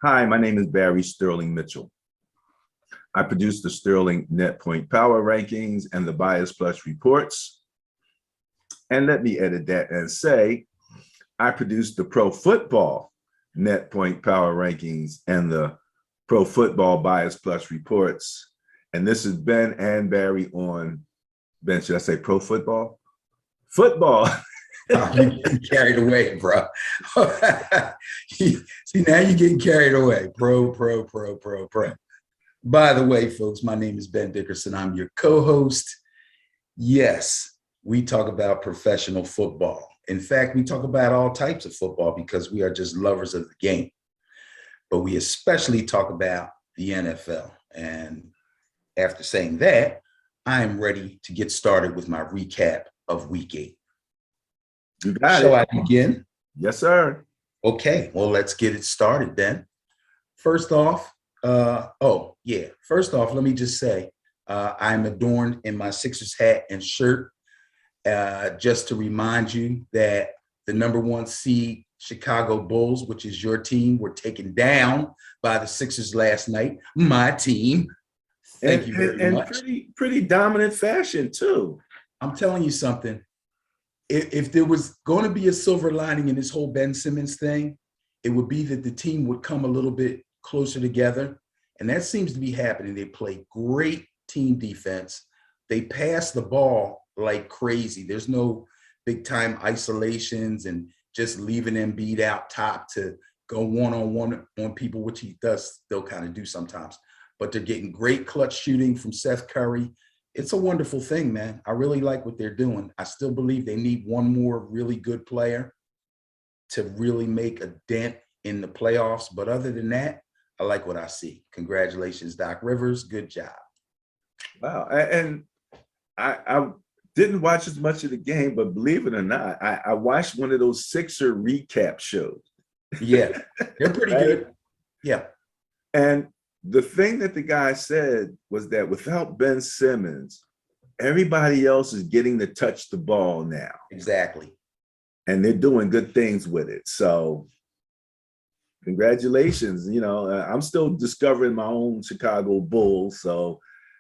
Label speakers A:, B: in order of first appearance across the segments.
A: Hi, my name is Barry Sterling Mitchell. I produce the Sterling Net Point Power Rankings and the Bias Plus reports. And let me edit that and say, I produce the Pro Football Net Point Power Rankings and the Pro Football Bias Plus reports. And this is Ben and Barry on, Ben, should I say Pro Football? Football.
B: Oh, you're getting carried away, bro. See, now you're getting carried away. Pro. By the way, folks, my name is Ben Dickerson. I'm your co-host. Yes, we talk about professional football. In fact, we talk about all types of football because we are just lovers of the game. But we especially talk about the NFL. And after saying that, I am ready to get started with my recap of Week 8.
A: You got
B: Shall
A: it.
B: I begin?
A: Yes, sir.
B: Okay, well, let's get it started then. First off, let me just say, I'm adorned in my Sixers hat and shirt, just to remind you that the #1 seed Chicago Bulls, which is your team, were taken down by the Sixers last night. My team. Thank you very much.
A: Pretty dominant fashion too.
B: I'm telling you something. If there was going to be a silver lining in this whole Ben Simmons thing, it would be that the team would come a little bit closer together. And that seems to be happening. They play great team defense. They pass the ball like crazy. There's no big time isolations and just leaving Embiid out top to go one-on-one on people, which he does still kind of do sometimes. But they're getting great clutch shooting from Seth Curry. It's a wonderful thing, man. I really like what they're doing. I still believe they need one more really good player to really make a dent in the playoffs. But other than that, I like what I see. Congratulations, Doc Rivers. Good job.
A: Wow. And I didn't watch as much of the game, but believe it or not, I watched one of those Sixer recap shows.
B: Yeah, they're pretty good. Yeah.
A: And the thing that the guy said was that without Ben Simmons, everybody else is getting to touch the ball now.
B: Exactly.
A: And they're doing good things with it. So congratulations. I'm still discovering my own Chicago Bulls. So,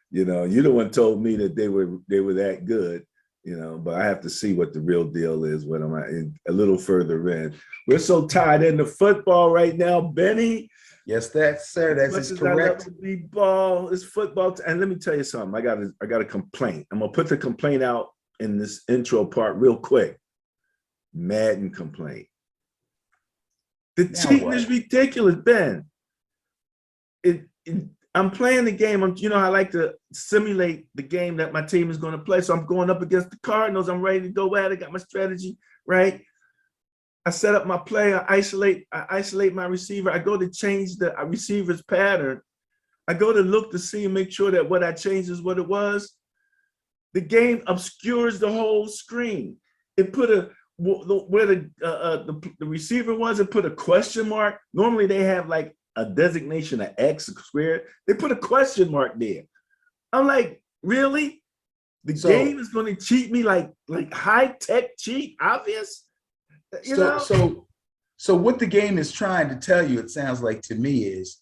A: you're the one told me that they were that good, but I have to see what the real deal is when I'm a little further in. We're so tied into football right now, Benny.
B: Yes, sir. That's correct.
A: It's football. And let me tell you something. I got a complaint. I'm gonna put the complaint out in this intro part real quick. Madden complaint. The cheating is ridiculous, Ben. I'm playing the game. I like to simulate the game that my team is going to play. So I'm going up against the Cardinals. I'm ready to go at it. Got my strategy right. I set up my play. I isolate my receiver. I go to change the receiver's pattern. I go to look to see and make sure that what I changed is what it was. The game obscures the whole screen. It put where the receiver was. It put a question mark. Normally they have like a designation of X squared. They put a question mark there. I'm like, really? The game is going to cheat me like high tech cheat? Obvious.
B: So what the game is trying to tell you, it sounds like to me, is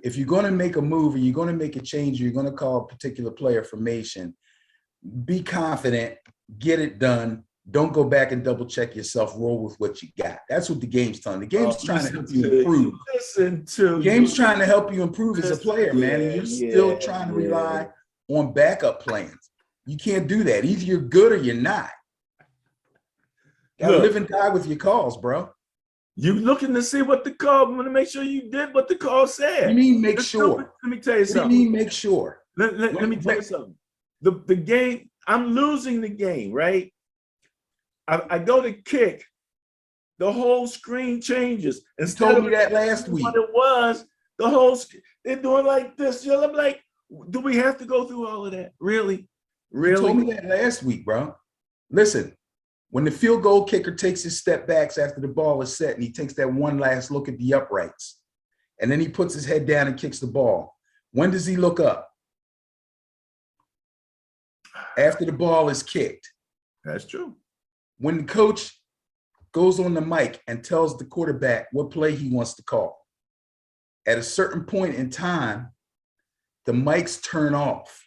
B: if you're going to make a move or you're going to make a change, or you're going to call a particular player formation, be confident, get it done. Don't go back and double check yourself. Roll with what you got. That's what the game's telling. The game's trying to help you improve. The game's trying to help you improve as a player, man. And you're still trying to rely on backup plans. You can't do that. Either you're good or you're not. Gotta live and die with your calls, bro.
A: You looking to see what the call, I'm gonna make sure you did what the call said.
B: You mean make sure?
A: Let me tell you something.
B: What do you mean make sure?
A: Let me tell you something. The game, I'm losing the game, right? I go to kick, the whole screen changes.
B: You told me that last week.
A: What it was, the whole, they're doing like this. I'm like, do we have to go through all of that? Really?
B: You told me that last week, bro. Listen, when the field goal kicker takes his step backs after the ball is set and he takes that one last look at the uprights, and then he puts his head down and kicks the ball, when does he look up? After the ball is kicked.
A: That's true.
B: When the coach goes on the mic and tells the quarterback what play he wants to call. at a certain point in time, the mics turn off.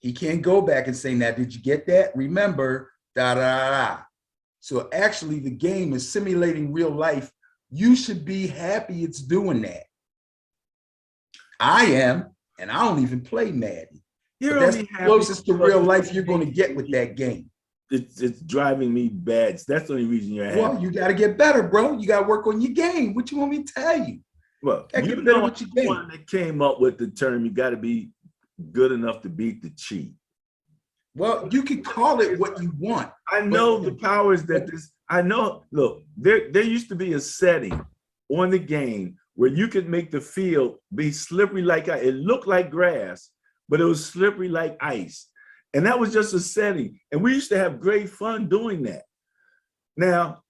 B: He can't go back and say, now, did you get that? Remember, da, da, da, da. So actually the game is simulating real life. You should be happy it's doing that. I am, and I don't even play Madden. But that's the closest to real life you're going to get with that game.
A: It's driving me bad. That's the only reason you're happy.
B: Well, you got to get better, bro. You got to work on your game. What you want me to tell you?
A: Well, you know, with your game. One that came up with the term, you got to be good enough to beat the cheat.
B: Well, you can call it what you want.
A: I know the powers that this, I know, look, there used to be a setting on the game where you could make the field be slippery like ice. It looked like grass, but it was slippery like ice. And that was just a setting. And we used to have great fun doing that. Now,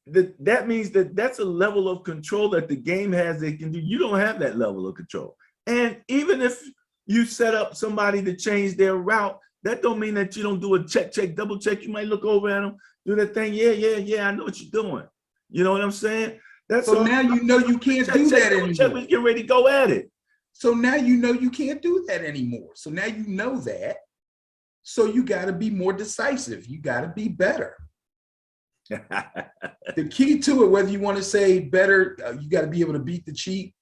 A: that means that that's a level of control that the game has that can do. You don't have that level of control. And even if you set up somebody to change their route, that don't mean that you don't do a check, double check. You might look over at them, do that thing. Yeah, I know what you're doing. You know what I'm saying? That's
B: so now you know you can't do that anymore.
A: Check, we get ready to go at it.
B: So now you know you can't do that anymore. So now you know that. So you got to be more decisive. You got to be better. The key to it, whether you want to say better, you got to be able to beat the cheat,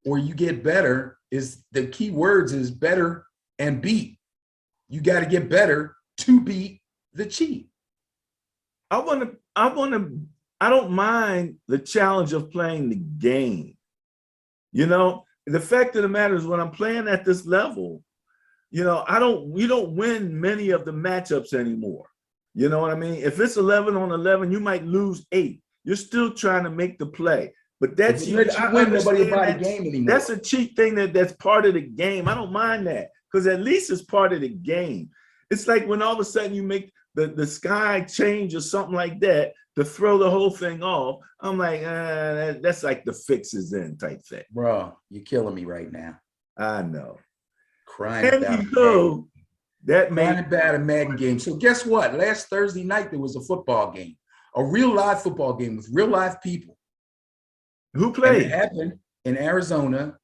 B: or you get better, is the key words is better and beat. You got to get better to beat the cheat.
A: I don't mind the challenge of playing the game. You know, the fact of the matter is when I'm playing at this level, you know, you don't win many of the matchups anymore. You know what I mean? If it's 11 on 11, you might lose 8. You're still trying to make the play. But that's
B: you win, nobody will buy the game anymore.
A: That's a cheat thing that's part of the game. I don't mind that because at least it's part of the game. It's like when all of a sudden you make the sky change or something like that to throw the whole thing off. I'm like, that's like the fix is in type thing.
B: Bro, you're killing me right now.
A: I know.
B: Crying about a Madden game. So guess what? Last Thursday night, there was a football game, a real live football game with real live people.
A: Who played?
B: And it happened in Arizona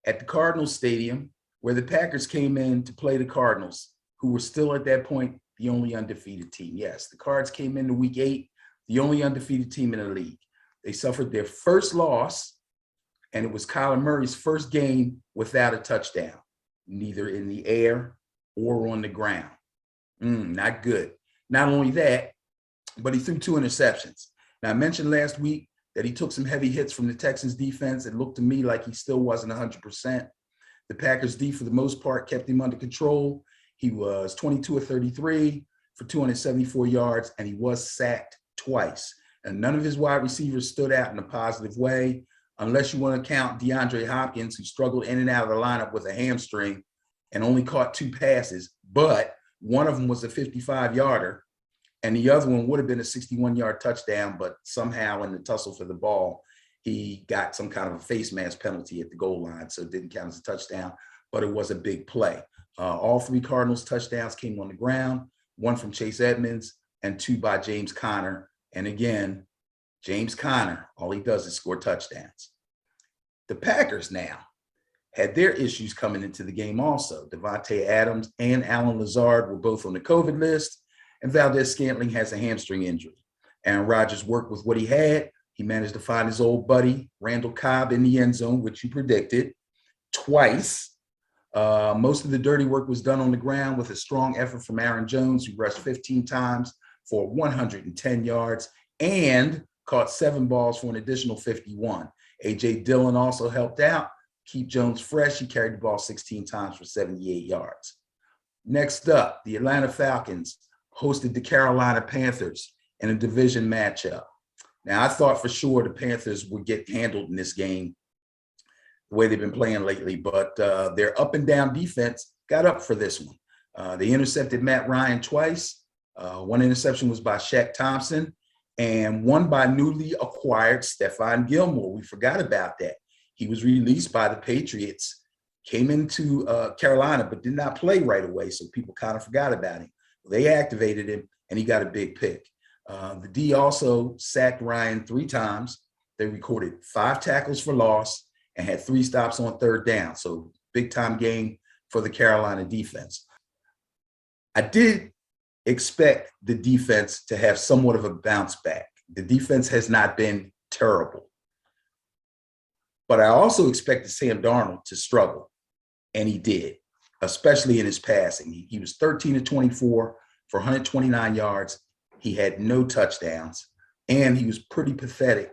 B: at the Cardinals Stadium, where the Packers came in to play the Cardinals, who were still at that point the only undefeated team. Yes, the Cards came into week 8, the only undefeated team in the league. They suffered their first loss, and it was Kyler Murray's first game without a touchdown, neither in the air or on the ground. Not good. Not only that, but he threw 2 interceptions. Now, I mentioned last week that he took some heavy hits from the Texans defense. It looked to me like he still wasn't 100%. The Packers D, for the most part, kept him under control. He was 22 of 33 for 274 yards, and he was sacked twice. And none of his wide receivers stood out in a positive way, unless you want to count DeAndre Hopkins, who struggled in and out of the lineup with a hamstring and only caught 2 passes, but one of them was a 55-yarder, and the other one would have been a 61-yard touchdown, but somehow in the tussle for the ball, he got some kind of a face mask penalty at the goal line, so it didn't count as a touchdown, but it was a big play. All 3 Cardinals touchdowns came on the ground, 1 from Chase Edmonds and 2 by James Conner. And again, James Conner, all he does is score touchdowns. The Packers now had their issues coming into the game also. Devontae Adams and Alan Lazard were both on the COVID list, and Valdez-Scantling has a hamstring injury. Aaron Rodgers worked with what he had. He managed to find his old buddy, Randall Cobb, in the end zone, which you predicted, twice. Most of the dirty work was done on the ground with a strong effort from Aaron Jones, who rushed 15 times for 110 yards and caught 7 balls for an additional 51. A.J. Dillon also helped out, keep Jones fresh. He carried the ball 16 times for 78 yards. Next up, the Atlanta Falcons hosted the Carolina Panthers in a division matchup. Now, I thought for sure the Panthers would get handled in this game the way they've been playing lately, but their up and down defense got up for this one. They intercepted Matt Ryan twice. 1 interception was by Shaq Thompson, and 1 by newly acquired Stephon Gilmore. We forgot about that. He was released by the Patriots, came into Carolina, but did not play right away, so people kind of forgot about him. They activated him, and he got a big pick. The D also sacked Ryan 3 times. They recorded 5 tackles for loss and had 3 stops on third down. So big time game for the Carolina defense. I did expect the defense to have somewhat of a bounce back. The defense has not been terrible. But I also expected Sam Darnold to struggle, and he did, especially in his passing. He was 13 of 24 for 129 yards. He had no touchdowns, and he was pretty pathetic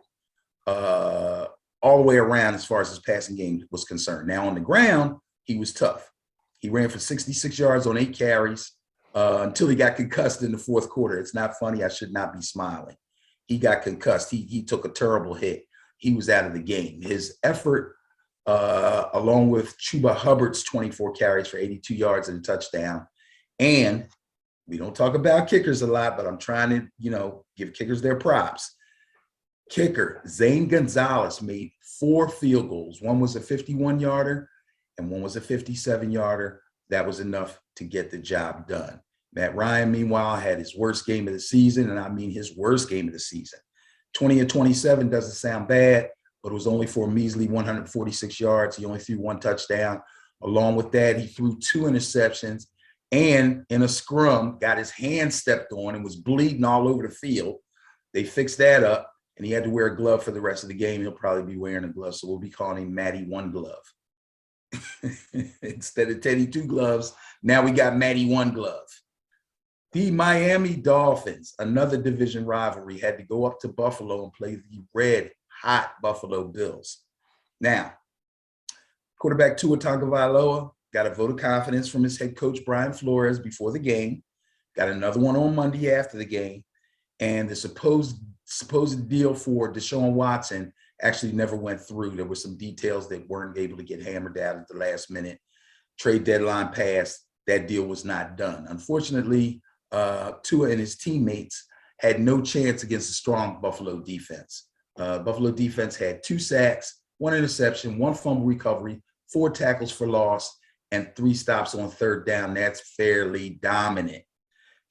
B: all the way around as far as his passing game was concerned. Now, on the ground, he was tough. He ran for 66 yards on 8 carries until he got concussed in the fourth quarter. It's not funny. I should not be smiling. He got concussed. He took a terrible hit. He was out of the game. His effort, along with Chuba Hubbard's 24 carries for 82 yards and a touchdown, and we don't talk about kickers a lot, but I'm trying to, give kickers their props. Kicker Zane Gonzalez made 4 field goals. One was a 51-yarder and one was a 57-yarder. That was enough to get the job done. Matt Ryan, meanwhile, had his worst game of the season, and I mean his worst game of the season. 20 of 27 doesn't sound bad, but it was only for a measly 146 yards. He only threw 1 touchdown. Along with that, he threw 2 interceptions, and in a scrum, got his hand stepped on and was bleeding all over the field. They fixed that up, and he had to wear a glove for the rest of the game. He'll probably be wearing a glove, so we'll be calling him Matty One Glove. Instead of Teddy Two Gloves, now we got Matty One Glove. The Miami Dolphins, another division rivalry, had to go up to Buffalo and play the red hot Buffalo Bills. Now, quarterback Tua Tagovailoa got a vote of confidence from his head coach, Brian Flores, before the game, got another one on Monday after the game, and the supposed deal for Deshaun Watson actually never went through. There were some details that weren't able to get hammered out at the last minute. Trade deadline passed. That deal was not done. Unfortunately, Tua and his teammates had no chance against a strong Buffalo defense. Buffalo defense had 2 sacks, 1 interception, 1 fumble recovery, 4 tackles for loss, and 3 stops on third down. That's fairly dominant.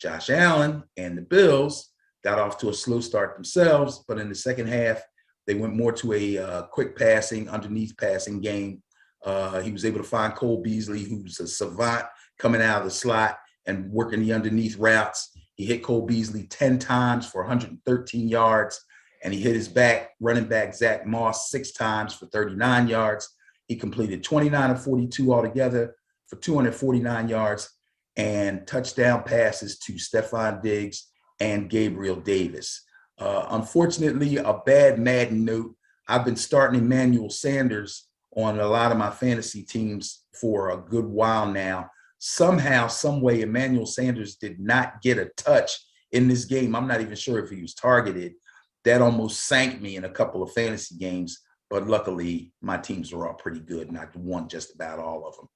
B: Josh Allen and the Bills got off to a slow start themselves, but in the second half, they went more to a quick passing, underneath passing game. He was able to find Cole Beasley, who's a savant coming out of the slot and working the underneath routes. He hit Cole Beasley 10 times for 113 yards, and he hit his running back Zach Moss 6 times for 39 yards. He completed 29 of 42 altogether for 249 yards and touchdown passes to Stephon Diggs and Gabriel Davis. Unfortunately, a bad Madden note. I've been starting Emmanuel Sanders on a lot of my fantasy teams for a good while now. Somehow, some way, Emmanuel Sanders did not get a touch in this game. I'm not even sure if he was targeted. That almost sank me in a couple of fantasy games, but luckily my teams were all pretty good, and I won just about all of them.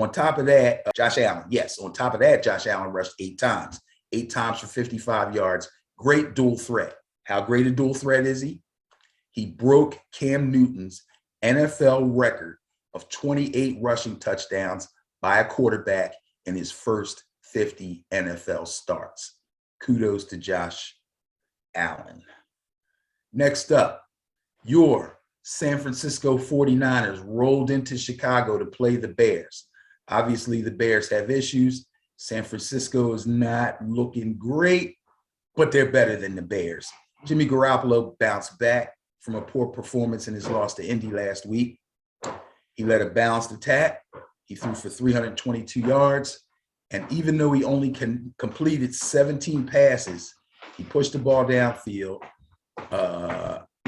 B: On top of that, Josh Allen rushed 8 times. 8 times for 55 yards. Great dual threat. How great a dual threat is he? He broke Cam Newton's NFL record of 28 rushing touchdowns by a quarterback in his first 50 NFL starts. Kudos to Josh Allen. Next up, your San Francisco 49ers rolled into Chicago to play the Bears. Obviously, the Bears have issues. San Francisco is not looking great, but they're better than the Bears. Jimmy Garoppolo bounced back from a poor performance in his loss to Indy last week. He led a balanced attack. He threw for 322 yards. And even though he only completed 17 passes, he pushed the ball downfield.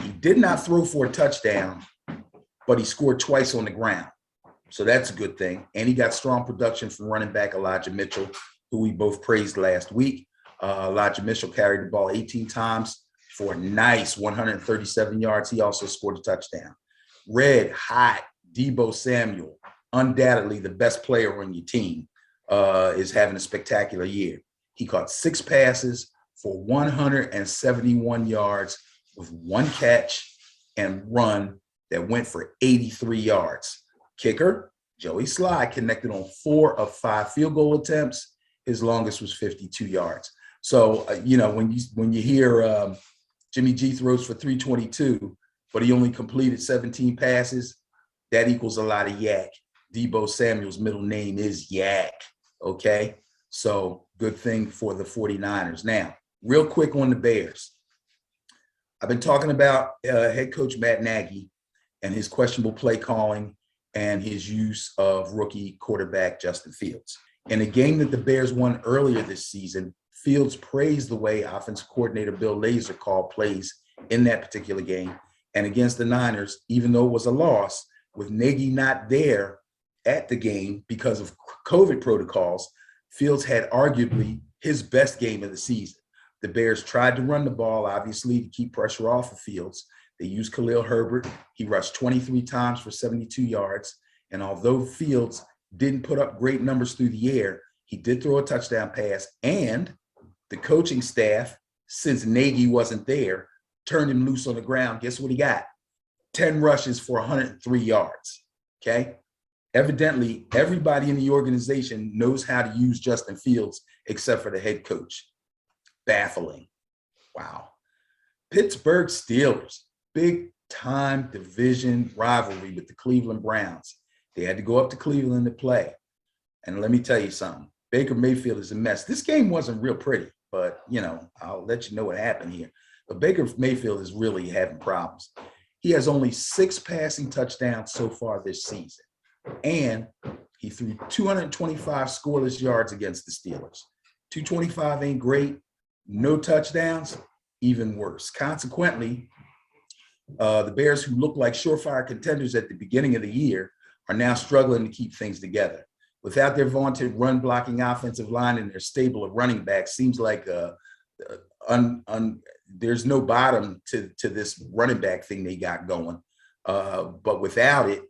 B: He did not throw for a touchdown, but he scored twice on the ground. So that's a good thing. And he got strong production from running back Elijah Mitchell, who we both praised last week. Elijah Mitchell carried the ball 18 times for a nice 137 yards. He also scored a touchdown. Red hot Deebo Samuel, undoubtedly the best player on your team, is having a spectacular year. He caught 6 passes for 171 yards with 1 catch and run that went for 83 yards. Kicker, Joey Sly, connected on 4 of 5 field goal attempts. His longest was 52 yards. So, when you hear Jimmy G throws for 322, but he only completed 17 passes. That equals a lot of yak. Deebo Samuel's middle name is Yak, okay? So good thing for the 49ers. Now, real quick on the Bears. I've been talking about head coach Matt Nagy and his questionable play calling and his use of rookie quarterback Justin Fields. In a game that the Bears won earlier this season, Fields praised the way offensive coordinator Bill Lazor called plays in that particular game. And against the Niners, even though it was a loss, with Nagy not there at the game because of COVID protocols, Fields had arguably his best game of the season. The Bears tried to run the ball, obviously, to keep pressure off of Fields. They used Khalil Herbert. He rushed 23 times for 72 yards. And although Fields didn't put up great numbers through the air, he did throw a touchdown pass. And the coaching staff, since Nagy wasn't there, turned him loose on the ground. Guess what he got? 10 rushes for 103 yards, okay? Evidently, everybody in the organization knows how to use Justin Fields except for the head coach. Baffling. Wow. Pittsburgh Steelers, big time division rivalry with the Cleveland Browns. They had to go up to Cleveland to play. And let me tell you something. Baker Mayfield is a mess. This game wasn't real pretty, but, you know, I'll let you know what happened here. But Baker Mayfield is really having problems. He has only 6 passing touchdowns so far this season. And he threw 225 scoreless yards against the Steelers. 225 ain't great. No touchdowns, even worse. Consequently, the Bears, who looked like surefire contenders at the beginning of the year, are now struggling to keep things together. Without their vaunted run-blocking offensive line and their stable of running backs, seems like there's no bottom to this running back thing they got going. But without it,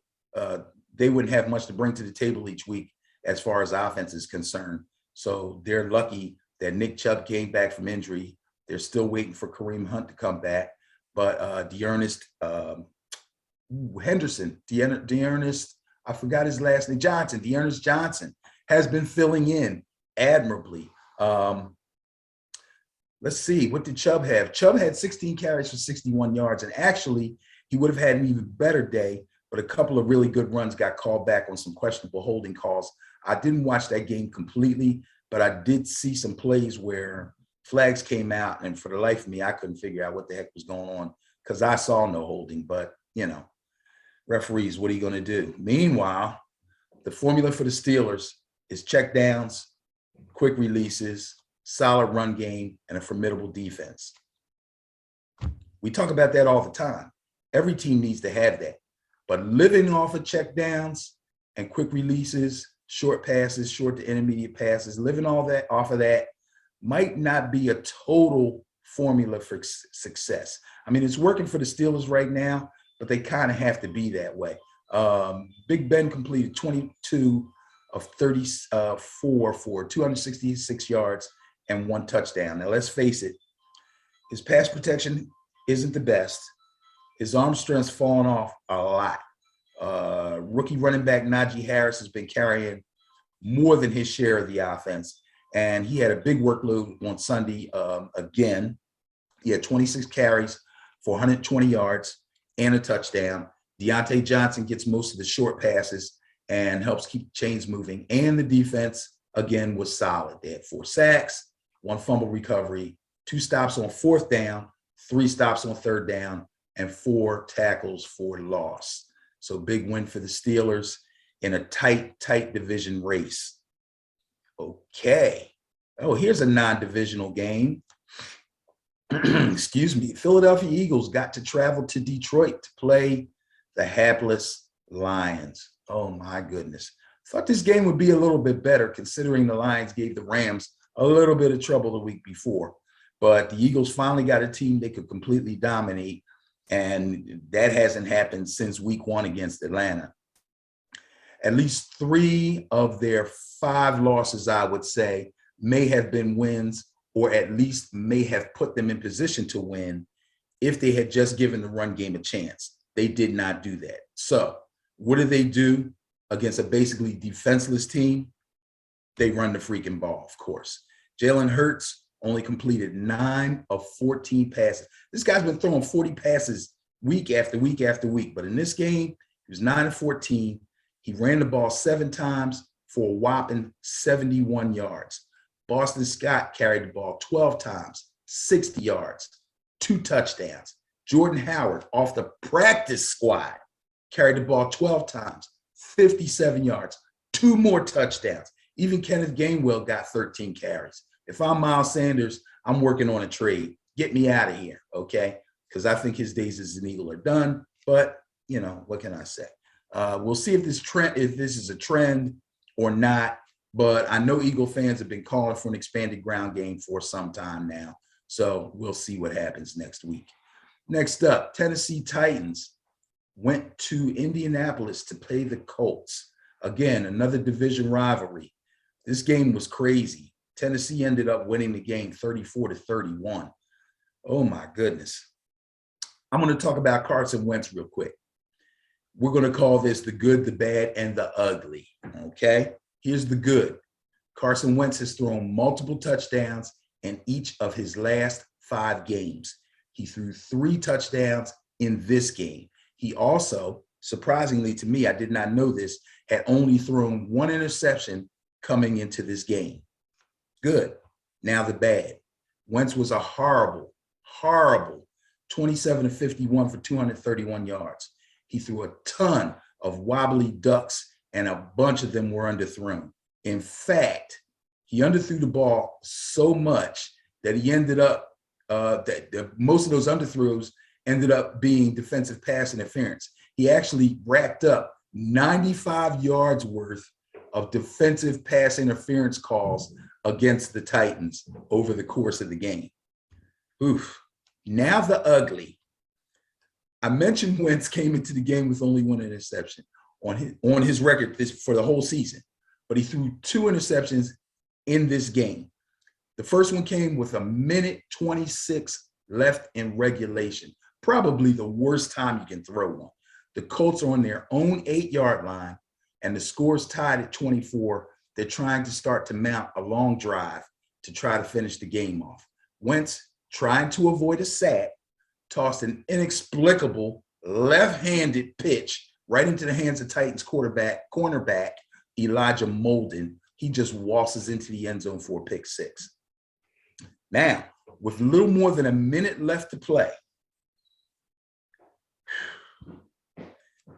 B: they wouldn't have much to bring to the table each week as far as offense is concerned. So they're lucky that Nick Chubb came back from injury. They're still waiting for Kareem Hunt to come back. But Dearness Henderson, Dearness, I forgot his last name, Johnson, Dearness Johnson, has been filling in admirably. Let's see, what did Chubb have? Chubb had 16 carries for 61 yards, and actually he would have had an even better day, but a couple of really good runs got called back on some questionable holding calls. I didn't watch that game completely, but I did see some plays where flags came out, and for the life of me, I couldn't figure out what the heck was going on because I saw no holding. But, you know, referees, what are you going to do? Meanwhile, the formula for the Steelers is check downs, quick releases, solid run game, and a formidable defense. We talk about that all the time. Every team needs to have that. But living off of check downs and quick releases, short passes, short to intermediate passes, living all that off of that might not be a total formula for success. I mean, it's working for the Steelers right now, but they kind of have to be that way. Big Ben completed 22 of 34 for 266 yards and 1 touchdown. Now, let's face it, his pass protection isn't the best. His arm strength's fallen off a lot. Rookie running back Najee Harris has been carrying more than his share of the offense, and he had a big workload on Sunday again. He had 26 carries for 120 yards and a touchdown. Deontay Johnson gets most of the short passes and helps keep the chains moving, and the defense, again, was solid. They had 4 sacks, 1 fumble recovery, 2 stops on 4th down, 3 stops on 3rd down, and 4 tackles for loss. So big win for the Steelers in a tight division race. Okay. Oh, here's a non-divisional game. Excuse me. Philadelphia Eagles got to travel to Detroit to play the hapless Lions. Oh, my goodness. Thought this game would be a little bit better considering the Lions gave the Rams a little bit of trouble the week before. But the Eagles finally got a team they could completely dominate, and that hasn't happened since week 1 against Atlanta. At least 3 of their 5 losses, I would say, may have been wins, or at least may have put them in position to win if they had just given the run game a chance. They did not do that. So what do against a basically defenseless team? They run the freaking ball, of course. Jalen Hurts only completed 9 of 14 passes. This guy's been throwing 40 passes week after week after week. But in this game, he was 9-14. He ran the ball 7 times for a whopping 71 yards. Boston Scott carried the ball 12 times, 60 yards, 2 touchdowns. Jordan Howard off the practice squad carried the ball 12 times, 57 yards, 2 more touchdowns. Even Kenneth Gainwell got 13 carries. If I'm Miles Sanders, I'm working on a trade. Get me out of here, okay? Because I think his days as an Eagle are done. But, you know, what can I say? We'll see if this is a trend or not. But I know Eagle fans have been calling for an expanded ground game for some time now. So we'll see what happens next week. Next up, Tennessee Titans went to Indianapolis to play the Colts. Again, another division rivalry. This game was crazy. Tennessee ended up winning the game 34-31. Oh my goodness. I'm going to talk about Carson Wentz real quick. We're going to call this the good, the bad, and the ugly. Okay? Here's the good. Carson Wentz has thrown multiple touchdowns in each of his last 5 games. He threw 3 touchdowns in this game. He also, surprisingly to me, I did not know this, had only thrown 1 interception coming into this game. Good. Now the bad. Wentz was a horrible 27-51 for 231 yards. He threw a ton of wobbly ducks, and a bunch of them were underthrown. In fact, he underthrew the ball so much that he ended up, most of those underthrows ended up being defensive pass interference. He actually racked up 95 yards worth of defensive pass interference calls against the Titans over the course of the game. Oof. Now the ugly. I mentioned Wentz came into the game with only 1 interception on his record for the whole season, but he threw 2 interceptions in this game. The first one came with 1:26 left in regulation, probably the worst time you can throw one. The Colts are on their own 8-yard line, and the score's tied at 24. They're trying to start to mount a long drive to try to finish the game off. Wentz, trying to avoid a sack, tossed an inexplicable left-handed pitch right into the hands of Titans cornerback Elijah Molden. He just waltzes into the end zone for a pick 6. Now, with a little more than a minute left to play,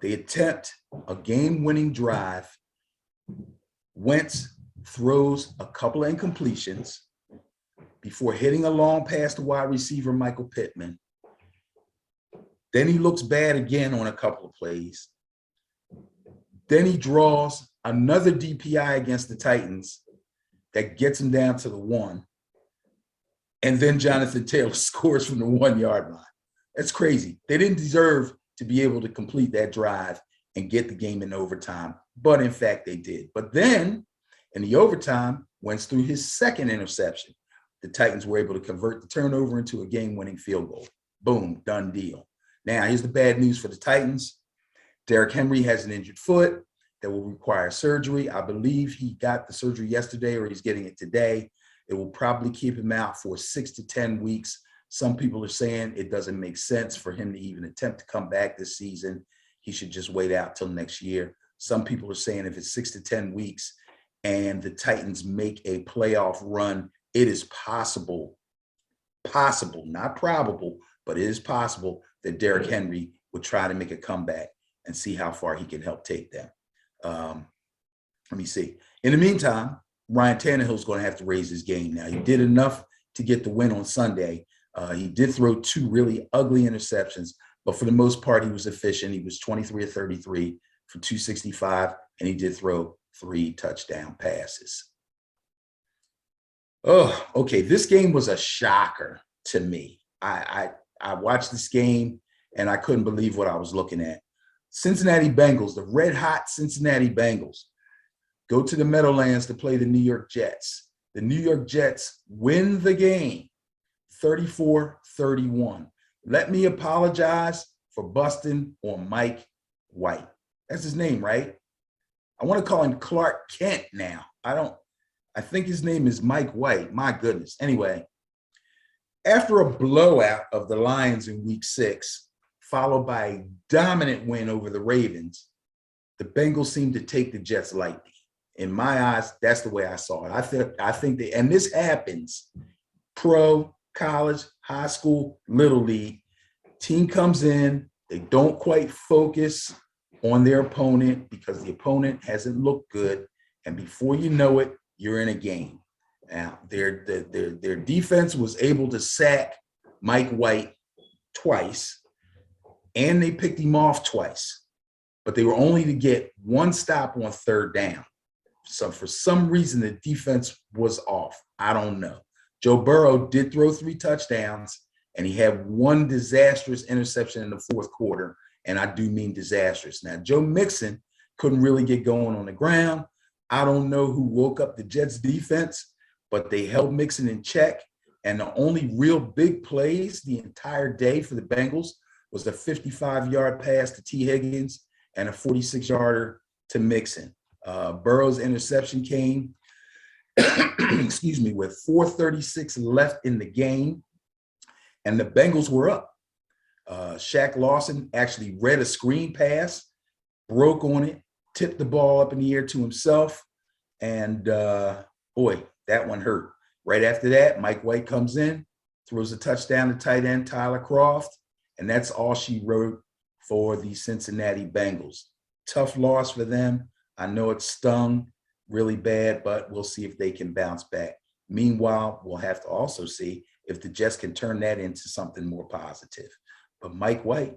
B: they attempt a game-winning drive. Wentz throws a couple of incompletions before hitting a long pass to wide receiver Michael Pittman. Then he looks bad again on a couple of plays. Then he draws another DPI against the Titans that gets him down to the 1. And then Jonathan Taylor scores from the 1-yard line. That's crazy. They didn't deserve to be able to complete that drive and get the game in overtime, but in fact they did. But then in the overtime, Wentz threw his second interception. The Titans were able to convert the turnover into a game-winning field goal. Boom, done deal. Now, here's the bad news for the Titans. Derrick Henry has an injured foot that will require surgery. I believe he got the surgery yesterday, or he's getting it today. It will probably keep him out for 6 to 10 weeks. Some people are saying it doesn't make sense for him to even attempt to come back this season. He should just wait out till next year. Some people are saying if it's 6 to 10 weeks and the Titans make a playoff run, it is possible, not probable, but it is possible that Derrick Henry would try to make a comeback and see how far he can help take them. Let me see. In the meantime, Ryan Tannehill is going to have to raise his game now. He did enough to get the win on Sunday. He did throw 2 really ugly interceptions, but for the most part, he was efficient. He was 23 of 33 for 265, and he did throw 3 touchdown passes. Oh, okay. This game was a shocker to me. I watched this game, and I couldn't believe what I was looking at. Cincinnati Bengals, the red-hot Cincinnati Bengals, go to the Meadowlands to play the New York Jets. The New York Jets win the game 34-31. Let me apologize for busting on Mike White. That's his name, right? I want to call him Clark Kent now. I think his name is Mike White. My goodness. Anyway, after a blowout of the Lions in week 6, followed by a dominant win over the Ravens, the Bengals seemed to take the Jets lightly. In my eyes, that's the way I saw it. I think that, and this happens, pro, college, high school, little league, team comes in, they don't quite focus on their opponent because the opponent hasn't looked good. And before you know it, you're in a game. Now, their defense was able to sack Mike White twice, and they picked him off twice, but they were only to get one stop on third down. So for some reason, the defense was off. I don't know. Joe Burrow did throw 3 touchdowns, and he had one disastrous interception in the fourth quarter, and I do mean disastrous. Now, Joe Mixon couldn't really get going on the ground. I don't know who woke up the Jets defense, but they held Mixon in check, and the only real big plays the entire day for the Bengals was a 55-yard pass to T. Higgins and a 46-yarder to Mixon. Burrow's interception came, excuse me, with 4:36 left in the game, and the Bengals were up. Shaq Lawson actually read a screen pass, broke on it, tipped the ball up in the air to himself, and boy, that one hurt. Right after that, Mike White comes in, throws a touchdown to tight end Tyler Croft, and that's all she wrote for the Cincinnati Bengals. Tough loss for them. I know it stung really bad, but we'll see if they can bounce back. Meanwhile, we'll have to also see if the Jets can turn that into something more positive. But Mike White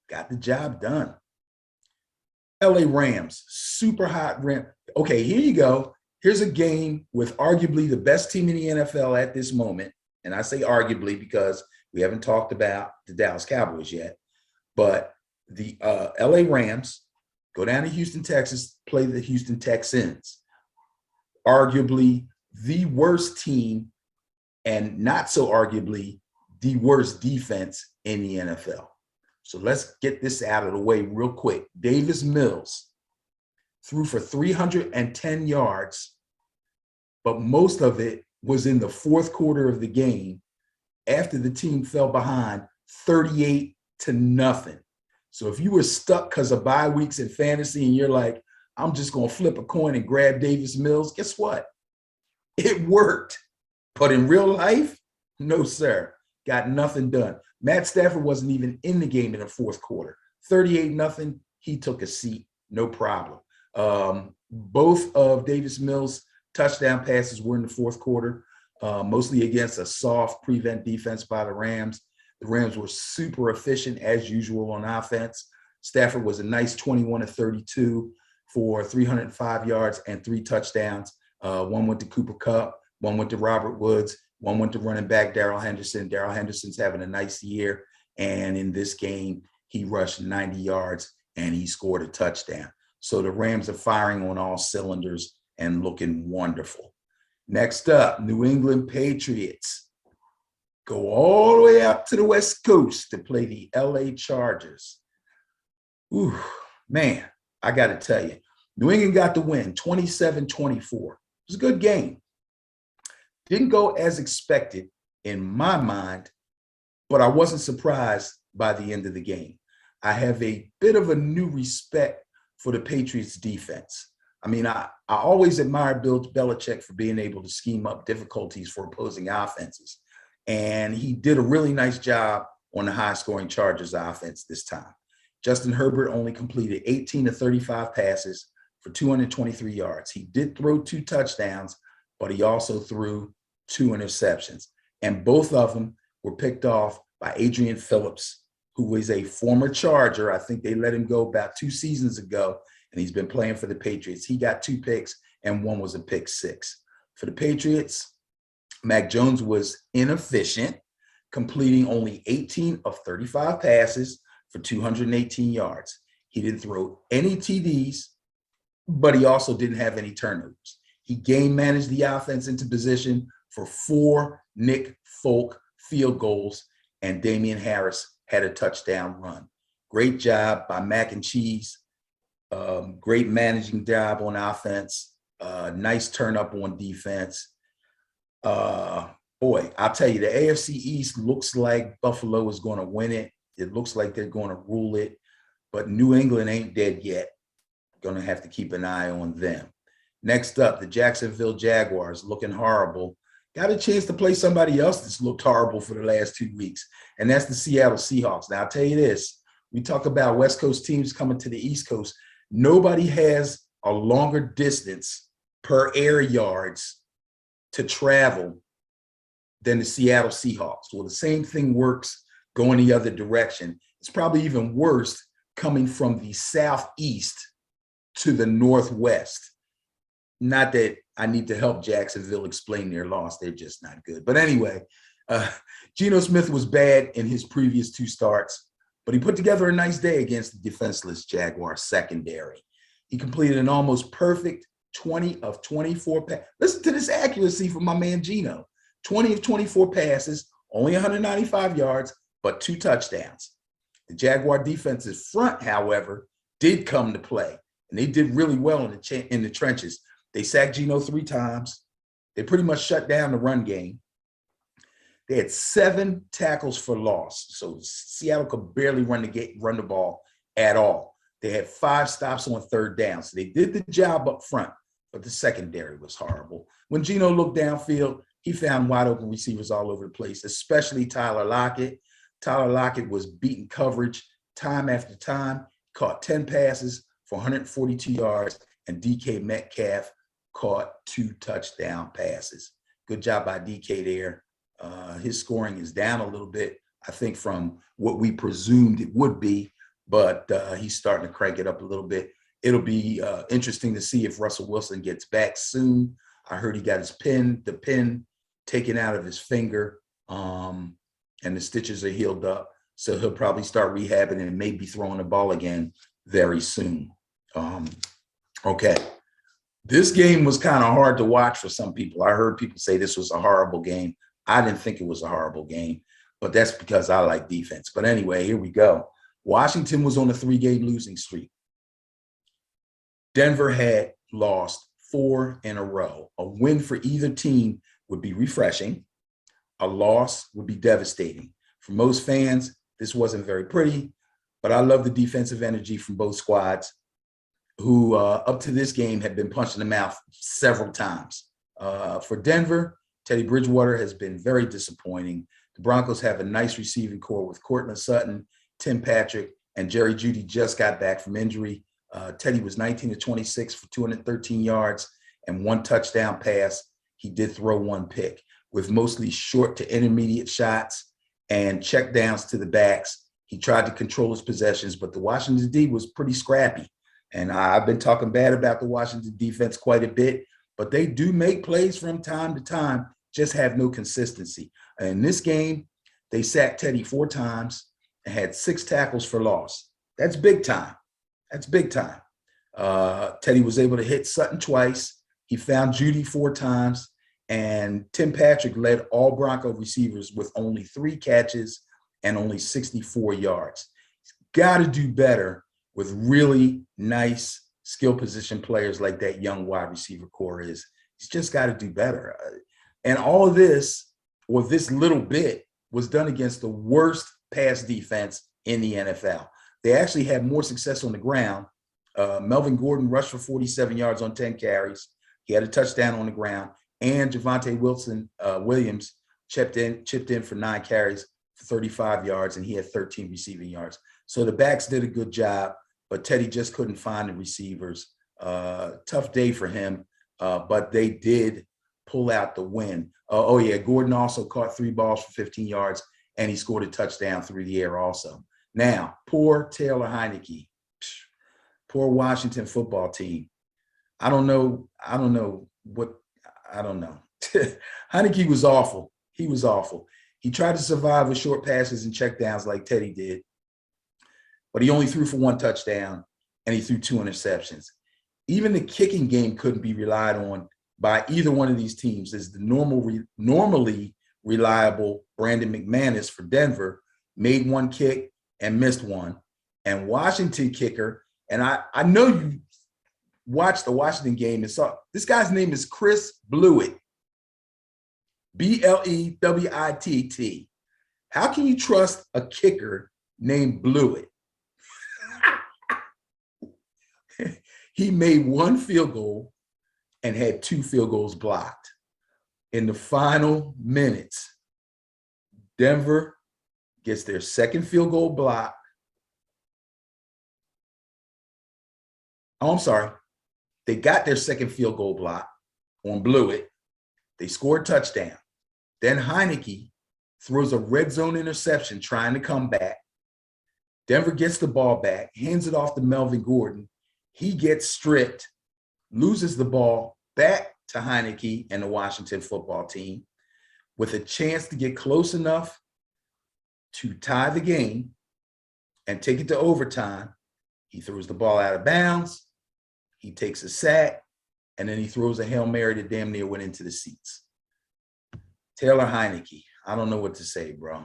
B: got the job done. LA Rams, super hot Ram. Okay, here you go. Here's a game with arguably the best team in the NFL at this moment. And I say arguably because we haven't talked about the Dallas Cowboys yet. But the LA Rams go down to Houston, Texas, play the Houston Texans. Arguably the worst team, and not so arguably the worst defense in the NFL. So let's get this out of the way real quick. Davis Mills threw for 310 yards, but most of it was in the fourth quarter of the game after the team fell behind 38-0. So if you were stuck because of bye weeks in fantasy and you're like, I'm just going to flip a coin and grab Davis Mills, guess what? It worked. But in real life, no, sir. Got nothing done. Matt Stafford wasn't even in the game in the fourth quarter. 38-0. He took a seat. No problem. Both of Davis Mills' touchdown passes were in the fourth quarter, mostly against a soft prevent defense by the Rams. The Rams were super efficient as usual on offense. Stafford was a nice 21-32 for 305 yards and 3 touchdowns. One went to Cooper Kupp, one went to Robert Woods, one went to running back Darrell Henderson. Darrell Henderson's having a nice year. And in this game, he rushed 90 yards and he scored a touchdown. So the Rams are firing on all cylinders and looking wonderful. Next up, New England Patriots go all the way up to the West Coast to play the LA Chargers. Ooh, man, I got to tell you, New England got the win, 27-24. It was a good game. Didn't go as expected in my mind, but I wasn't surprised by the end of the game. I have a bit of a new respect for the Patriots defense. I mean, I always admired Bill Belichick for being able to scheme up difficulties for opposing offenses. And he did a really nice job on the high-scoring Chargers offense this time. Justin Herbert only completed 18 of 35 passes for 223 yards. He did throw 2 touchdowns, but he also threw 2 interceptions. And both of them were picked off by Adrian Phillips, who is a former Charger. I think they let him go about 2 seasons ago, and he's been playing for the Patriots. He got 2 picks, and one was a pick 6. For the Patriots, Mac Jones was inefficient, completing only 18 of 35 passes for 218 yards. He didn't throw any TDs, but he also didn't have any turnovers. He game managed the offense into position for 4 Nick Folk field goals, and Damian Harris had a touchdown run. Great job by Mac and Cheese. Great managing job on offense. Nice turn up on defense. Boy, I'll tell you, the AFC East looks like Buffalo is going to win it. It looks like they're going to rule it, but New England ain't dead yet. Going to have to keep an eye on them. Next up, the Jacksonville Jaguars, looking horrible. Got a chance to play somebody else that's looked horrible for the last 2 weeks, and that's the Seattle Seahawks. Now, I'll tell you this. We talk about West Coast teams coming to the East Coast. Nobody has a longer distance per air yards to travel than the Seattle Seahawks. Well, the same thing works going the other direction. It's probably even worse coming from the southeast to the northwest. Not that I need to help Jacksonville explain their loss. They're just not good. But anyway, Geno Smith was bad in his previous 2 starts, but he put together a nice day against the defenseless Jaguars secondary. He completed an almost perfect 20 of 24 passes. Listen to this accuracy from my man Geno. 20 of 24 passes, only 195 yards, but 2 touchdowns. The Jaguar defensive front, however, did come to play, and they did really well in the trenches. They sacked Geno 3 times. They pretty much shut down the run game. They had 7 tackles for loss, so Seattle could barely run the ball at all. They had 5 stops on 3rd down, so they did the job up front, but the secondary was horrible. When Geno looked downfield, he found wide open receivers all over the place, especially Tyler Lockett. Tyler Lockett was beating coverage time after time, caught 10 passes for 142 yards, and DK Metcalf caught 2 touchdown passes. Good job by DK there. His scoring is down a little bit, I think, from what we presumed it would be, but he's starting to crank it up a little bit. It'll be interesting to see if Russell Wilson gets back soon. I heard he got the pin taken out of his finger, and the stitches are healed up. So he'll probably start rehabbing and maybe throwing the ball again very soon. Okay. This game was kind of hard to watch for some people. I heard people say this was a horrible game. I didn't think it was a horrible game, but that's because I like defense. But anyway, here we go. Washington was on a 3-game losing streak. Denver had lost 4 in a row. A win for either team would be refreshing. A loss would be devastating. For most fans, this wasn't very pretty, but I love the defensive energy from both squads, who up to this game had been punched in the mouth several times. For Denver, Teddy Bridgewater has been very disappointing. The Broncos have a nice receiving core with Courtland Sutton, Tim Patrick, and Jerry Jeudy just got back from injury. Teddy was 19 of 26 for 213 yards and 1 touchdown pass. He did throw 1 pick with mostly short to intermediate shots and check downs to the backs. He tried to control his possessions, but the Washington D was pretty scrappy. And I've been talking bad about the Washington defense quite a bit, but they do make plays from time to time, just have no consistency. In this game, they sacked Teddy 4 times and had 6 tackles for loss. That's big time. That's big time. Teddy was able to hit Sutton twice. He found Jeudy 4 times, and Tim Patrick led all Bronco receivers with only 3 catches and only 64 yards. He's got to do better with really nice skill position players like that young wide receiver core is. He's just got to do better. And all of this, or this little bit, was done against the worst pass defense in the NFL. They actually had more success on the ground. Melvin Gordon rushed for 47 yards on 10 carries. He had a touchdown on the ground. And Javonte Williams chipped in for 9 carries for 35 yards, and he had 13 receiving yards. So the backs did a good job, but Teddy just couldn't find the receivers. Tough day for him, but they did pull out the win. Gordon also caught 3 balls for 15 yards, and he scored a touchdown through the air also. Now, poor Taylor Heineke, poor Washington football team. I don't know. Heineke was awful. He was awful. He tried to survive with short passes and checkdowns like Teddy did, but he only threw for 1 touchdown, and he threw 2 interceptions. Even the kicking game couldn't be relied on by either one of these teams, as the normally reliable Brandon McManus for Denver made 1 kick and missed 1. And Washington kicker, and I know you watched the Washington game and saw, this guy's name is Chris Blewett, Blewittt. How can you trust a kicker named Blewett. He made one field goal and had 2 field goals blocked. In the final minutes, Denver gets their second field goal block. Oh, I'm sorry. They got their second field goal block on Blewett. They scored a touchdown. Then Heineke throws a red zone interception trying to come back. Denver gets the ball back, hands it off to Melvin Gordon. He gets stripped, loses the ball back to Heineke and the Washington football team with a chance to get close enough to tie the game and take it to overtime. He throws the ball out of bounds. He takes a sack, and then he throws a Hail Mary that damn near went into the seats. Taylor Heineke, I don't know what to say, bro.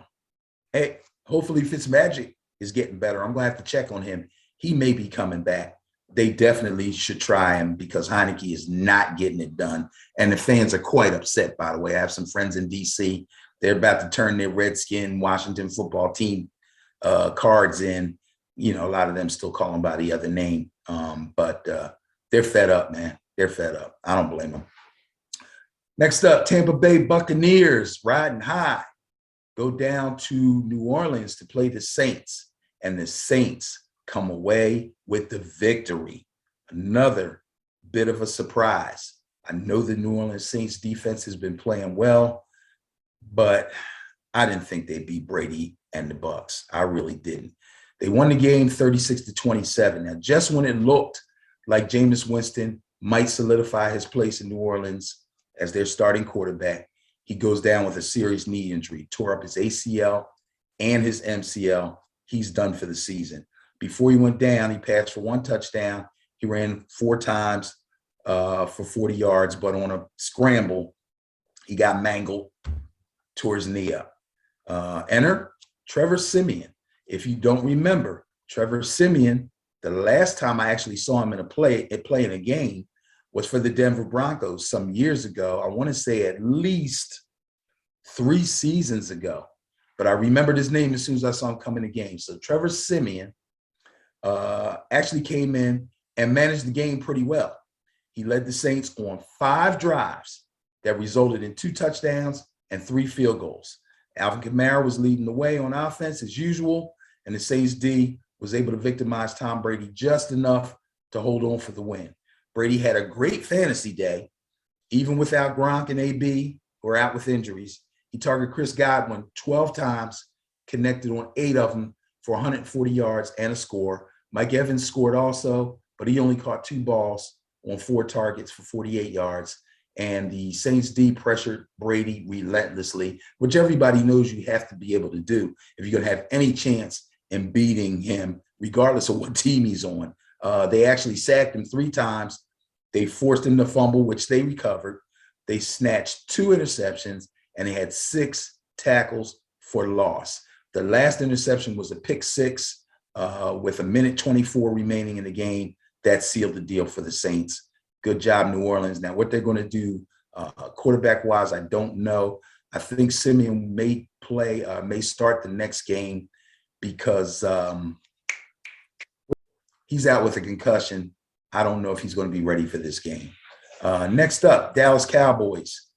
B: Hey, hopefully Fitzmagic is getting better. I'm going to have to check on him. He may be coming back. They definitely should try him because Heineke is not getting it done. And the fans are quite upset, by the way. I have some friends in D.C. They're about to turn their Redskin Washington football team cards in. You know, a lot of them still call them by the other name. But they're fed up, man. They're fed up. I don't blame them. Next up, Tampa Bay Buccaneers riding high. Go down to New Orleans to play the Saints. And the Saints come away with the victory. Another bit of a surprise. I know the New Orleans Saints defense has been playing well, but I didn't think they'd beat Brady and the Bucs. I really didn't. They won the game 36-27. Now, just when it looked like Jameis Winston might solidify his place in New Orleans as their starting quarterback, he goes down with a serious knee injury, tore up his ACL and his MCL. He's done for the season. Before he went down, he passed for 1 touchdown. He ran 4 times for 40 yards, but on a scramble, he got mangled, tore his knee up. Enter Trevor Siemian. If you don't remember, Trevor Siemian, the last time I actually saw him in a game was for the Denver Broncos some years ago. I want to say at least 3 seasons ago, but I remembered his name as soon as I saw him come in the game. So Trevor Siemian actually came in and managed the game pretty well. He led the Saints on 5 drives that resulted in 2 touchdowns and 3 field goals. Alvin Kamara was leading the way on offense as usual, and the Saints D was able to victimize Tom Brady just enough to hold on for the win. Brady had a great fantasy day, even without Gronk and AB, who are out with injuries. He targeted Chris Godwin 12 times, connected on 8 of them for 140 yards and a score. Mike Evans scored also, but he only caught 2 balls on 4 targets for 48 yards. And the Saints D pressured Brady relentlessly, which everybody knows you have to be able to do if you're going to have any chance in beating him, regardless of what team he's on. They actually sacked him 3 times. They forced him to fumble, which they recovered. They snatched 2 interceptions, and they had 6 tackles for loss. The last interception was a pick 6 with 1:24 remaining in the game. That sealed the deal for the Saints. Good job, New Orleans. Now, what they're going to do quarterback-wise, I don't know. I think Simeon may start the next game because he's out with a concussion. I don't know if he's going to be ready for this game. Next up, Dallas Cowboys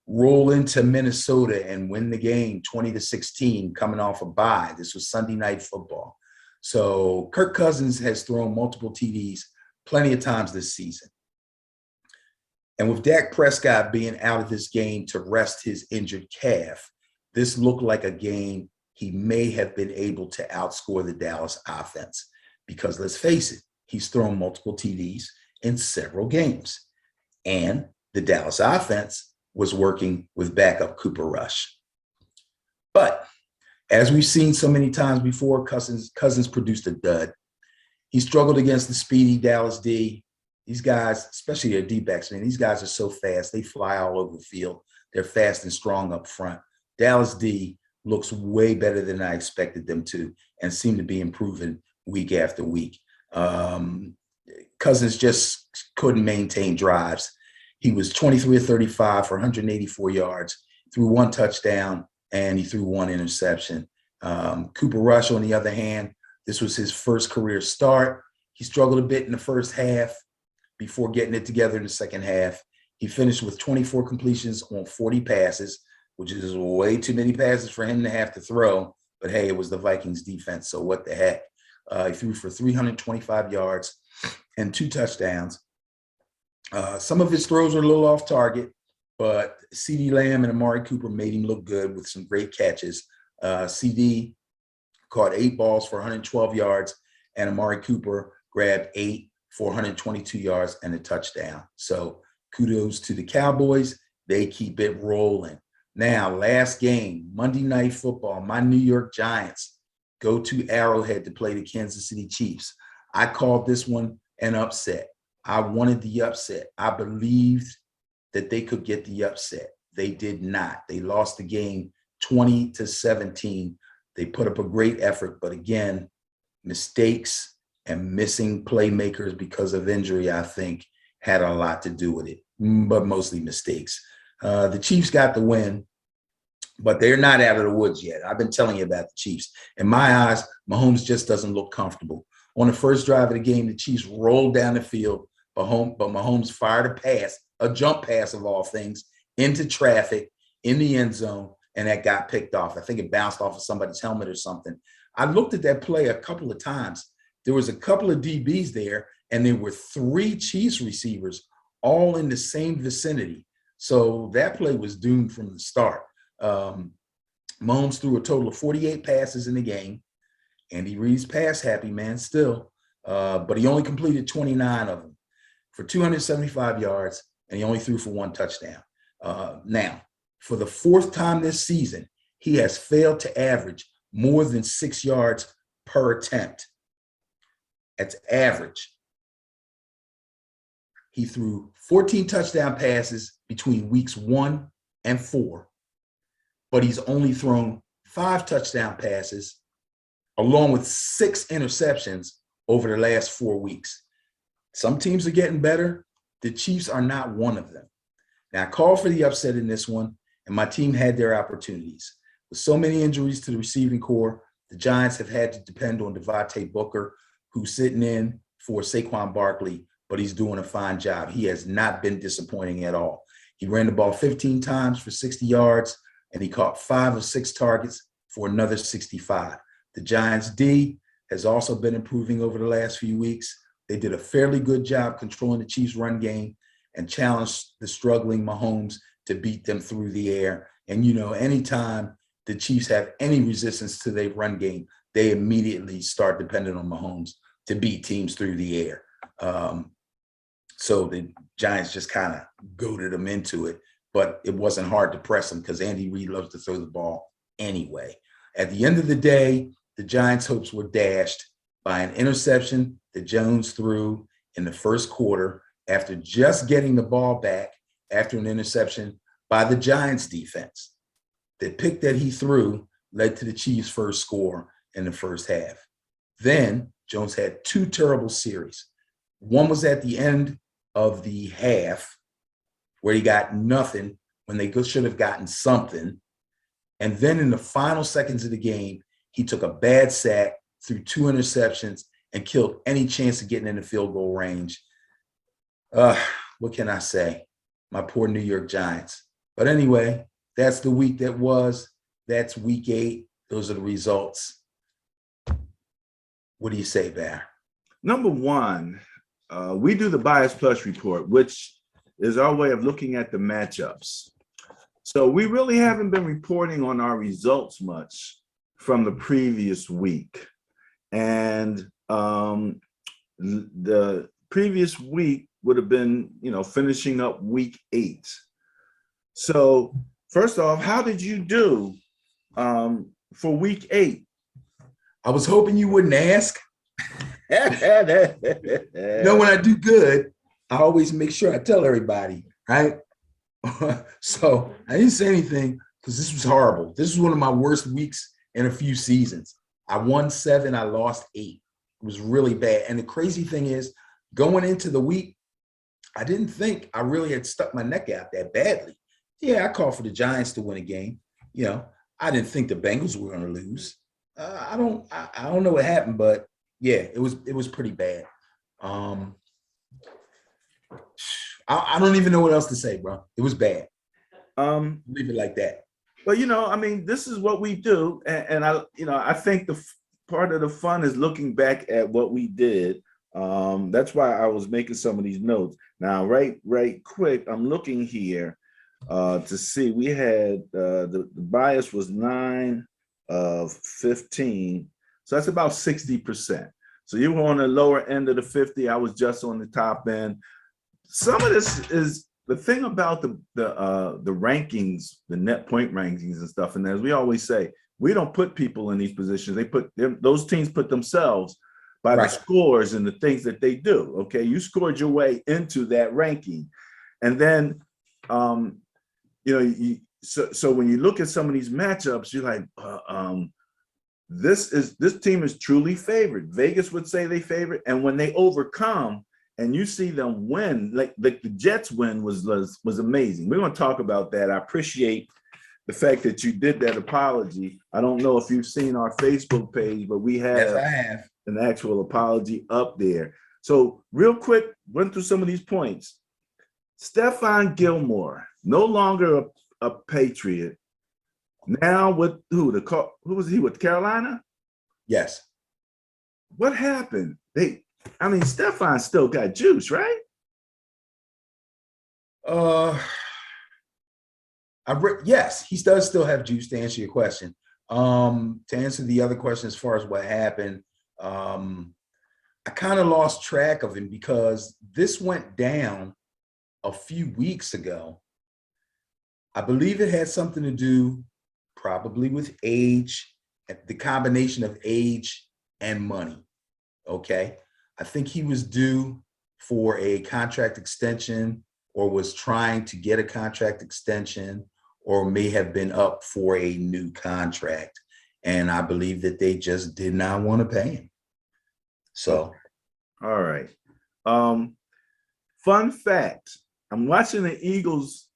B: roll into Minnesota and win the game 20-16, coming off a bye. This was Sunday Night Football. So Kirk Cousins has thrown multiple TDs plenty of times this season. And with Dak Prescott being out of this game to rest his injured calf, this looked like a game he may have been able to outscore the Dallas offense. Because let's face it, he's thrown multiple TDs in several games. And the Dallas offense was working with backup Cooper Rush. But as we've seen so many times before, Cousins produced a dud. He struggled against the speedy Dallas D. These guys, especially their D-backs, man, these guys are so fast. They fly all over the field. They're fast and strong up front. Dallas D looks way better than I expected them to and seem to be improving week after week. Cousins just couldn't maintain drives. He was 23 of 35 for 184 yards, threw 1 touchdown, and he threw 1 interception. Cooper Rush, on the other hand, this was his first career start. He struggled a bit in the first half before getting it together in the second half. He finished with 24 completions on 40 passes, which is way too many passes for him to have to throw. But hey, it was the Vikings defense, so what the heck? He threw for 325 yards and 2 touchdowns. Some of his throws were a little off target, but CeeDee Lamb and Amari Cooper made him look good with some great catches. CD caught 8 balls for 112 yards, and Amari Cooper grabbed 8 for 122 yards and a touchdown. So kudos to the Cowboys. They keep it rolling. Now, last game, Monday Night Football, my New York Giants go to Arrowhead to play the Kansas City Chiefs. I called this one an upset. I wanted the upset. I believed that they could get the upset. They did not. They lost the game 20-17. They put up a great effort, but again, mistakes and missing playmakers because of injury, I think, had a lot to do with it, but mostly mistakes. The Chiefs got the win, but they're not out of the woods yet. I've been telling you about the Chiefs. In my eyes, Mahomes just doesn't look comfortable. On the first drive of the game, the Chiefs rolled down the field, but Mahomes fired a pass, a jump pass of all things, into traffic in the end zone, and that got picked off. I think it bounced off of somebody's helmet or something. I looked at that play a couple of times. There was a couple of DBs there, and there were 3 Chiefs receivers all in the same vicinity. So that play was doomed from the start. Mahomes threw a total of 48 passes in the game. Andy Reid's pass happy, man, still. But he only completed 29 of them for 275 yards, and he only threw for 1 touchdown. Now, for the 4th time this season, he has failed to average more than 6 yards per attempt. That's average. He threw 14 touchdown passes between weeks 1 and 4, but he's only thrown 5 touchdown passes along with 6 interceptions over the last 4 weeks. Some teams are getting better. The Chiefs are not one of them. Now, I called for the upset in this one, and my team had their opportunities. With so many injuries to the receiving core, the Giants have had to depend on Devontae Booker, who's sitting in for Saquon Barkley, but he's doing a fine job. He has not been disappointing at all. He ran the ball 15 times for 60 yards, and he caught 5 of 6 targets for another 65. The Giants' D has also been improving over the last few weeks. They did a fairly good job controlling the Chiefs' run game and challenged the struggling Mahomes to beat them through the air. And, you know, anytime the Chiefs have any resistance to their run game, they immediately start depending on Mahomes to beat teams through the air. So the Giants just kind of goaded them into it, but it wasn't hard to press them because Andy Reid loves to throw the ball anyway. At the end of the day, the Giants' hopes were dashed by an interception that Jones threw in the first quarter after just getting the ball back after an interception by the Giants' defense. The pick that he threw led to the Chiefs' first score in the first half. Then Jones had 2 terrible series. One was at the end of the half where he got nothing when they should have gotten something. And then in the final seconds of the game, he took a bad sack, threw 2 interceptions, and killed any chance of getting in the field goal range. What can I say? My poor New York Giants. But anyway, that's the week that was. That's week 8. Those are the results. What do you say, Bear?
A: Number 1, we do the Bias Plus report, which is our way of looking at the matchups. So we really haven't been reporting on our results much from the previous week. And the previous week would have been, finishing up week 8. So first off, how did you do for week 8?
B: I was hoping you wouldn't ask. When I do good, I always make sure I tell everybody, right? So I didn't say anything because this was horrible. This was one of my worst weeks in a few seasons. I won 7, I lost 8. It was really bad. And the crazy thing is, going into the week, I didn't think I really had stuck my neck out that badly. Yeah, I called for the Giants to win a game. I didn't think the Bengals were going to lose. I don't know what happened, but yeah, it was pretty bad. I don't even know what else to say, bro. It was bad. Leave it like that.
A: But I mean, this is what we do, and I think the part of the fun is looking back at what we did. That's why I was making some of these notes. Now, right quick, I'm looking here to see. We had the bias was 9 of 15, so that's about 60%. So you were on the lower end of the 50. I was just on the top end. Some of this is the thing about the rankings, the net point rankings and stuff. And as we always say, we don't put people in these positions. Those teams put themselves by the scores and the things that they do. Okay, you scored your way into that ranking, and then so when you look at some of these matchups, you're like, this team is truly favored. Vegas would say they favorite, and when they overcome. And you see them win, like the Jets win was amazing. We're going to talk about that. I appreciate the fact that you did that apology. I don't know if you've seen our Facebook page, but we have,
B: yes, I have
A: an actual apology up there. So real quick, run through some of these points. Stephon Gilmore, no longer a Patriot. Now with who was he with Carolina?
B: Yes.
A: What happened? Stephon still got juice, right?
B: Yes, he does still have juice, to answer your question. To answer the other question as far as what happened, I kind of lost track of him because this went down a few weeks ago. I believe it had something to do probably with age, the combination of age and money. Okay. I think he was due for a contract extension or was trying to get a contract extension or may have been up for a new contract. And I believe that they just did not want to pay him. So.
A: All right. Fun fact, I'm watching the Eagles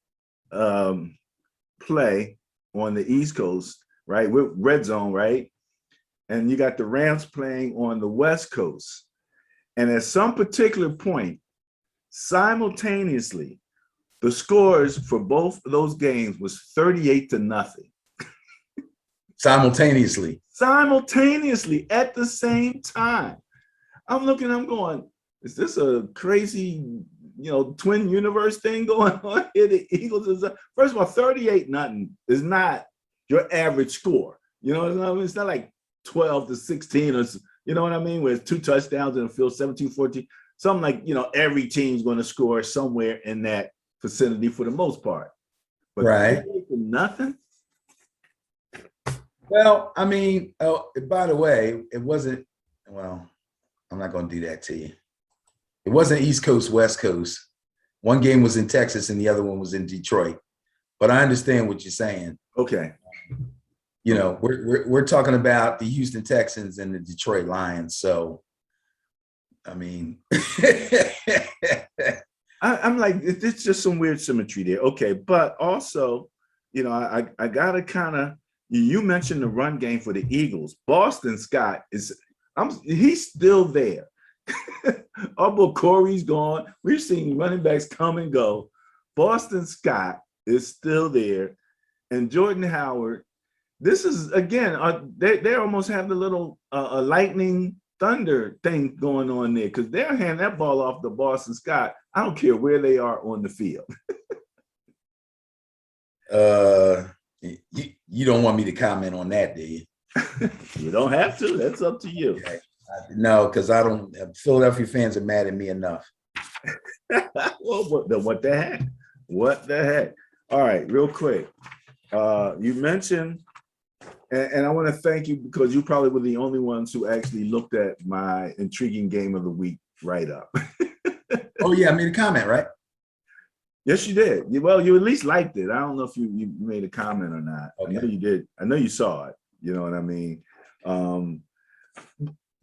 A: play on the East Coast, right? We're red zone, right? And you got the Rams playing on the West Coast. And at some particular point, simultaneously, the scores for both of those games was 38-0.
B: Simultaneously
A: At the same time. I'm going, is this a crazy, twin universe thing going on here? The Eagles first of all, 38-0 is not your average score. You know what I mean? It's not like 12-16 or, you know what I mean? Where it's 2 touchdowns in the field, 17-14. Something like, every team's going to score somewhere in that vicinity for the most part. But
B: right.
A: Nothing.
B: Well, I mean, by the way, it wasn't, well, I'm not going to do that to you. It wasn't East Coast, West Coast. One game was in Texas and the other one was in Detroit. But I understand what you're saying.
A: Okay.
B: We're talking about the Houston Texans and the Detroit Lions. So, I mean,
A: I'm like, it's just some weird symmetry there. Okay, but also, I gotta kind of. You mentioned the run game for the Eagles. Boston Scott he's still there. Although Corey's gone, we've seen running backs come and go. Boston Scott is still there, and Jordan Howard. This is again, they almost have the little a lightning thunder thing going on there because they're handing that ball off to Boston Scott. I don't care where they are on the field.
B: You don't want me to comment on that, do you?
A: You don't have to. That's up to you.
B: Okay. No, because I don't. Philadelphia fans are mad at me enough.
A: Well, what the heck? What the heck? All right, real quick. You mentioned. And I want to thank you because you probably were the only ones who actually looked at my intriguing game of the week write-up.
B: Oh, yeah, I made a comment, right?
A: Yes, you did. Well, you at least liked it. I don't know if you made a comment or not. Okay. I know you did. I know you saw it. You know what I mean?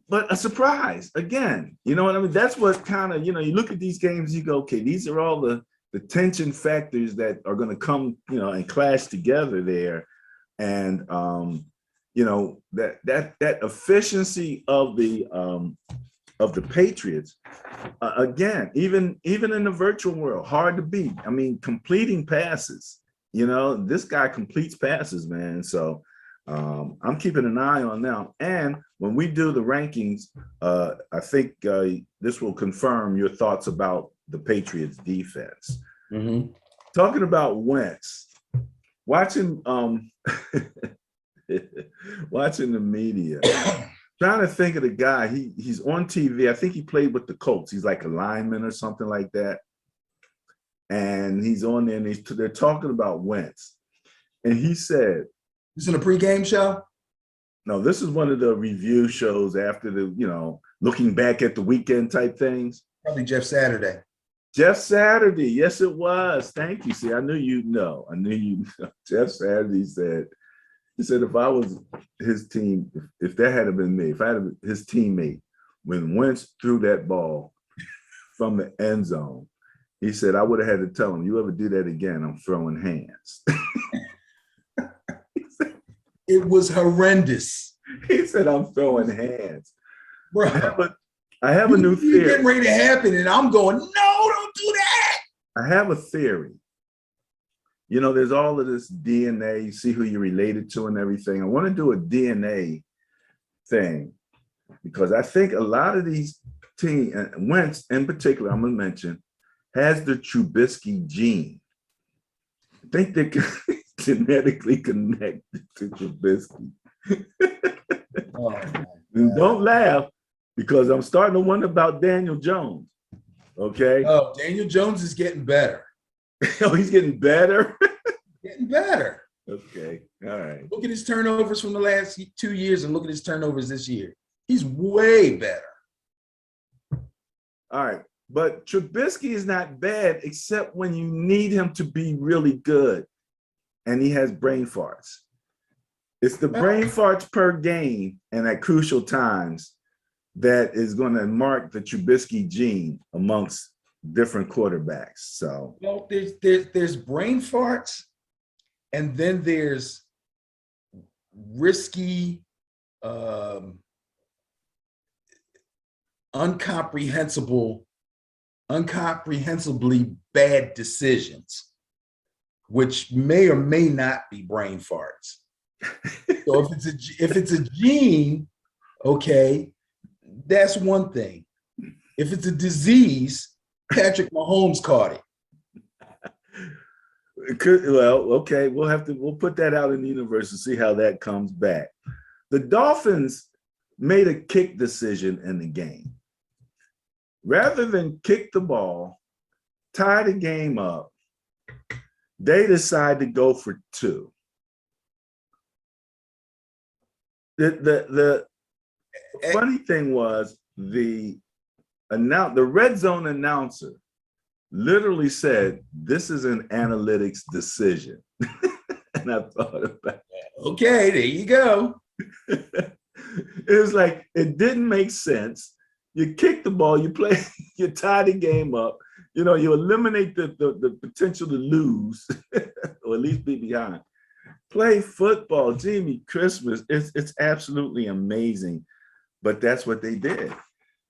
A: But a surprise, again. You know what I mean? That's what kind of, you look at these games, you go, okay, these are all the tension factors that are going to come, and clash together there. And, you know, that efficiency of the Patriots, again, even in the virtual world, hard to beat. I mean, completing passes. You know, this guy completes passes, man. So I'm keeping an eye on them. And when we do the rankings, I think this will confirm your thoughts about the Patriots defense.
B: Mm-hmm.
A: Talking about Wentz, watching watching the media, trying to think of the guy. He's on TV. I think he played with the Colts. He's like a lineman or something like that. And he's on there and they're talking about Wentz. And he said,
B: "This is a pregame show?"
A: No, this is one of the review shows after the, you know, looking back at the weekend type things.
B: Probably Jeff Saturday.
A: Jeff Saturday. Yes, it was. Thank you. See, I knew you'd know. I knew you know. Jeff Saturday said, if I was his team, if that had been me, if I had been his teammate, when Wentz threw that ball from the end zone, he said, I would have had to tell him, you ever do that again, I'm throwing hands.
B: It was horrendous.
A: He said, I'm throwing hands.
B: Bro,
A: I have a new theory.
B: Getting ready to happen, and I'm going, no, don't do that.
A: I have a theory. You know, there's all of this DNA, see who you're related to and everything. I want to do a DNA thing because I think a lot of these teams, Wentz in particular, I'm going to mention, has the Trubisky gene. I think they're genetically connected to Trubisky.
B: Oh,
A: and don't laugh because I'm starting to wonder about Daniel Jones. Okay.
B: Oh, Daniel Jones is getting better.
A: Oh, he's getting better.
B: Getting better.
A: Okay. All right.
B: Look at his turnovers from the last 2 years and look at his turnovers this year. He's way better.
A: All right. But Trubisky is not bad except when you need him to be really good. And he has brain farts. It's the brain farts per game and at crucial times that is going to mark the Trubisky gene amongst different quarterbacks. So,
B: well, there's brain farts, and then there's risky, incomprehensibly bad decisions, which may or may not be brain farts. So if it's a gene, okay, that's one thing. If it's a disease, Patrick Mahomes caught it.
A: Well, okay, we'll put that out in the universe and see how that comes back. The Dolphins made a kick decision in the game. Rather than kick the ball, tie the game up, they decide to go for two. The funny thing was the red zone announcer literally said, this is an analytics decision. And I thought about that.
B: Okay, there you go.
A: It was like, it didn't make sense. You kick the ball, you play, you tie the game up, you know, you eliminate the potential to lose or at least be behind. Play football, Jimmy Christmas. It's absolutely amazing. But that's what they did.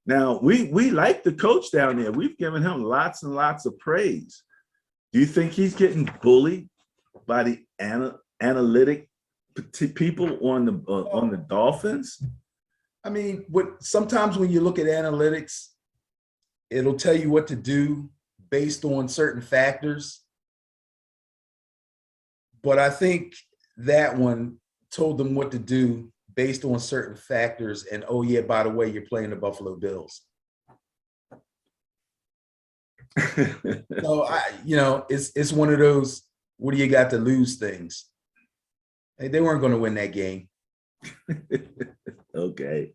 A: Now, we like the coach down there. We've given him lots and lots of praise. Do you think he's getting bullied by the analytic people on the Dolphins?
B: I mean, sometimes when you look at analytics, it'll tell you what to do based on certain factors. But I think that one told them what to do based on certain factors. And, oh, yeah, by the way, you're playing the Buffalo Bills. So, it's one of those, what do you got to lose things? Hey, they weren't going to win that game.
A: Okay.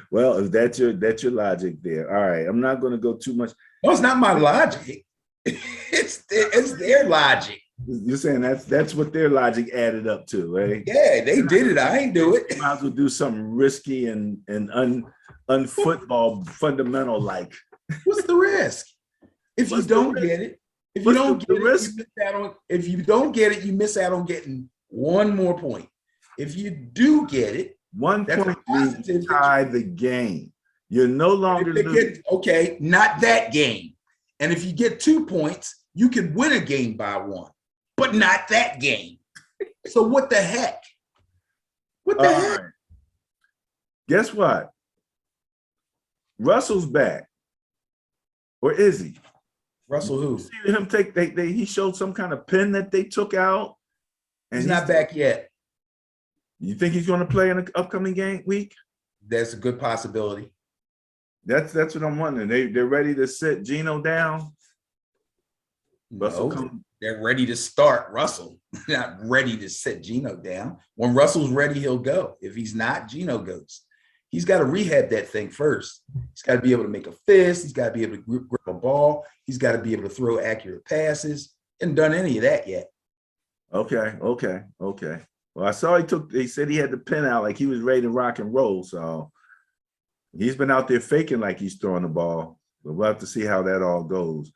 A: Well, if that's your logic there. All right. I'm not going to go too much.
B: No, it's not my logic. It's their logic.
A: You're saying that's what their logic added up to, right?
B: Yeah, they did it. I ain't do it.
A: Might as well do something risky and unfootball fundamental like.
B: What's the risk? If you don't get it, you miss out on getting one more point. If you do get it,
A: 1
B: that's a
A: point lead,
B: positive.
A: tie the game. You're no longer losing.
B: Okay, not that game. And if you get 2 points, you can win a game by 1, but not that game. So what the heck? What the heck?
A: Right. Guess what? Russell's back. Or is he?
B: Russell who?
A: See him take he showed some kind of pin that they took out. And
B: He's not back yet.
A: You think he's going to play in the upcoming game week?
B: That's a good possibility.
A: That's what I'm wondering. They're ready to sit Geno down.
B: No, they're ready to start Russell. Not ready to set Geno down. When Russell's ready, he'll go. If he's not, Geno goes. He's got to rehab that thing first. He's got to be able to make a fist. He's got to be able to grip a ball. He's got to be able to throw accurate passes. Hasn't done any of that yet.
A: Okay. Well, I saw he said he had the pin out like he was ready to rock and roll. So he's been out there faking like he's throwing the ball. But we'll have to see how that all goes.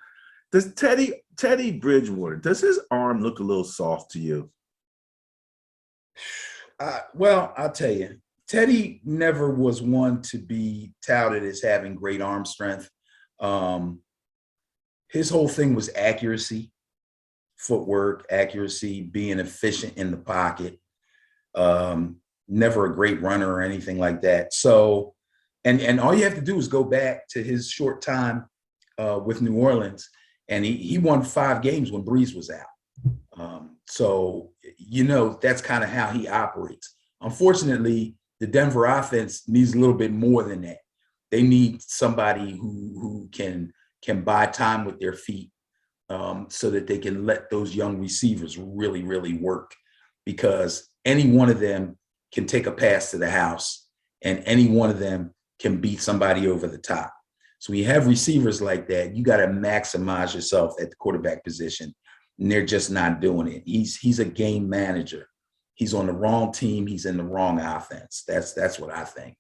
A: Does Teddy Bridgewater, does his arm look a little soft to you?
B: Well, I'll tell you, Teddy never was one to be touted as having great arm strength. His whole thing was accuracy, footwork, accuracy, being efficient in the pocket. Never a great runner or anything like that. So, and all you have to do is go back to his short time with New Orleans, and he won 5 games when Breeze was out. So, that's kind of how he operates. Unfortunately, the Denver offense needs a little bit more than that. They need somebody who can buy time with their feet so that they can let those young receivers really, really work, because any one of them can take a pass to the house and any one of them can beat somebody over the top. So we have receivers like that. You got to maximize yourself at the quarterback position, and they're just not doing it. He's a game manager. He's on the wrong team. He's in the wrong offense. That's what I think.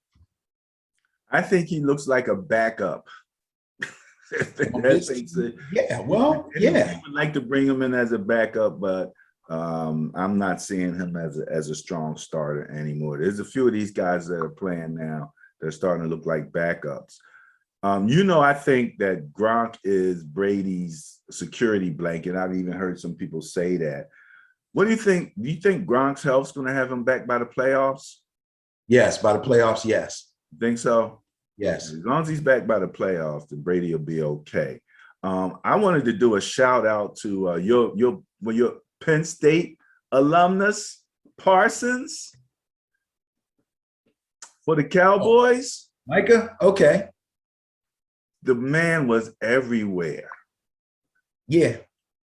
A: I think he looks like a backup.
B: Yeah, well, yeah.
A: I would like to bring him in as a backup, but I'm not seeing him as a strong starter anymore. There's a few of these guys that are playing now. They're starting to look like backups. I think that Gronk is Brady's security blanket. I've even heard some people say that. What do you think? Do you think Gronk's health's going to have him back by the playoffs?
B: Yes, by the playoffs, yes.
A: Think so?
B: Yes.
A: As long as he's back by the playoffs, then Brady will be okay. I wanted to do a shout out to your Penn State alumnus, Parsons, for the Cowboys.
B: Micah? Okay.
A: The man was everywhere.
B: Yeah.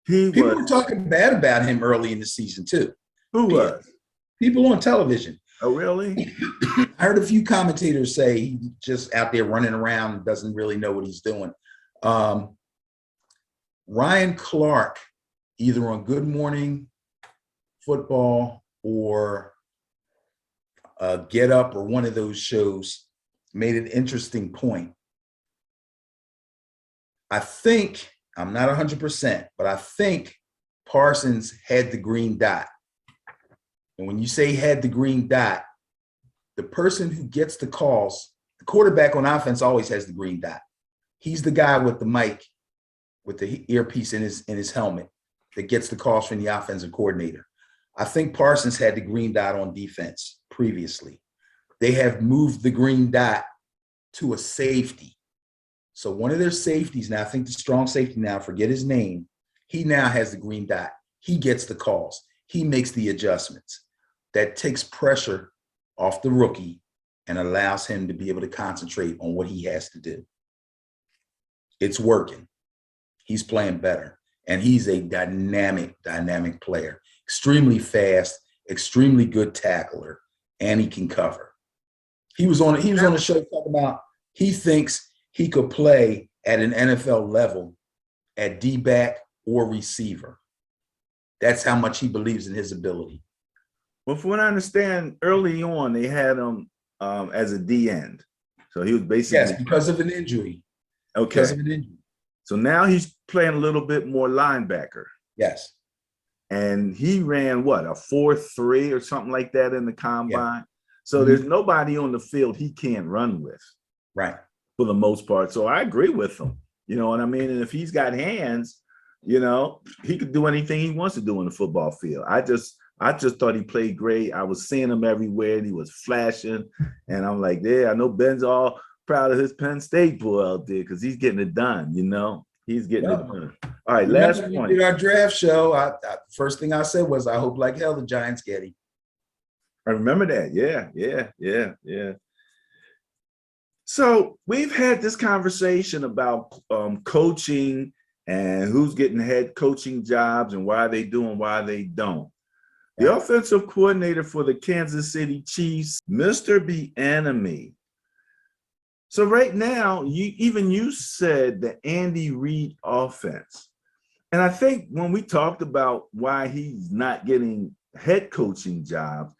B: People were talking bad about him early in the season, too.
A: Who was?
B: People on television.
A: Oh, really?
B: I heard a few commentators say he's just out there running around and doesn't really know what he's doing. Ryan Clark, either on Good Morning Football or Get Up or one of those shows, made an interesting point. I think, I'm not 100%, but I think Parsons had the green dot. And when you say had the green dot, the person who gets the calls, the quarterback on offense always has the green dot. He's the guy with the mic, with the earpiece in his helmet that gets the calls from the offensive coordinator. I think Parsons had the green dot on defense previously. They have moved the green dot to a safety. So one of their safeties now, I think the strong safety now, forget his name, he now has the green dot. He gets the calls. He makes the adjustments. That takes pressure off the rookie and allows him to be able to concentrate on what he has to do. It's working. He's playing better. And he's a dynamic player. Extremely fast, extremely good tackler, and he can cover. He was on a show talking about he thinks he could play at an NFL level at D-back or receiver. That's how much he believes in his ability.
A: Well, from what I understand, early on, they had him as a D-end. So he was basically—
B: Yes, because of an injury.
A: Okay.
B: Because of an injury.
A: So now he's playing a little bit more linebacker.
B: Yes.
A: and he ran what, a 4.3 or something like that in the combine. So
B: Mhm.
A: there's nobody on the field he can't run with,
B: Right.
A: for the most part. So I agree with him. You know what I mean? And if he's got hands, you know, he could do anything he wants to do on the football field. I just thought he played great. I was seeing him everywhere, and he was flashing. And I'm like, yeah, I know Ben's all proud of his Penn State boy out there because he's getting it done, you know? He's getting it done. All right, last
B: Remember, we
A: point.
B: did our draft show. First thing I said was, I hope like hell the Giants get him.
A: I remember that. Yeah. So we've had this conversation about coaching and who's getting head coaching jobs and why they do and why they don't. The offensive coordinator for the Kansas City Chiefs, Mr. Bieniemy. So right now, you said the Andy Reid offense. And I think when we talked about why he's not getting head coaching jobs,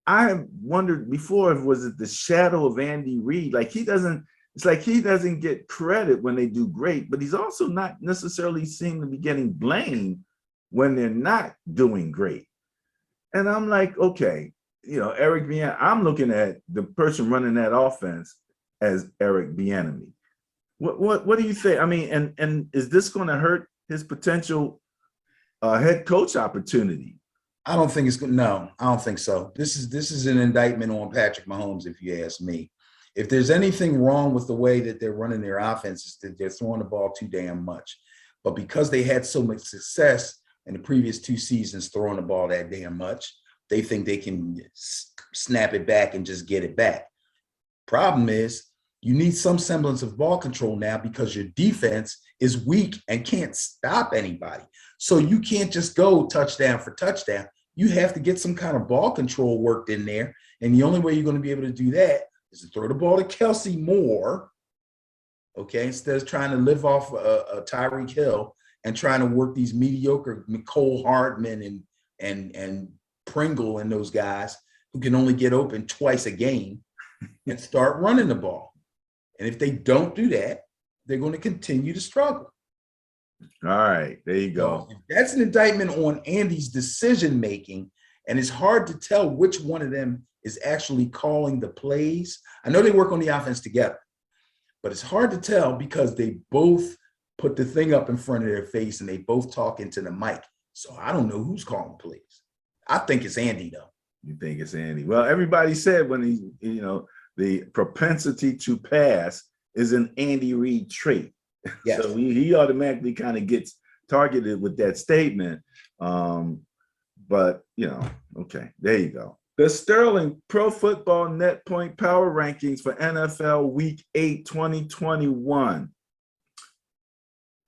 A: I have wondered before, was it the shadow of Andy Reid? Like it's like he doesn't get credit when they do great, but he's also not necessarily seem to be getting blamed when they're not doing great. And I'm like, okay, you know, Eric Bieniemy, I'm looking at the person running that offense as Eric Bieniemy. What do you think? I mean, and is this going to hurt his potential head coach opportunity?
B: I don't think it's good. No, I don't think so. This is an indictment on Patrick Mahomes, if you ask me. If there's anything wrong with the way that they're running their offense, is that they're throwing the ball too damn much. But because they had so much success in the previous 2 seasons throwing the ball that damn much, they think they can snap it back and just get it back. Problem is, you need some semblance of ball control now because your defense is weak and can't stop anybody. So you can't just go touchdown for touchdown. You have to get some kind of ball control worked in there. And the only way you're going to be able to do that is to throw the ball to Kelsey more, okay, instead of trying to live off a Tyreek Hill and trying to work these mediocre Nicole Hardman and Pringle and those guys who can only get open twice a game, and start running the ball. And if they don't do that, they're going to continue to struggle.
A: All right, there you go.
B: So that's an indictment on Andy's decision making, and it's hard to tell which one of them is actually calling the plays. I know they work on the offense together, but it's hard to tell because they both put the thing up in front of their face and they both talk into the mic. So I don't know who's calling plays. I think it's Andy, though.
A: You think it's Andy? Well, everybody said when he, you know, the propensity to pass is an Andy Reid trait. Yes. So he automatically kind of gets targeted with that statement. But, you know, okay, there you go. The Sterling Pro Football Net Point Power Rankings for NFL Week 8, 2021.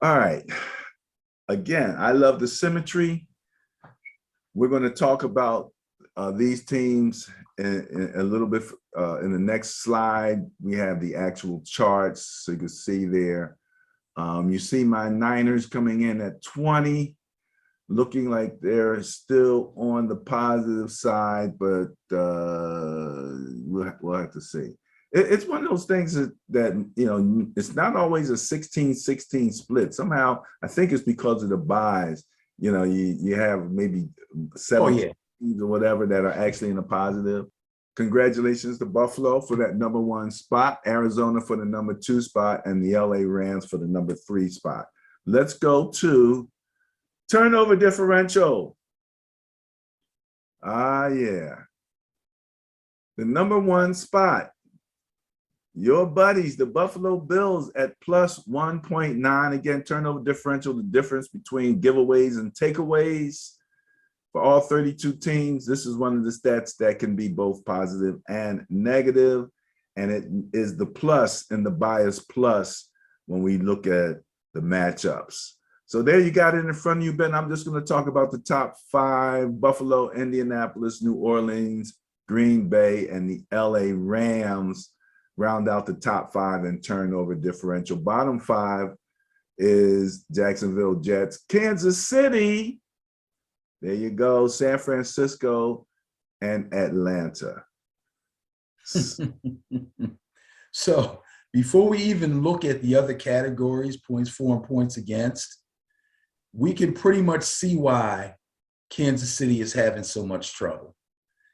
A: All right. Again, I love the symmetry. We're going to talk about these teams in a little bit in the next slide. We have the actual charts, so you can see there. You see my Niners coming in at 20, looking like they're still on the positive side, but we'll have to see. It's one of those things that, you know, it's not always a 16-16 split. Somehow, I think it's because of the buys. You know, you have maybe 7 teams or whatever that are actually in the positive. Congratulations to Buffalo for that #1 spot, Arizona for the #2 spot, and the LA Rams for the #3 spot. Let's go to turnover differential. Yeah. The #1 spot, your buddies, the Buffalo Bills at plus 1.9. Again, turnover differential, the difference between giveaways and takeaways. For all 32 teams, this is one of the stats that can be both positive and negative, and it is the plus in the bias plus when we look at the matchups. So there you got it in front of you, Ben. I'm just going to talk about the top 5: Buffalo, Indianapolis, New Orleans, Green Bay, and the LA Rams round out the top 5 in turnover differential. Bottom 5 is Jacksonville Jets, Kansas City, there you go, San Francisco, and Atlanta.
B: So before we even look at the other categories, points for and points against, we can pretty much see why Kansas City is having so much trouble.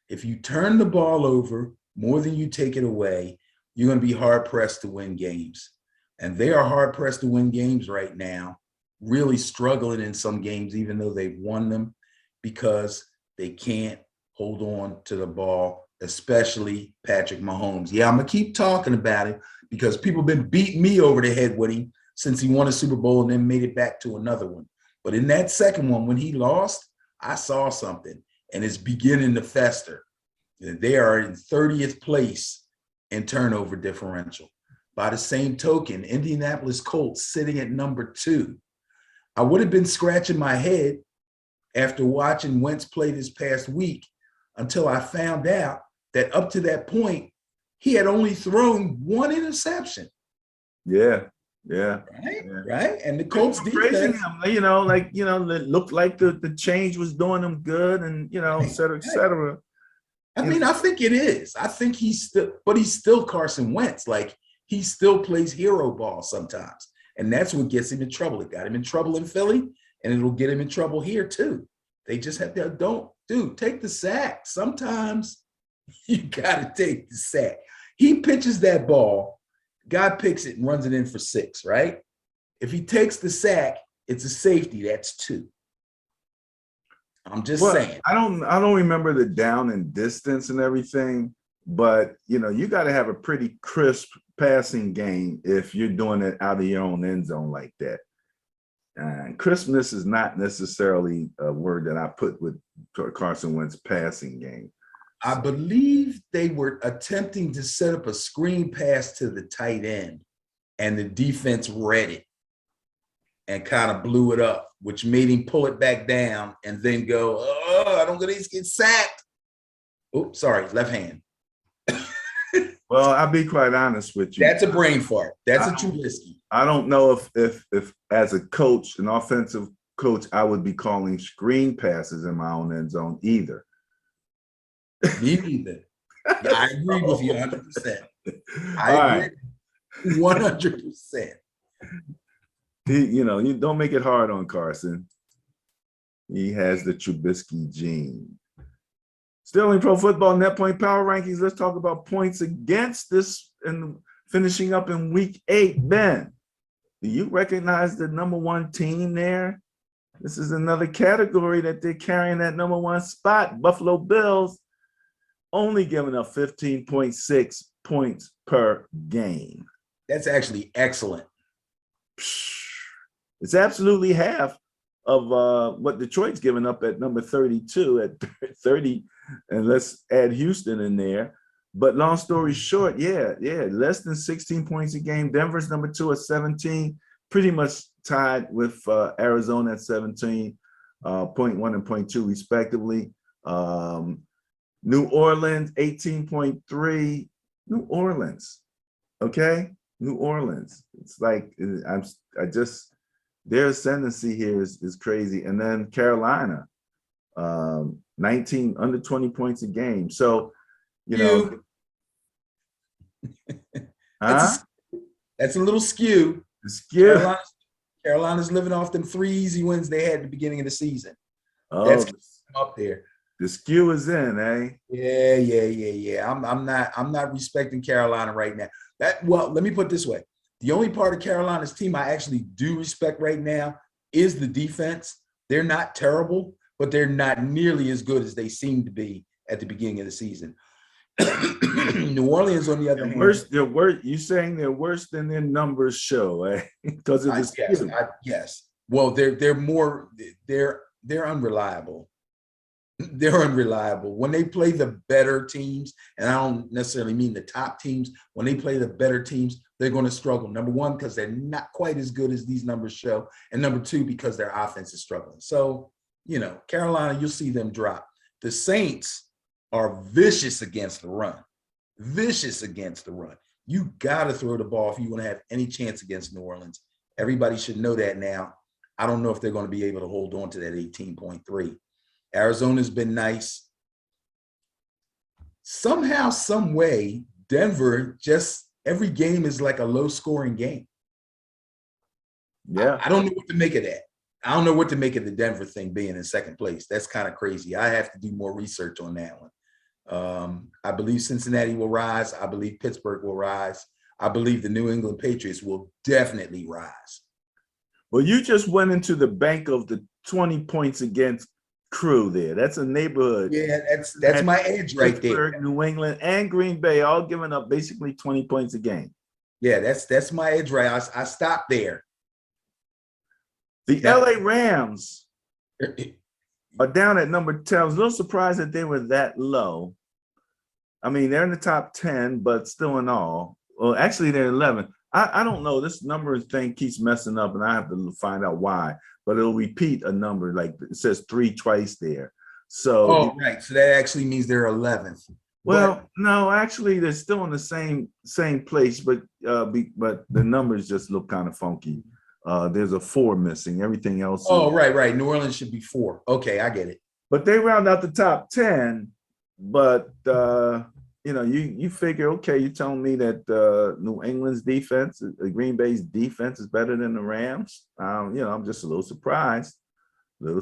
B: If you turn the ball over more than you take it away, you're going to be hard-pressed to win games. And they are hard-pressed to win games right now, really struggling in some games, even though they've won them, because they can't hold on to the ball, especially Patrick Mahomes. Yeah, I'm going to keep talking about it because people have been beating me over the head with him since he won a Super Bowl and then made it back to another one. But in that second one, when he lost, I saw something, and it's beginning to fester. They are in 30th place in turnover differential. By the same token, Indianapolis Colts sitting at number 2. I would have been scratching my head after watching Wentz play this past week until I found out that up to that point, he had only thrown 1 interception.
A: Yeah.
B: Right. And the Colts
A: praising
B: defense,
A: him, it looked like the change was doing him good, and et cetera, et cetera.
B: I mean, I think it is. I think he's still Carson Wentz. Like, he still plays hero ball sometimes. And that's what gets him in trouble. It got him in trouble in Philly, and it'll get him in trouble here too. They just have to, take the sack. Sometimes you got to take the sack. He pitches that ball, guy picks it and runs it in for 6, right? If he takes the sack, it's a safety. That's 2. I'm just saying.
A: I don't remember the down and distance and everything, but you got to have a pretty crisp passing game if you're doing it out of your own end zone like that. And crispness is not necessarily a word that I put with Carson Wentz's passing game.
B: I believe they were attempting to set up a screen pass to the tight end, and the defense read it and kind of blew it up, which made him pull it back down and then go, oh, I don't get sacked. Oh, sorry, left hand.
A: Well, I'll be quite honest with you.
B: That's a brain fart. That's a Trubisky.
A: I don't know if as a coach, an offensive coach, I would be calling screen passes in my own end zone either.
B: Me neither. Yeah, I agree with you 100%. I agree 100%.
A: You don't make it hard on Carson. He has the Trubisky gene. Still in Pro Football Net Point Power Rankings, let's talk about points against this and finishing up in week 8. Ben, do you recognize the number 1 team there? This is another category that they're carrying that number 1 spot. Buffalo Bills only giving up 15.6 points per game.
B: That's actually excellent.
A: It's absolutely half of what Detroit's giving up at number 32 at 30, and let's add Houston in there. But long story short, less than 16 points a game. Denver's number 2 at 17, pretty much tied with Arizona at 17, 0.1 and 0.2 respectively. New Orleans 18.3. New Orleans, okay? New Orleans. It's like their ascendancy here is crazy. And then Carolina, 19, under 20 points a game. So,
B: That's a little skew. Carolina's living off them 3 easy wins they had at the beginning of the season. That's up there.
A: The skew is in, eh?
B: Yeah. I'm not respecting Carolina right now. Let me put it this way. The only part of Carolina's team I actually do respect right now is the defense. They're not terrible, but they're not nearly as good as they seemed to be at the beginning of the season. New Orleans, on the other hand,
A: you saying they're worse than their numbers show, eh? Because of the
B: yes. Well, they're unreliable. They're unreliable. When they play the better teams, and I don't necessarily mean the top teams, when they play the better teams, they're going to struggle. Number 1, because they're not quite as good as these numbers show. And number 2, because their offense is struggling. So, Carolina, you'll see them drop. The Saints are vicious against the run. You got to throw the ball if you want to have any chance against New Orleans. Everybody should know that now. I don't know if they're going to be able to hold on to that 18.3. Arizona's been nice. Somehow, some way, Denver, just every game is like a low-scoring game.
A: Yeah.
B: I don't know what to make of that. I don't know what to make of the Denver thing being in second place. That's kind of crazy. I have to do more research on that one. I believe Cincinnati will rise. I believe Pittsburgh will rise. I believe the New England Patriots will definitely rise.
A: Well, you just went into the bank of the 20 points against crew there. That's a neighborhood.
B: Yeah, that's my edge right there.
A: Pittsburgh, New England, and Green Bay all giving up basically 20 points a game.
B: Yeah, that's my edge right. I stopped there.
A: The LA Rams are down at number 10. I was a little surprised that they were that low. I mean, they're in the top 10, but still in all. Well, actually, they're 11. I don't know. This number thing keeps messing up, and I have to find out why. But it'll repeat a number, like it says 3 twice there. So,
B: right. So that actually means they're 11th.
A: Well, no, actually, they're still in the same place, but the numbers just look kind of funky. There's a 4 missing. Everything else.
B: Oh, right. New Orleans should be 4. Okay, I get it.
A: But they round out the top 10. But you figure, okay, you're telling me that New England's defense, Green Bay's defense, is better than the Rams. I'm just a little surprised. And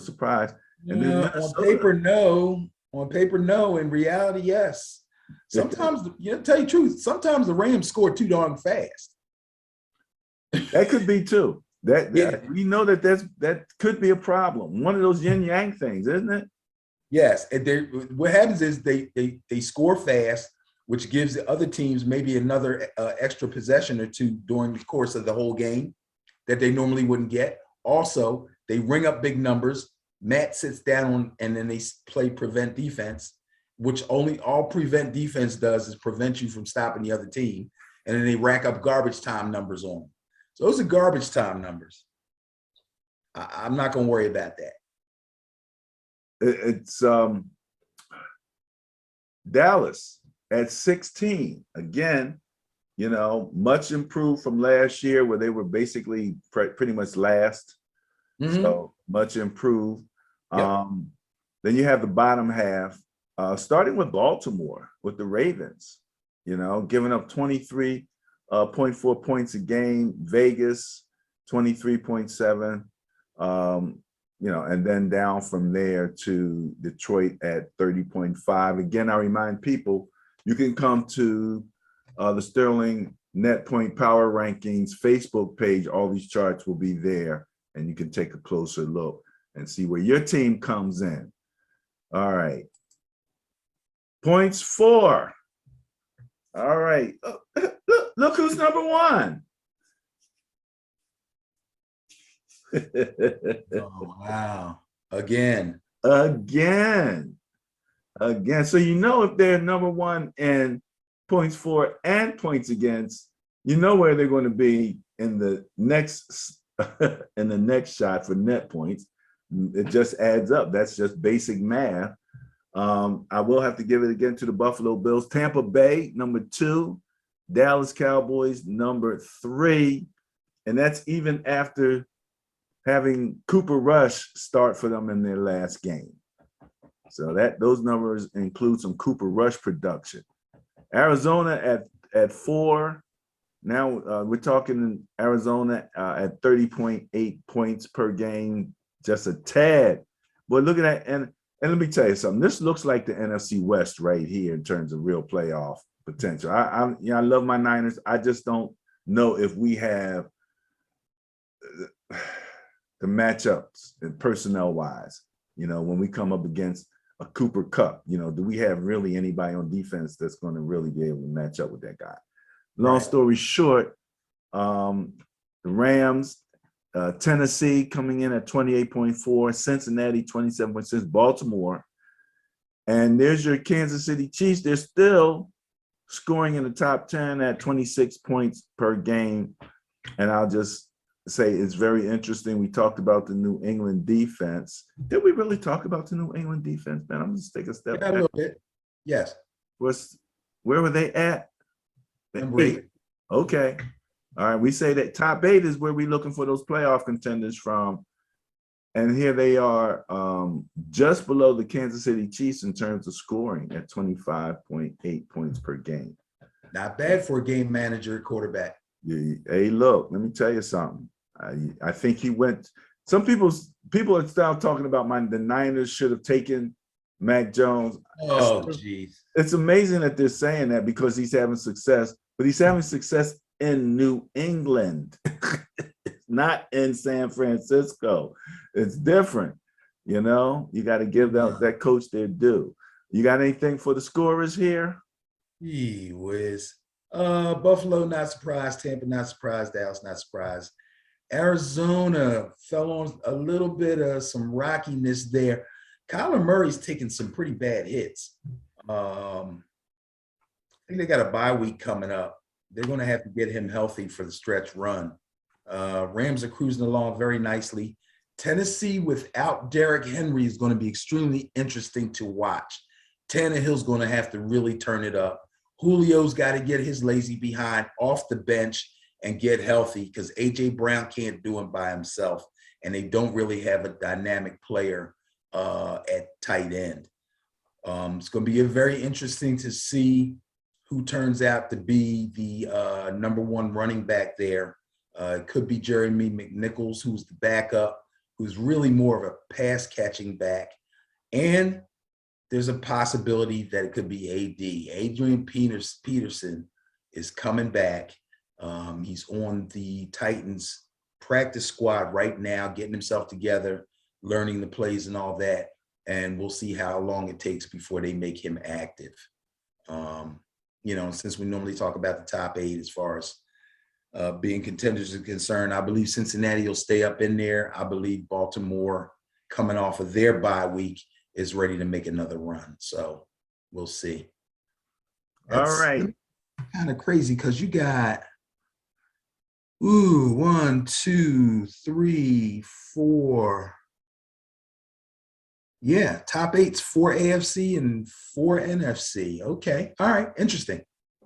A: then
B: on paper, no. On paper, no. In reality, yes. Sometimes, tell you the truth, sometimes the Rams score too darn fast.
A: That could be too. We know that could be a problem. One of those yin yang things, isn't it?
B: Yes. And what happens is they score fast, which gives the other teams maybe another extra possession or two during the course of the whole game that they normally wouldn't get. Also, they ring up big numbers. Matt sits down and then they play prevent defense, which all prevent defense does is prevent you from stopping the other team. And then they rack up garbage time numbers on them. So those are garbage time numbers. I'm not going to worry about that.
A: It's Dallas at 16. Again, much improved from last year where they were basically pretty much last. Mm-hmm. So much improved. Yep. Then you have the bottom half, starting with Baltimore, with the Ravens, giving up 23.4 points a game, Vegas, 23.7, and then down from there to Detroit at 30.5. Again, I remind people, you can come to the Sterling Net Point Power Rankings Facebook page. All these charts will be there, and you can take a closer look and see where your team comes in. All right. Points for. All right. Look who's number 1.
B: Oh, wow. Again.
A: So if they're number 1 in points for and points against, where they're going to be in the next shot for net points. It just adds up. That's just basic math. I will have to give it again to the Buffalo Bills. Tampa Bay, number 2. Dallas Cowboys, number 3. And that's even after having Cooper Rush start for them in their last game. So those numbers include some Cooper Rush production. Arizona at 4. Now we're talking Arizona at 30.8 points per game, just a tad. But look at that. And let me tell you something. This looks like the NFC West right here in terms of real playoff potential. I love my Niners. I just don't know if we have the matchups and personnel-wise, when we come up against a Cooper Kupp, do we have really anybody on defense that's going to really be able to match up with that guy? Long story short, the Rams, Tennessee coming in at 28.4, Cincinnati 27.6, Baltimore, and there's your Kansas City Chiefs. They're still scoring in the top 10 at 26 points per game, and I'll just say it's very interesting. We talked about the New England defense. Did we really talk about the New England defense, man? I'm just take a step back.
B: A little bit. Yes.
A: Where were they at?
B: Number 8.
A: Okay. All right. We say that top 8 is where we're looking for those playoff contenders from. And here they are just below the Kansas City Chiefs in terms of scoring at 25.8 points per game.
B: Not bad for a game manager quarterback.
A: Hey, look, let me tell you something. I think he went some people are still talking about the Niners should have taken Mac Jones.
B: Oh, geez.
A: It's amazing that they're saying that because he's having success, but he's having success in New England, not in San Francisco. It's different. You know, you got to give that coach their due. You got anything for the scorers here?
B: Gee whiz. Buffalo, not surprised. Tampa, not surprised. Dallas, not surprised. Arizona fell on a little bit of some rockiness there. Kyler Murray's taking some pretty bad hits. I think they got a bye week coming up. They're going to have to get him healthy for the stretch run. Rams are cruising along very nicely. Tennessee without Derrick Henry is going to be extremely interesting to watch. Tannehill's going to have to really turn it up. Julio's got to get his lazy behind off the bench and get healthy because A.J. Brown can't do it by himself, and they don't really have a dynamic player at tight end. It's going to be very interesting to see who turns out to be the #1 running back there. It could be Jeremy McNichols, who's the backup, who's really more of a pass-catching back. And there's a possibility that it could be AD. Adrian Peterson is coming back. He's on the Titans practice squad right now, getting himself together, learning the plays and all that. And we'll see how long it takes before they make him active. You know, since we normally talk about the top 8 as far as being contenders is concerned, I believe Cincinnati will stay up in there. I believe Baltimore, coming off of their bye week, is ready to make another run. So we'll see.
A: All right.
B: Kind of crazy because you got 1, 2, 3, 4. Yeah, top 8's 4 AFC and 4 NFC. Okay. All right. Interesting.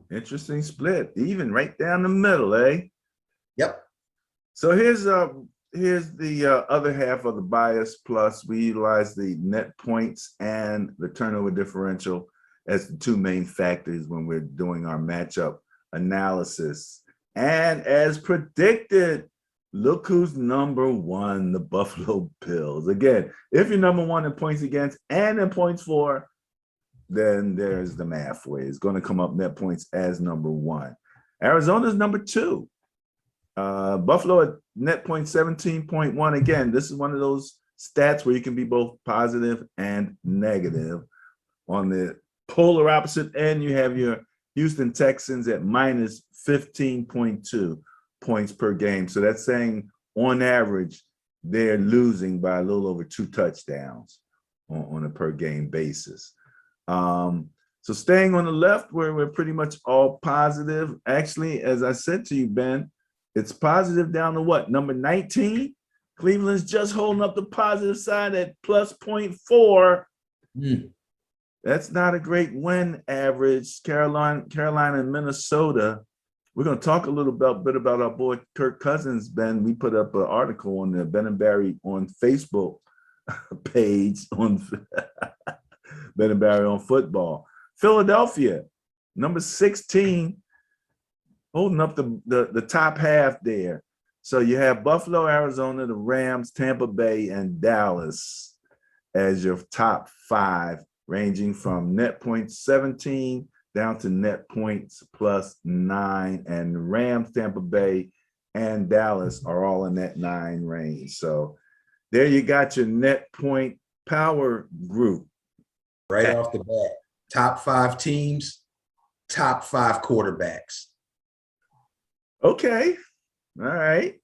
A: Interesting split. Even right down the middle, eh?
B: Yep.
A: So here's the other half of the bias plus. We utilize the net points and the turnover differential as the 2 main factors when we're doing our matchup analysis. And as predicted, look who's #1, the Buffalo Bills. Again, if you're #1 in points against and in points for, then there's the math for it. It's going to come up net points as #1. Arizona's #2. Buffalo at net point 17.1. Again, this is one of those stats where you can be both positive and negative. On the polar opposite end, you have your Houston Texans at minus 15.2 points per game. So that's saying on average, they're losing by a little over 2 touchdowns on a per game basis. So staying on the left, where we're pretty much all positive. Actually, as I said to you, Ben, it's positive down to what? Number 19. Cleveland's just holding up the positive side at plus 0.4. That's not a great win average. Carolina and Minnesota. We're going to talk a little bit about our boy Kirk Cousins, Ben. We put up an article on the Ben and Barry on Facebook page on Ben and Barry on football. Philadelphia, number 16, holding up the top half there. So you have Buffalo, Arizona, the Rams, Tampa Bay, and Dallas as your top 5, ranging from net points 17 down to net points plus 9. And Rams, Tampa Bay, and Dallas are all in that 9 range. So there you got your net point power group.
B: Right off the bat, top 5 teams, top 5 quarterbacks.
A: Okay. All right.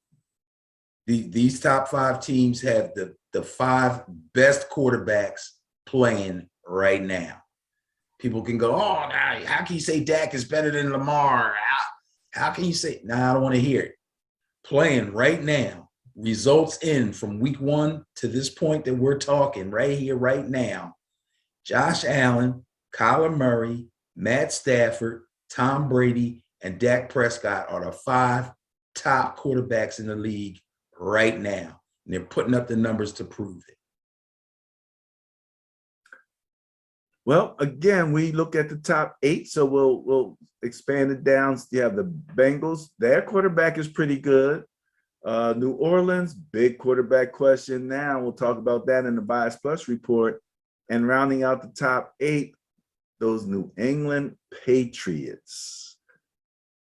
B: These top 5 teams have the 5 best quarterbacks playing right now. People can go, oh, how can you say Dak is better than Lamar? How can you say, nah, I don't want to hear it. Playing right now, results in from week 1 to this point that we're talking right here, right now. Josh Allen, Kyler Murray, Matt Stafford, Tom Brady, and Dak Prescott are the 5 top quarterbacks in the league right now. And they're putting up the numbers to prove it.
A: Well, again, we look at the top 8, so we'll expand it down. You have the Bengals. Their quarterback is pretty good. New Orleans, big quarterback question now. We'll talk about that in the Bias Plus report. And rounding out the top 8, those New England Patriots.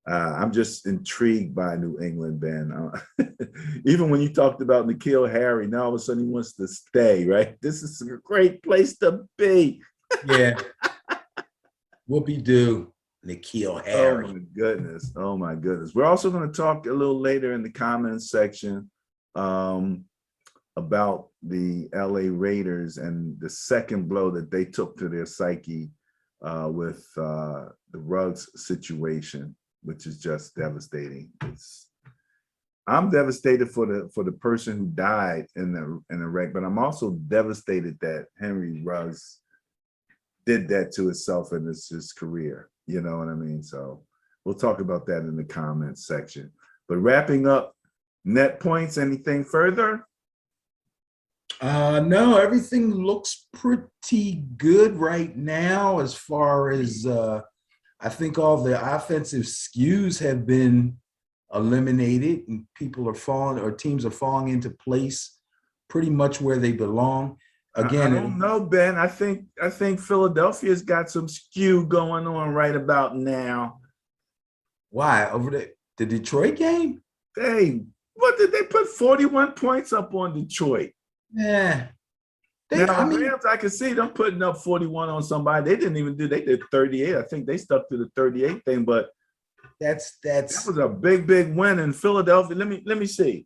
A: I'm just intrigued by New England, Ben. Even when you talked about N'Keal Harry, now all of a sudden he wants to stay, right? This is a great place to be.
B: Yeah. Whoopie-doo, N'Keal Harry.
A: Oh my goodness. Oh my goodness. We're also going to talk a little later in the comments section about the LA Raiders and the second blow that they took to their psyche with the Ruggs situation, which is just devastating. I'm devastated for the person who died in the wreck, but I'm also devastated that Henry Ruggs did that to himself in his career. You know what I mean? So we'll talk about that in the comments section. But wrapping up net points, anything further?
B: No, everything looks pretty good right now as far as I think all the offensive skews have been eliminated and people are falling, or teams are falling into place pretty much where they belong. Again,
A: I don't know, Ben. I think Philadelphia's got some skew going on right about now.
B: Why? Over the Detroit game?
A: Hey, what did they put 41 points up on Detroit?
B: Yeah.
A: Now, Rams, I can see them putting up 41 on somebody. They did 38. I think they stuck to the 38 thing, but that was a big win in Philadelphia. Let me see.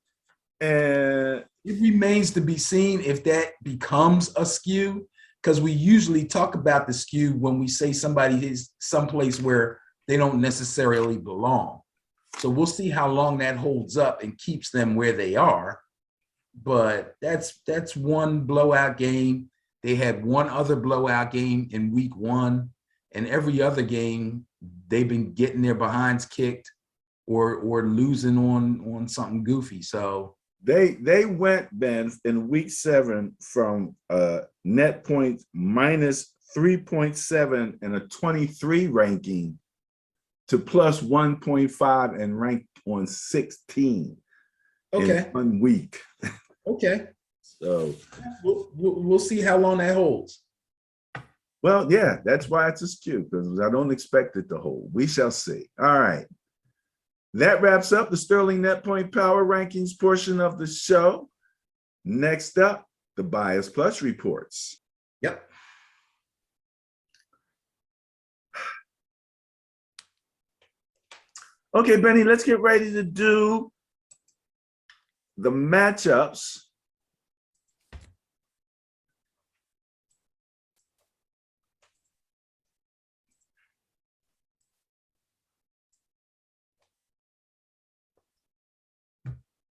A: And
B: it remains to be seen if that becomes a skew, because we usually talk about the skew when we say somebody is someplace where they don't necessarily belong. So we'll see how long that holds up and keeps them where they are. But that's one blowout game. They had one other blowout game in week 1, and every other game they've been getting their behinds kicked or losing on something goofy. So
A: they went, Ben, in week 7 from net points minus 3.7 and a 23 ranking to plus 1.5 and ranked on 16 in 1 week.
B: Okay.
A: So
B: we'll see how long that holds.
A: Well, yeah, that's why it's a skew, because I don't expect it to hold. We shall see. All right. That wraps up the Sterling Net Point Power Rankings portion of the show. Next up, the Bias Plus reports.
B: Yep.
A: Okay, Benny, let's get ready to do the matchups.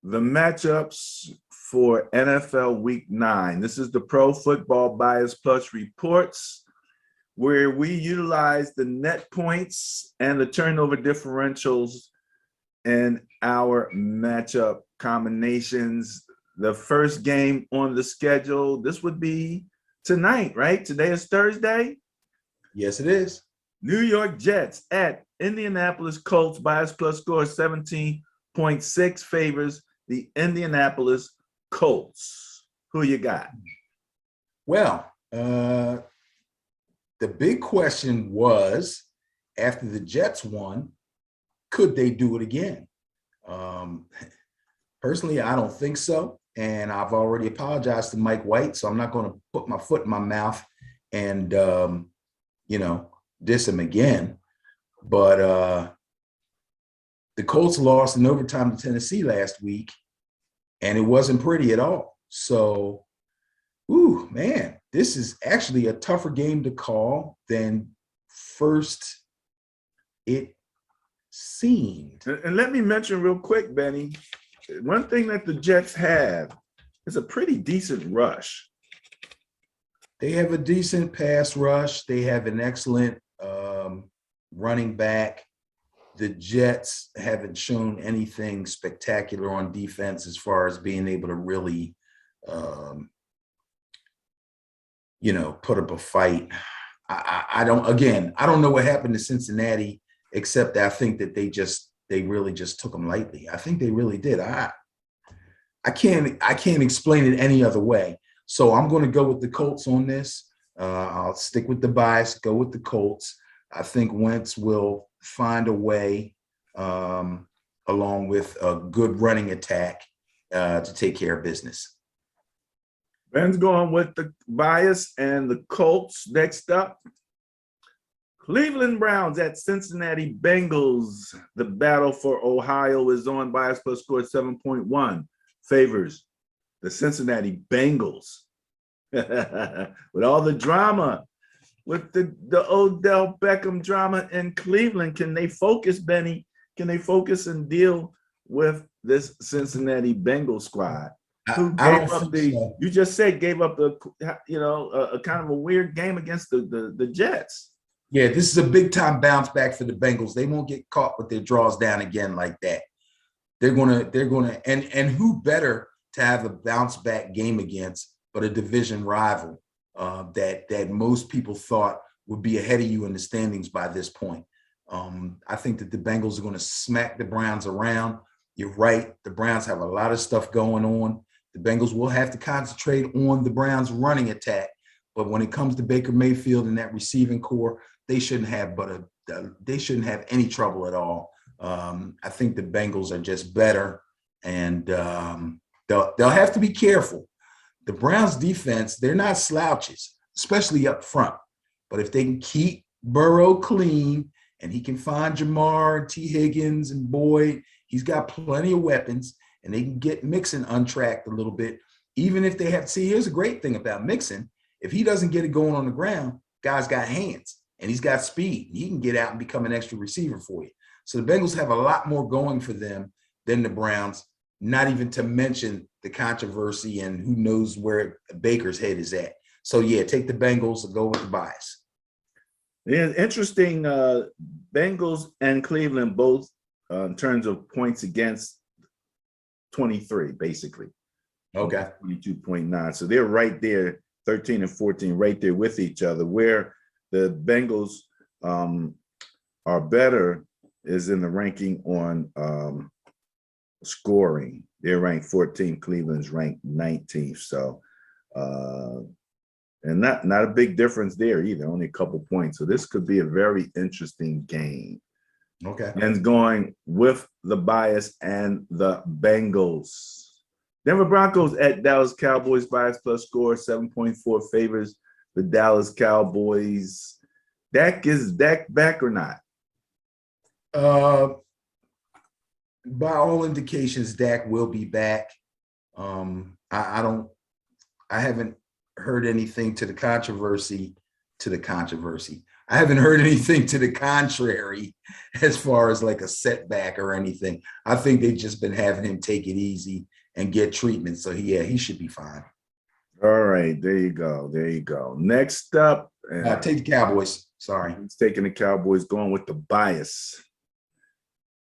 A: The matchups for NFL Week 9. This is the Pro Football Bias Plus reports, where we utilize the net points and the turnover differentials in our matchup combinations. The first game on the schedule, this would be tonight, right? Today is Thursday.
B: Yes, it is.
A: New York Jets at Indianapolis Colts. Bias Plus score 17.6 favors the Indianapolis Colts. Who you got?
B: Well, the big question was, after the Jets won, could they do it again? Personally, I don't think so. And I've already apologized to Mike White, so I'm not going to put my foot in my mouth and, diss him again. But the Colts lost in overtime to Tennessee last week, and it wasn't pretty at all. So, man, this is actually a tougher game to call than first it seemed.
A: And let me mention real quick, Benny, one thing that the Jets have is a pretty decent rush.
B: They have a decent pass rush. They have an excellent running back. The Jets haven't shown anything spectacular on defense as far as being able to really, put up a fight. I don't know what happened to Cincinnati, except that I think that they really just took them lightly. I think they really did. I can't explain it any other way. So I'm going to go with the Colts on this. I'll stick with the bias, go with the Colts. I think Wentz will find a way, along with a good running attack, to take care of business.
A: Ben's going with the bias and the Colts. Next up, Cleveland Browns at Cincinnati Bengals. The battle for Ohio is on. Bias plus score 7.1 favors the Cincinnati Bengals. With all the drama, with the Odell Beckham drama in Cleveland, can they focus, Benny? Can they focus and deal with this Cincinnati Bengals squad? Who gave up you just said gave up a kind of a weird game against the Jets.
B: Yeah, this is a big time bounce back for the Bengals. They won't get caught with their draws down again like that. They're gonna, and who better to have a bounce back game against but a division rival that most people thought would be ahead of you in the standings by this point. I think that the Bengals are going to smack the Browns around. You're right. The Browns have a lot of stuff going on. The Bengals will have to concentrate on the Browns running attack. But when it comes to Baker Mayfield and that receiving core, they shouldn't have any trouble at all. I think the Bengals are just better, and they'll have to be careful. The Browns defense, they're not slouches, especially up front. But if they can keep Burrow clean and he can find Jamar, T. Higgins, and Boyd, he's got plenty of weapons, and they can get Mixon untracked a little bit. Even if they have, see, here's a great thing about Mixon. If he doesn't get it going on the ground, guy's got hands and he's got speed. He can get out and become an extra receiver for you. So the Bengals have a lot more going for them than the Browns, not even to mention the controversy and who knows where Baker's head is at. So, yeah, take the Bengals and go with the bias.
A: Yeah, interesting. Bengals and Cleveland both, in terms of points against, 23, basically.
B: Okay.
A: 22.9. So they're right there, 13 and 14, right there with each other. Where the Bengals are better is in the ranking on scoring. They're ranked 14th. Cleveland's ranked 19th. So, and not a big difference there either, only a couple points. So this could be a very interesting game.
B: Okay.
A: And going with the bias and the Bengals. Denver Broncos at Dallas Cowboys. Bias plus score 7.4 favors the Dallas Cowboys. Is Dak back or not?
B: By all indications, Dak will be back. I haven't heard anything to the controversy. I haven't heard anything to the contrary as far as like a setback or anything. I think they've just been having him take it easy and get treatment. So yeah, he should be fine.
A: All right, there you go. There you go. Next up,
B: take the Cowboys. Sorry,
A: he's taking the Cowboys, going with the bias.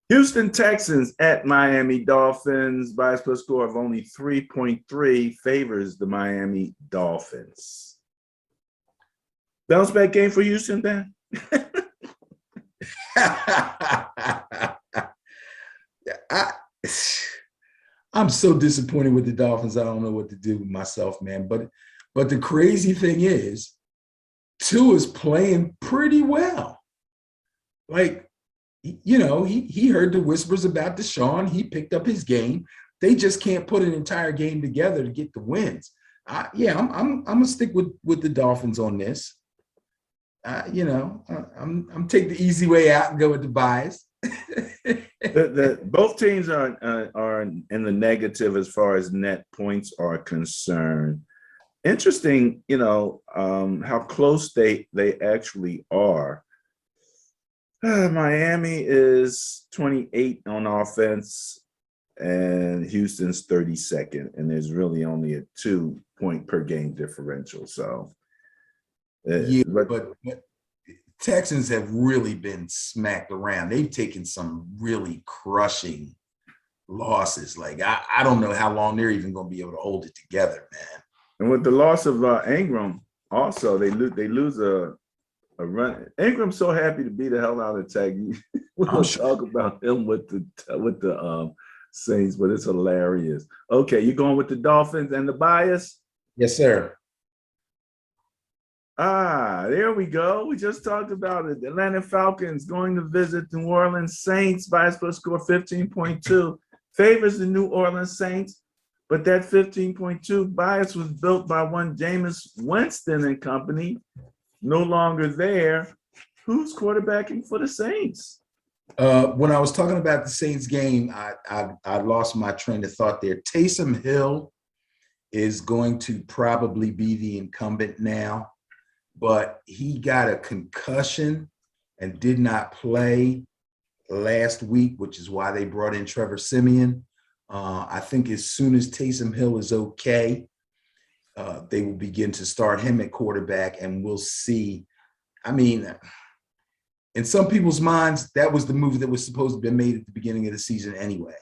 A: Houston Texans at Miami Dolphins. Bias plus score of only 3.3 favors the Miami Dolphins. Bounce back game for Houston, Ben?
B: I'm so disappointed with the Dolphins. I don't know what to do with myself, man. But the crazy thing is, Tua's playing pretty well. Like, you know, he heard the whispers about Deshaun. He picked up his game. They just can't put an entire game together to get the wins. I'm gonna stick with the Dolphins on this. I'm take the easy way out and go with the bias.
A: Both teams are in the negative as far as net points are concerned. Interesting, how close they actually are. Miami is 28 on offense, and Houston's 32nd, and there's really only a 2-point per game differential. So.
B: But Texans have really been smacked around. They've taken some really crushing losses. Like, I don't know how long they're even going to be able to hold it together, man.
A: And with the loss of Ingram, also they lose a run. Ingram's so happy to be the hell out of Tag. We'll talk about him with the Saints, but it's hilarious. Okay, you're going with the Dolphins and the bias?
B: Yes, sir.
A: There we go. We just talked about it. The Atlanta Falcons going to visit the New Orleans Saints. Bias plus score 15.2 favors the New Orleans Saints, but that 15.2 bias was built by one Jameis Winston and company, no longer there. Who's quarterbacking for the Saints?
B: When I was talking about the Saints game, I lost my train of thought there. Taysom Hill is going to probably be the incumbent now, but he got a concussion and did not play last week, which is why they brought in Trevor Siemian. I think as soon as Taysom Hill is okay, they will begin to start him at quarterback, and we'll see. I mean, in some people's minds, that was the move that was supposed to be made at the beginning of the season anyway.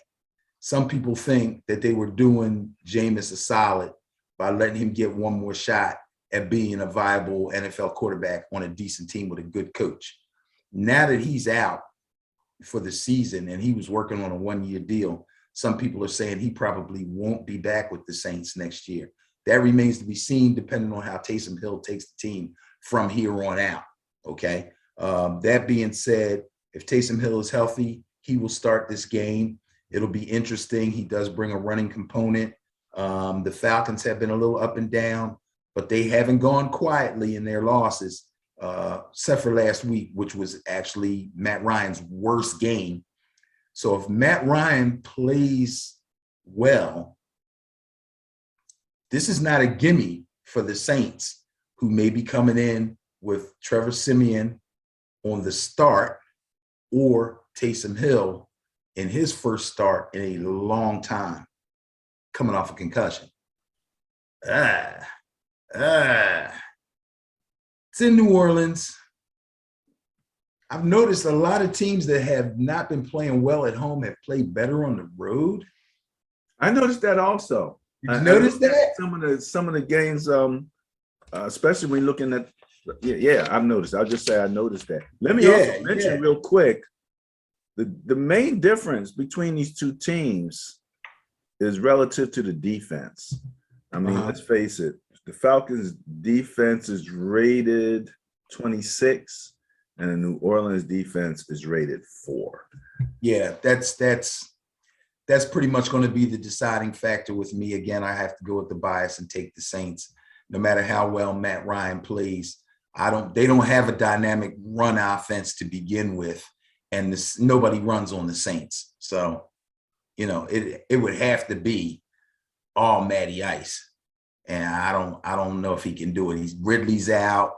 B: Some people think that they were doing Jameis a solid by letting him get one more shot at being a viable NFL quarterback on a decent team with a good coach. Now that he's out for the season and he was working on a one-year deal, some people are saying he probably won't be back with the Saints next year. That remains to be seen depending on how Taysom Hill takes the team from here on out, okay? That being said, if Taysom Hill is healthy, he will start this game. It'll be interesting. He does bring a running component. The Falcons have been a little up and down, but they haven't gone quietly in their losses, except for last week, which was actually Matt Ryan's worst game. So if Matt Ryan plays well, this is not a gimme for the Saints, who may be coming in with Trevor Siemian on the start or Taysom Hill in his first start in a long time, coming off a concussion. It's in New Orleans. I've noticed a lot of teams that have not been playing well at home have played better on the road.
A: I noticed that also.
B: Did you notice that?
A: Some of the games, especially when looking at, yeah, I've noticed. I'll just say I noticed that. Let me also mention real quick, the main difference between these two teams is relative to the defense. I mean, let's face it, the Falcons defense is rated 26 and the New Orleans defense is rated 4.
B: Yeah, that's pretty much going to be the deciding factor with me. Again, I have to go with the bias and take the Saints. No matter how well Matt Ryan plays, they don't have a dynamic run offense to begin with, and nobody runs on the Saints. So, it would have to be all Matty Ice. And I don't know if he can do it. Ridley's out,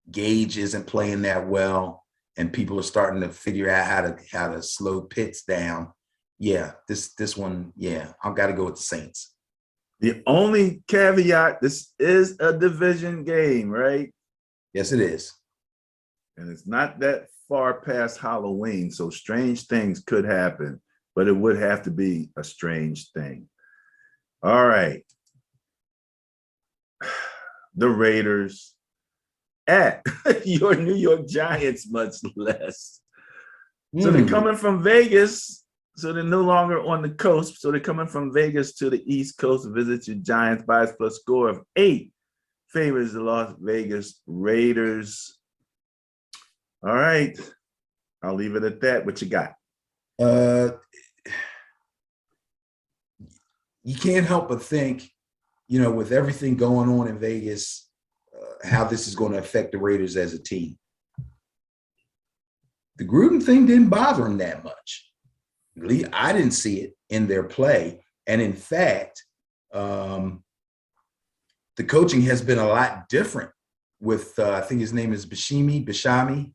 B: Gage isn't playing that well, and people are starting to figure out how to slow Pitts down. Yeah, this one, I've got to go with the Saints.
A: The only caveat, this is a division game, right?
B: Yes, it is.
A: And it's not that far past Halloween, so strange things could happen, but it would have to be a strange thing. All right. The Raiders at your New York Giants, much less. So they're coming from Vegas. So they're no longer on the coast. So they're coming from Vegas to the East Coast to visit your Giants. Bias plus score of 8 favors the Las Vegas Raiders. All right. I'll leave it at that. What you got?
B: You can't help but think, with everything going on in Vegas, how this is going to affect the Raiders as a team. The Gruden thing didn't bother them that much. I didn't see it in their play. And in fact, the coaching has been a lot different with, I think his name is Bashami,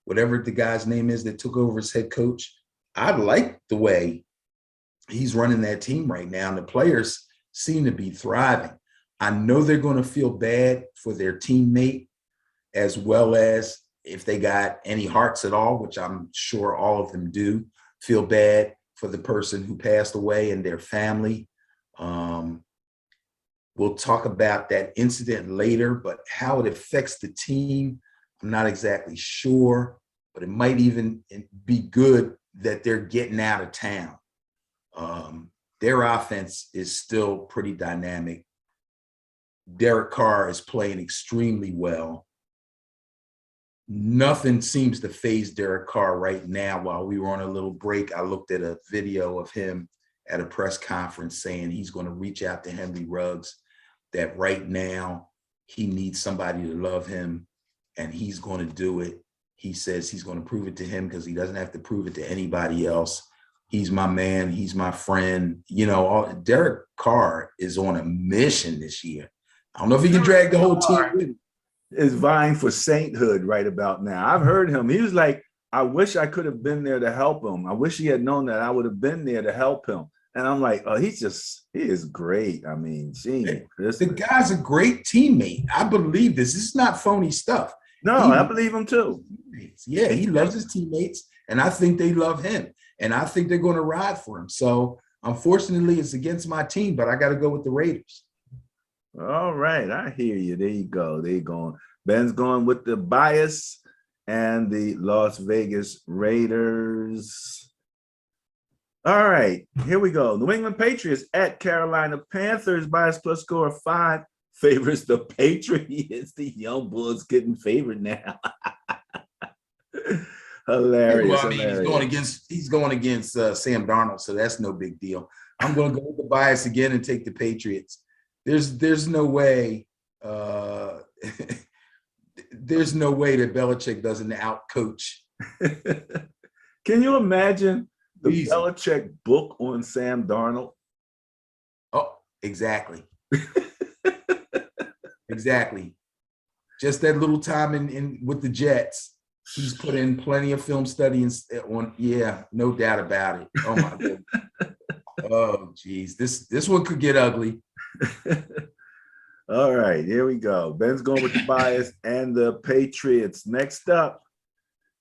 B: whatever the guy's name is that took over as head coach. I like the way he's running that team right now. And the players seem to be thriving. I know they're going to feel bad for their teammate, as well as if they got any hearts at all, which I'm sure all of them do, feel bad for the person who passed away and their family. We'll talk about that incident later, but how it affects the team, I'm not exactly sure, but it might even be good that they're getting out of town. Their offense is still pretty dynamic. Derek Carr is playing extremely well. Nothing seems to phase Derek Carr right now. While we were on a little break, I looked at a video of him at a press conference saying he's going to reach out to Henry Ruggs, that right now he needs somebody to love him, and he's going to do it. He says he's going to prove it to him because he doesn't have to prove it to anybody else. He's my man. He's my friend. You know, Derek Carr is on a mission this year. I don't know if he can drag the whole team with him.
A: Is vying for sainthood right about now. I've heard him. He was like, I wish I could have been there to help him. I wish he had known that I would have been there to help him. And I'm like, oh, he is great. I mean, gee,
B: the guy's a great teammate. I believe this. This is not phony stuff.
A: No, I believe him too.
B: Yeah, he loves his teammates, and I think they love him. And I think they're going to ride for him. So unfortunately, it's against my team, but I got to go with the Raiders.
A: All right, I hear you. There you go. There you go. Ben's going with the bias and the Las Vegas Raiders. All right, here we go. New England Patriots at Carolina Panthers. Bias plus score of 5 favors the Patriots. The young Bulls getting favored now. Hilarious.
B: Well, I mean, hilarious. He's going against Sam Darnold, so that's no big deal. I'm going to go with the bias again and take the Patriots. There's no way there's no way that Belichick doesn't outcoach.
A: Can you imagine the Belichick book on Sam Darnold?
B: Oh, exactly. Exactly. Just that little time in with the Jets. He's put in plenty of film study on. Yeah, no doubt about it. Oh my goodness. Oh geez, this one could get ugly.
A: All right, here we go. Ben's going with the bias and the Patriots. Next up,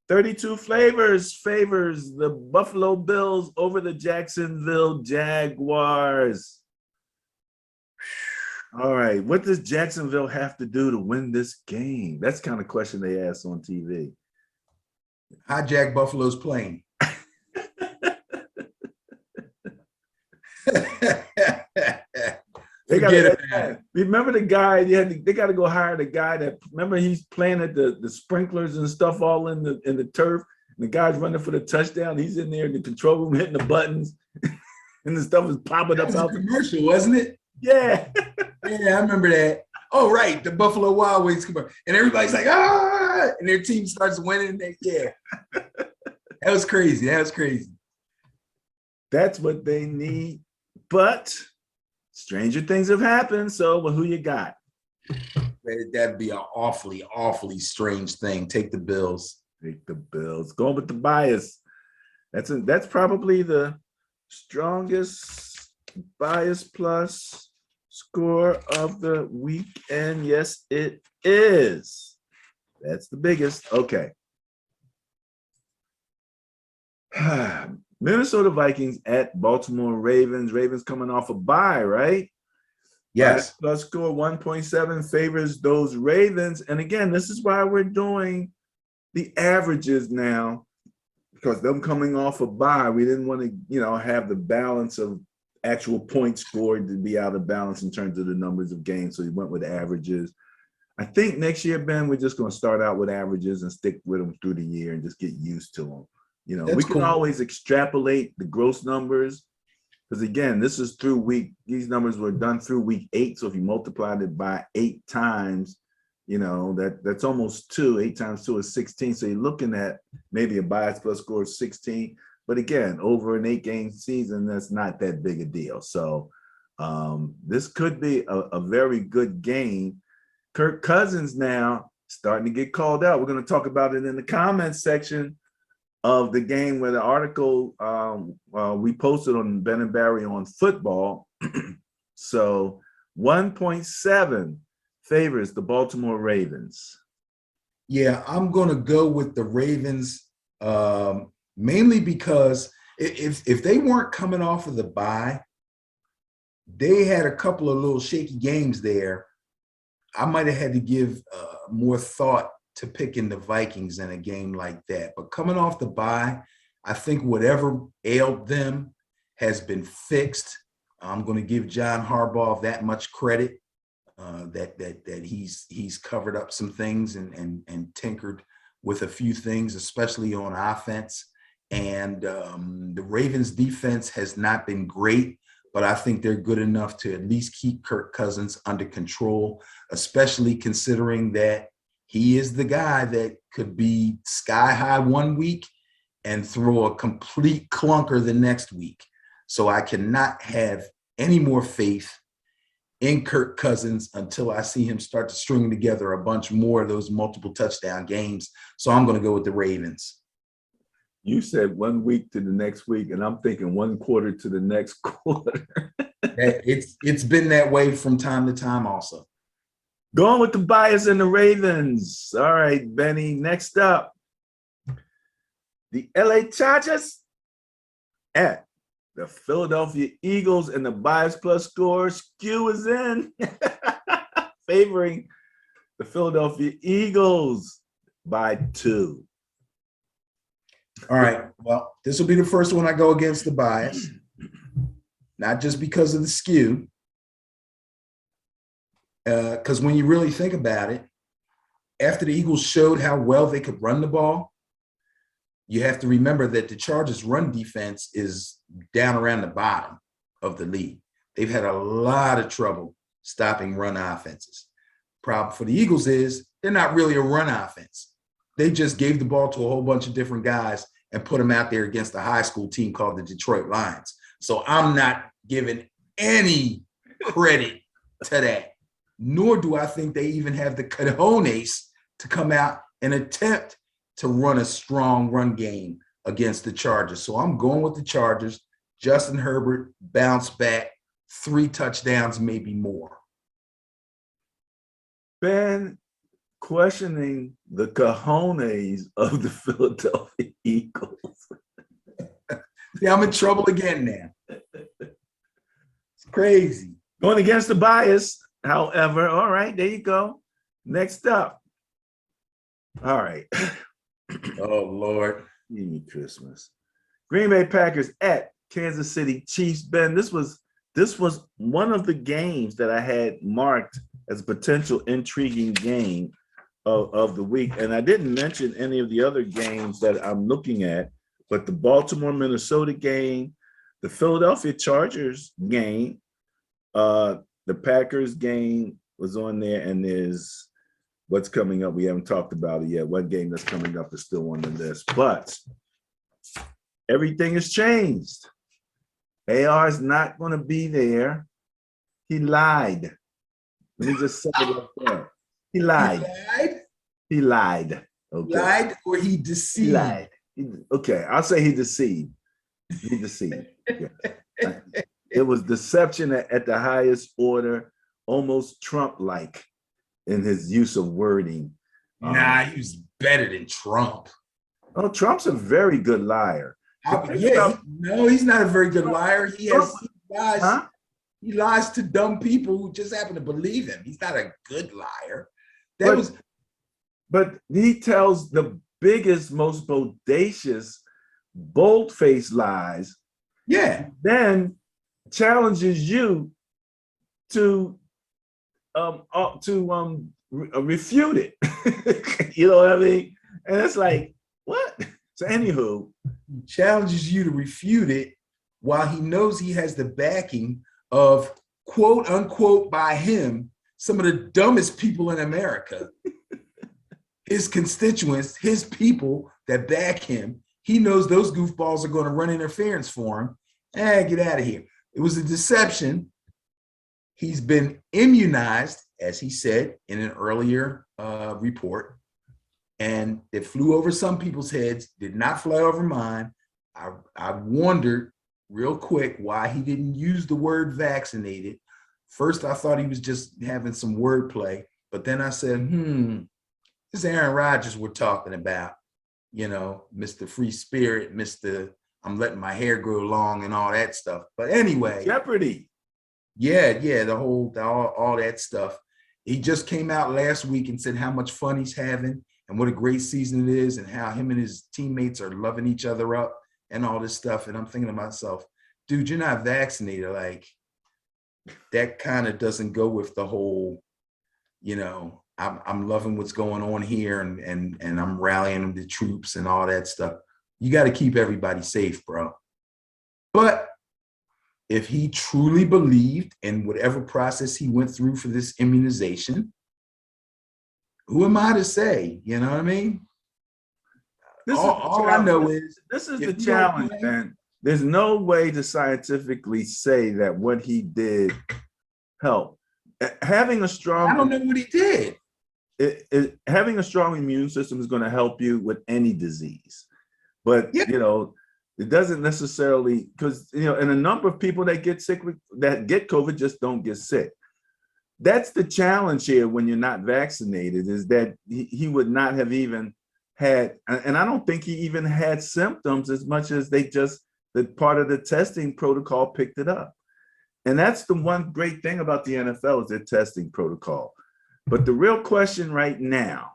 A: 32 flavors favors the Buffalo Bills over the Jacksonville Jaguars. All right, what does Jacksonville have to do to win this game? That's the kind of question they ask on TV.
B: Hijack Buffalo's plane.
A: They got remember the guy. They got to go hire the guy that. Remember, he's playing at the sprinklers and stuff all in the turf. And the guy's running for the touchdown. He's in there in the control room hitting the buttons, and the stuff is popping up out
B: the commercial, wasn't it?
A: Yeah,
B: yeah, I remember that. Oh, right, the Buffalo Wild Wings commercial, and everybody's like, ah, and their team starts winning. Yeah, that was crazy. That was crazy.
A: That's what they need, but stranger things have happened. So, well, who you got?
B: That'd be an awfully, awfully strange thing. Take the Bills.
A: Take the Bills. Going with the bias. That's probably the strongest bias plus score of the weekend. Yes, it is. That's the biggest. Okay. Minnesota Vikings at Baltimore Ravens. Ravens coming off a bye, right?
B: Yes.
A: Plus score 1.7 favors those Ravens. And again, this is why we're doing the averages now, because them coming off a bye, we didn't want to, have the balance of actual points scored to be out of balance in terms of the numbers of games. So we went with averages. I think next year, Ben, we're just going to start out with averages and stick with them through the year and just get used to them. We can always extrapolate the gross numbers, because again, this is these numbers were done through week 8. So if you multiplied it by 8 times, that's almost 2. 8 times 2 is 16. So you're looking at maybe a bias plus score of 16. But again, over an 8-game season, that's not that big a deal. So this could be a very good game. Kirk Cousins now starting to get called out. We're going to talk about it in the comments section of the game, where the article we posted on Ben and Barry on football. So 1.7 favors the Baltimore Ravens.
B: Yeah, I'm going to go with the Ravens, mainly because if they weren't coming off of the bye, they had a couple of little shaky games there. I might have had to give more thought to picking the Vikings in a game like that. But coming off the bye, I think whatever ailed them, has been fixed. I'm going to give John Harbaugh that much credit, that he's covered up some things and tinkered with a few things, especially on offense. And the Ravens defense has not been great, but I think they're good enough to at least keep Kirk Cousins under control, especially considering that he is the guy that could be sky high one week and throw a complete clunker the next week. So I cannot have any more faith in Kirk Cousins until I see him start to string together a bunch more of those multiple touchdown games. So I'm going to go with the Ravens.
A: You said 1 week to the next week, and I'm thinking 1 quarter to the next quarter.
B: It's been that way from time to time also.
A: Going with the bias and the Ravens. All right, Benny. Next up, the LA Chargers at the Philadelphia Eagles, and the bias plus score skew is in, favoring the Philadelphia Eagles by 2.
B: All right. Well, this will be the first one I go against the bias, not just because of the skew. Because when you really think about it, after the Eagles showed how well they could run the ball, you have to remember that the Chargers' run defense is down around the bottom of the league. They've had a lot of trouble stopping run offenses. Problem for the Eagles is they're not really a run offense. They just gave the ball to a whole bunch of different guys and put them out there against a high school team called the Detroit Lions. So I'm not giving any credit to that, nor do I think they even have the cojones to come out and attempt to run a strong run game against the Chargers. So I'm going with the Chargers. Justin Herbert bounce back, 3 touchdowns, maybe more.
A: Ben, questioning the cojones of the Philadelphia Eagles.
B: See, I'm in trouble again now. It's crazy.
A: Going against the bias, however. All right, there you go. Next up. All right.
B: Oh, Lord.
A: Give me Christmas. Green Bay Packers at Kansas City Chiefs. Ben, this was one of the games that I had marked as a potential intriguing game of the week. And I didn't mention any of the other games that I'm looking at, but the Baltimore-Minnesota game, the Philadelphia Chargers game, the Packers game was on there, and there's what's coming up. We haven't talked about it yet. What game that's coming up is still on the list, but everything has changed. AR is not going to be there. He lied. Let me just say it like that. He lied. He lied. Okay.
B: Lied or he deceived?
A: He lied. Okay, I'll say he deceived. He deceived. Yeah. It was deception at the highest order, almost Trump-like in his use of wording.
B: Nah, he was better than Trump.
A: Oh, Trump's a very good liar.
B: No, he's not a very good liar. He lies.
A: Huh?
B: He lies to dumb people who just happen to believe him. He's not a good liar.
A: But he tells the biggest, most bodacious, bold-faced lies.
B: Yeah.
A: Then challenges you to refute it. You know what I mean? And it's like, what? So anywho,
B: he challenges you to refute it while he knows he has the backing of, quote unquote, by him, some of the dumbest people in America. His constituents, his people that back him, he knows those goofballs are going to run interference for him. Get out of here. It was a deception. He's been immunized, as he said in an earlier report, and it flew over some people's heads, did not fly over mine. I wondered real quick why he didn't use the word vaccinated. First, I thought he was just having some wordplay, but then I said, this is Aaron Rodgers we're talking about, you know, Mr. Free Spirit, Mr. I'm letting my hair grow long and all that stuff. But anyway.
A: Jeopardy.
B: Yeah, all that stuff. He just came out last week and said how much fun he's having and what a great season it is and how him and his teammates are loving each other up and all this stuff. And I'm thinking to myself, dude, you're not vaccinated. Like, that kind of doesn't go with the whole, I'm loving what's going on here and I'm rallying the troops and all that stuff. You got to keep everybody safe, bro. But if he truly believed in whatever process he went through for this immunization, who am I to say? You know what I mean? All I know is
A: this is the challenge, man. There's no way to scientifically say that what he did helped. Having a strong,
B: I don't know what he did.
A: Having a strong immune system is going to help you with any disease, but it doesn't necessarily, because and a number of people that get sick that get COVID just don't get sick. That's the challenge here when you're not vaccinated, is that he would not have even had, and I don't think he even had symptoms as much as the part of the testing protocol picked it up. And that's the one great thing about the NFL is their testing protocol. But the real question right now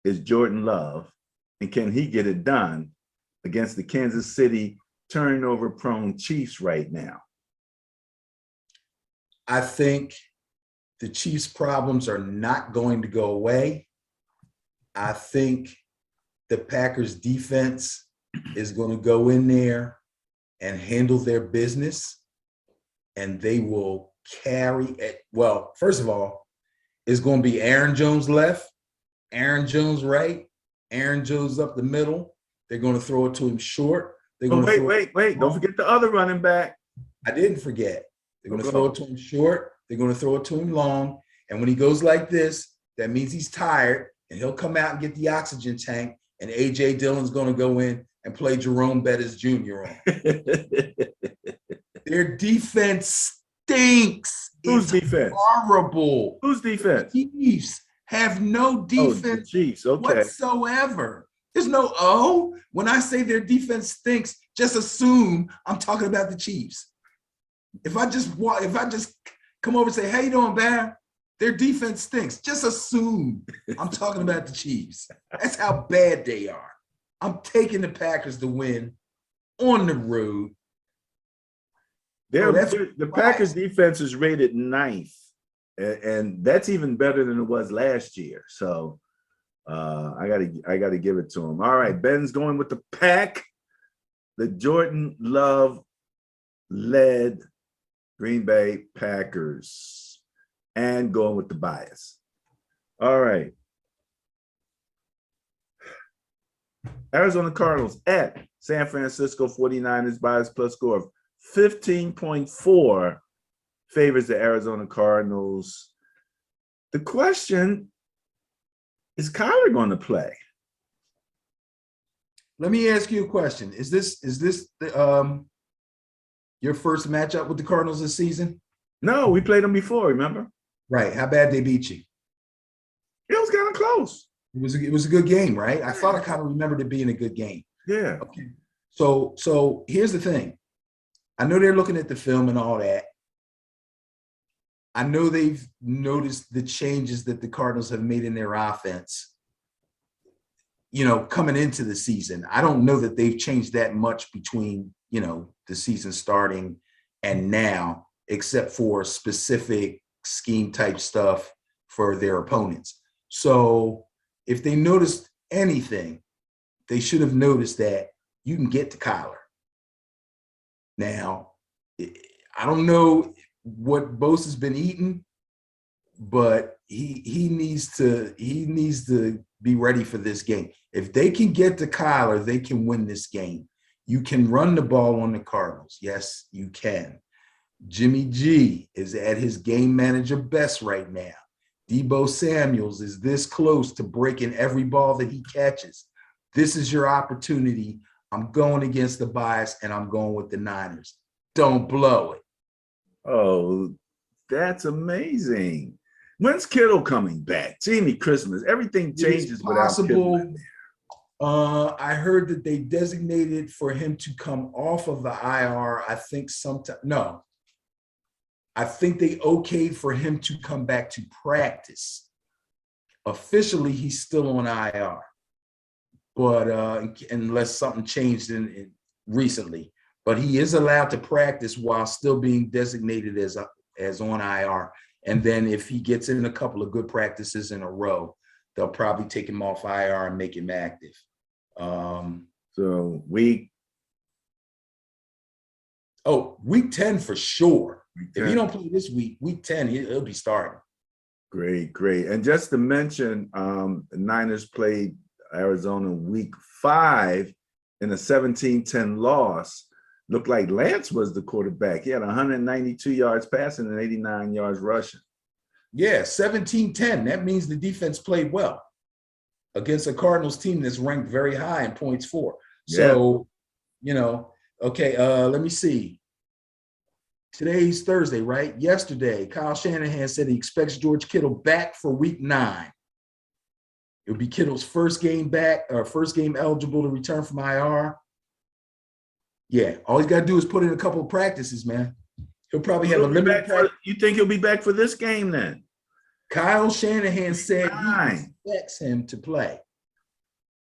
A: is Jordan Love, and can he get it done against the Kansas City turnover-prone Chiefs right now?
B: I think the Chiefs' problems are not going to go away. I think the Packers defense is going to go in there and handle their business, and they will carry it. Well, first of all, it's going to be Aaron Jones left, Aaron Jones right, Aaron Jones up the middle. They're going to throw it to him short. They're going
A: to wait. Don't forget the other running back.
B: I didn't forget. They're going to throw it to him short. They're going to throw it to him long. And when he goes like this, that means he's tired, and he'll come out and get the oxygen tank, and A.J. Dillon's going to go in and play Jerome Bettis Jr. on. Their defense stinks.
A: Whose defense?
B: Horrible.
A: Whose defense?
B: The Chiefs have no defense whatsoever. There's no when I say their defense stinks, just assume I'm talking about the Chiefs. If I just come over and say, "How you doing, Bear?" Their defense stinks. Just assume I'm talking about the Chiefs. That's how bad they are. I'm taking the Packers to win on the road.
A: The Packers defense is rated 9th, and that's even better than it was last year. So I gotta give it to him. All right, Ben's going with the Pack, the Jordan Love led Green Bay Packers, and going with the bias. All right. Arizona Cardinals at San Francisco 49ers, bias plus score of 15.4 favors the Arizona Cardinals. The question is Kyler going to play?
B: Let me ask you a question. Is this your first matchup with the Cardinals this season?
A: No, we played them before, remember?
B: Right. How bad they beat you?
A: It was kind of close.
B: It was a good game, right? I thought I kind of remembered it being a good game.
A: Yeah.
B: Okay. So here's the thing. I know they're looking at the film and all that. I know they've noticed the changes that the Cardinals have made in their offense, coming into the season. I don't know that they've changed that much between, the season starting and now, except for specific scheme type stuff for their opponents. So if they noticed anything, they should have noticed that you can get to Kyler. Now, I don't know what Bose has been eating, but he needs to be ready for this game. If they can get to Kyler, they can win this game. You can run the ball on the Cardinals. Yes, you can. Jimmy G is at his game manager best right now. Deebo Samuels is this close to breaking every ball that he catches. This is your opportunity. I'm going against the bias, and I'm going with the Niners. Don't blow it.
A: Oh, that's amazing. When's Kittle coming back? Genie Christmas. Everything changes without Kittle.
B: I heard that they designated for him to come off of the IR, I think sometime. No. I think they okayed for him to come back to practice. Officially, he's still on IR. But unless something changed recently. but he is allowed to practice while still being designated as on IR. And then if he gets in a couple of good practices in a row, they'll probably take him off IR and make him active.
A: So week
B: 10 for sure.
A: Week
B: If
A: 10.
B: he don't play this week 10, he'll be starting.
A: Great, great. And just to mention, the Niners played Arizona week 5 in a 17-10 loss. Looked like Lance was the quarterback. He had 192 yards passing and 89 yards rushing.
B: Yeah, 17-10. That means the defense played well against a Cardinals team that's ranked very high in points for. So, okay, let me see. Today's Thursday, right? Yesterday, Kyle Shanahan said he expects George Kittle back for week 9. It would be Kittle's first game back, or first game eligible to return from IR. Yeah, all he's got to do is put in a couple of practices, man. He'll probably have a limited practice.
A: You think he'll be back for this game then?
B: Kyle Shanahan said he expects him to play.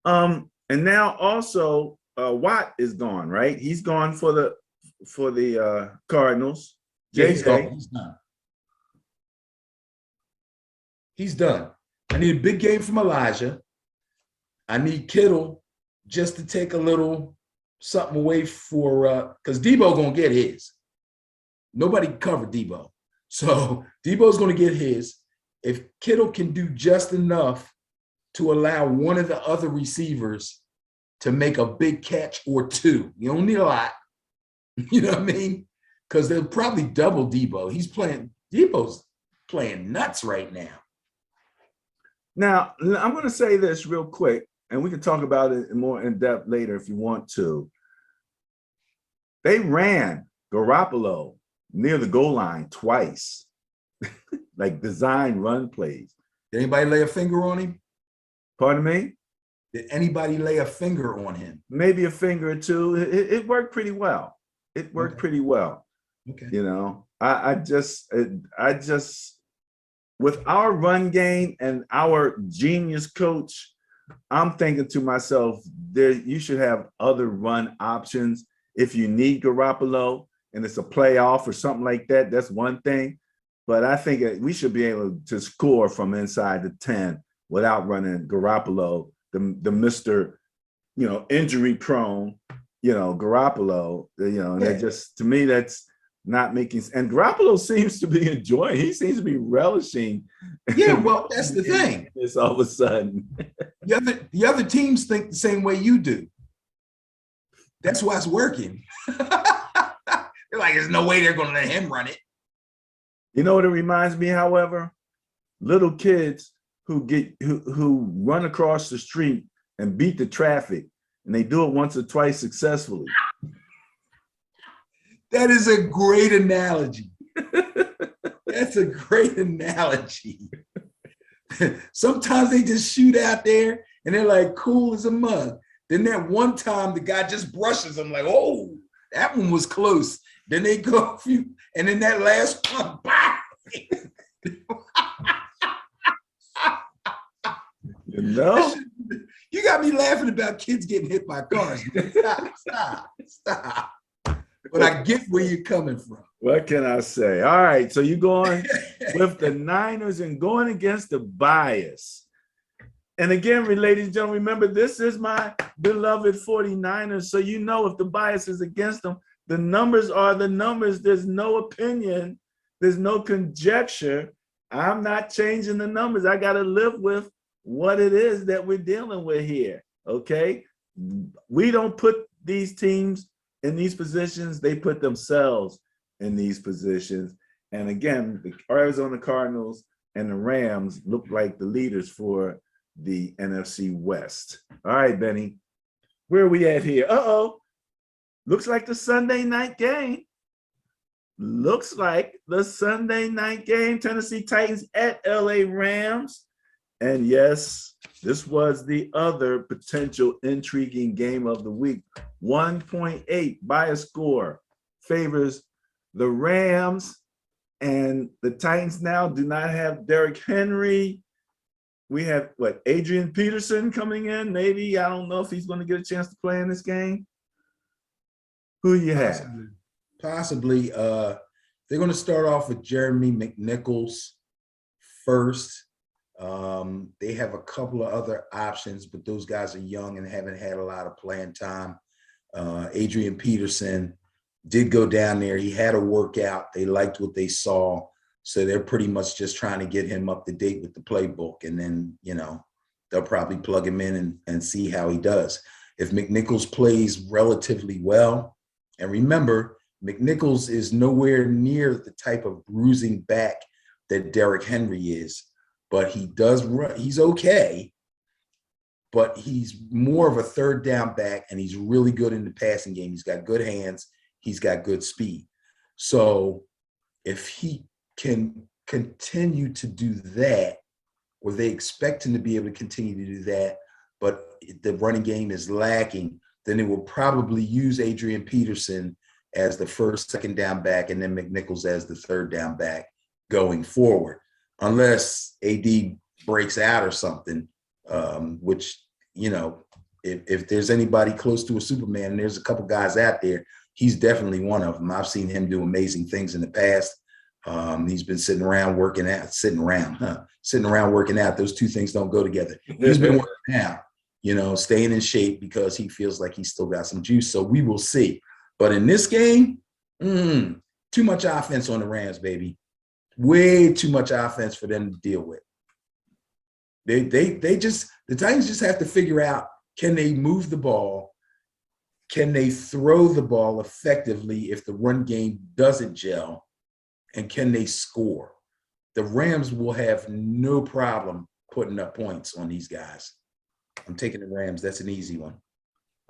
A: And now also Watt is gone, right? He's gone for the Cardinals.
B: Yeah, he's gone. He's done. He's done. I need a big game from Elijah. I need Kittle just to take a little something away for because Debo gonna get his. Nobody can cover Debo. So Debo's gonna get his. If Kittle can do just enough to allow one of the other receivers to make a big catch or two, you don't need a lot. You know what I mean? Because they'll probably double Debo. Debo's playing nuts right now.
A: Now, I'm going to say this real quick, and we can talk about it more in depth later if you want to. They ran Garoppolo near the goal line twice, like design run plays.
B: Did anybody lay a finger on him?
A: Pardon me?
B: Did anybody lay a finger on him?
A: Maybe a finger or two. It worked pretty well. It worked pretty well.
B: Okay.
A: You know, I just with our run game and our genius coach, I'm thinking to myself, you should have other run options. If you need Garoppolo and it's a playoff or something like that, that's one thing. But I think we should be able to score from inside the 10 without running Garoppolo, the Mr. Injury prone, Garoppolo, that just, to me, that's not making sense. And Garoppolo seems to be enjoying, he seems to be relishing.
B: Yeah, well, that's the thing.
A: It's all of a sudden.
B: The other teams think the same way you do. That's why it's working. They're like, there's no way they're going to let him run it.
A: You know what it reminds me, however? Little kids who run across the street and beat the traffic, and they do it once or twice successfully.
B: That is a great analogy. That's a great analogy. Sometimes they just shoot out there and they're like cool as a mug. Then that one time the guy just brushes them like, oh, that one was close. Then they go a few, and then that last one, You got me laughing about kids getting hit by cars. Stop. But I get where you're coming from.
A: What can I say? All right, so you're going with the Niners and going against the bias. And again, ladies and gentlemen, remember, this is my beloved 49ers. So if the bias is against them, the numbers are the numbers. There's no opinion. There's no conjecture. I'm not changing the numbers. I got to live with what it is that we're dealing with here, okay? We don't put these teams in these positions. They put themselves in these positions. And again, the Arizona Cardinals and the Rams look like the leaders for the NFC West. All right, Benny, where are we at here? Looks like the Sunday night game. Looks like the Sunday night game. Tennessee Titans at LA Rams. And yes, this was the other potential intriguing game of the week. 1.8 bias score favors the Rams, and the Titans now do not have Derrick Henry. We have Adrian Peterson coming in. Maybe, I don't know if he's going to get a chance to play in this game. Who you have?
B: Possibly. They're going to start off with Jeremy McNichols first. They have a couple of other options, but those guys are young and haven't had a lot of playing time. Adrian Peterson did go down there. He had a workout. They liked what they saw. So they're pretty much just trying to get him up to date with the playbook. And then, they'll probably plug him in and see how he does. If McNichols plays relatively well, and remember, McNichols is nowhere near the type of bruising back that Derrick Henry is, but he does run. He's okay, but he's more of a third down back, and he's really good in the passing game. He's got good hands. He's got good speed. So if he can continue to do that, or they expect him to be able to continue to do that, but the running game is lacking, then they will probably use Adrian Peterson as the first, second down back, and then McNichols as the third down back going forward, unless AD breaks out or something, which, if there's anybody close to a Superman, and there's a couple guys out there, he's definitely one of them. I've seen him do amazing things in the past. He's been sitting around working out. Those two things don't go together. He's been working out, staying in shape because he feels like he's still got some juice. So we will see. But in this game, too much offense on the Rams, baby. Way too much offense for them to deal with. The Titans just have to figure out, can they move the ball? Can they throw the ball effectively if the run game doesn't gel? And can they score? The Rams will have no problem putting up points on these guys. I'm taking the Rams. That's an easy one.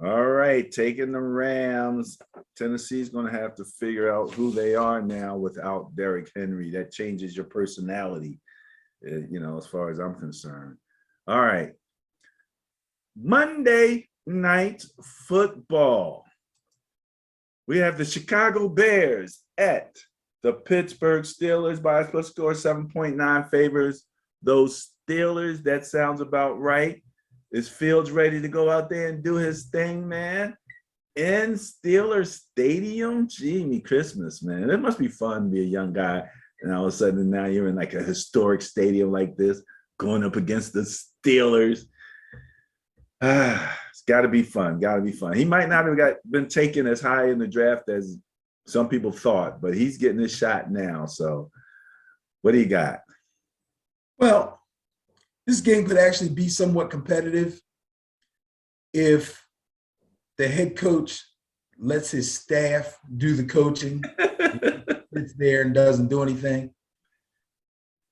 A: All right, taking the Rams. Tennessee's going to have to figure out who they are now without Derrick Henry. That changes your personality, as far as I'm concerned. All right. Monday Night Football. We have the Chicago Bears at the Pittsburgh Steelers by a split score 7.9 favors those Steelers. That sounds about right. Is Fields ready to go out there and do his thing, man? In Steelers Stadium? Gee, me Christmas, man. It must be fun to be a young guy, and all of a sudden now you're in like a historic stadium like this, going up against the Steelers. It's got to be fun. Got to be fun. He might not have been taken as high in the draft as some people thought, but he's getting his shot now. So what do you got?
B: Well, this game could actually be somewhat competitive if the head coach lets his staff do the coaching, sits there and doesn't do anything.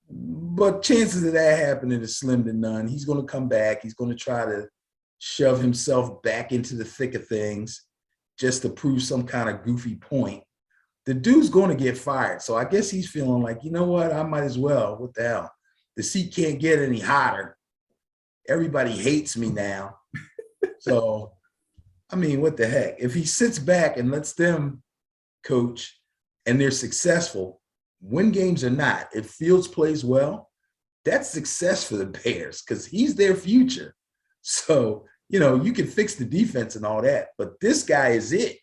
B: But chances of that happening is slim to none. He's going to come back. He's going to try to shove himself back into the thick of things just to prove some kind of goofy point. The dude's going to get fired. So I guess he's feeling like, you know what, I might as well. What the hell? The seat can't get any hotter. Everybody hates me now. So, I mean, what the heck? If he sits back and lets them coach and they're successful, win games or not, if Fields plays well, that's success for the Bears because he's their future. So, you can fix the defense and all that, but this guy is it.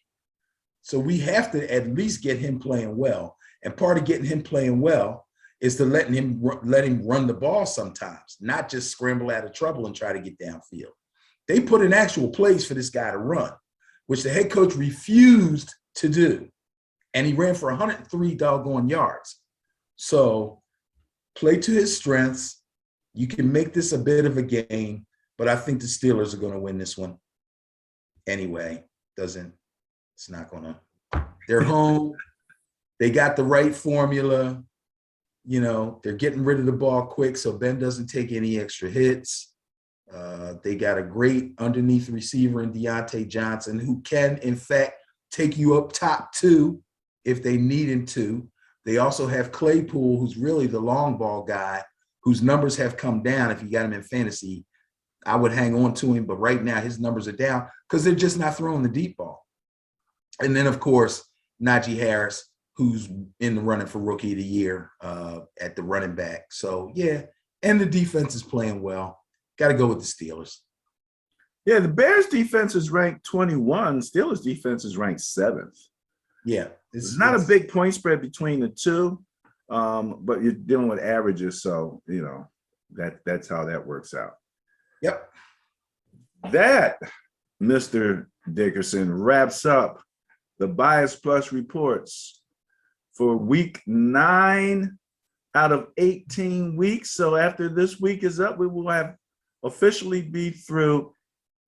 B: So we have to at least get him playing well. And part of getting him playing well is to let him run the ball sometimes, not just scramble out of trouble and try to get downfield. They put in actual plays for this guy to run, which the head coach refused to do. And he ran for 103 doggone yards. So play to his strengths. You can make this a bit of a game, but I think the Steelers are going to win this one. Anyway, it's not going to. They're home. They got the right formula. They're getting rid of the ball quick so Ben doesn't take any extra hits. They got a great underneath receiver in Deontay Johnson who can, in fact, take you up top too if they need him to. They also have Claypool, who's really the long ball guy, whose numbers have come down. If you got him in fantasy, I would hang on to him. But right now his numbers are down because they're just not throwing the deep ball. And then, of course, Najee Harris, who's in the running for Rookie of the Year at the running back. So, yeah, and the defense is playing well. Got to go with the Steelers.
A: Yeah, the Bears defense is ranked 21. Steelers defense is ranked 7th.
B: Yeah.
A: It's not a big point spread between the two, but you're dealing with averages, so you know that's how that works out.
B: Yep.
A: That, Mr. Dickerson, wraps up the Bias Plus reports for week 9 out of 18 weeks. So after this week is up, we will have officially be through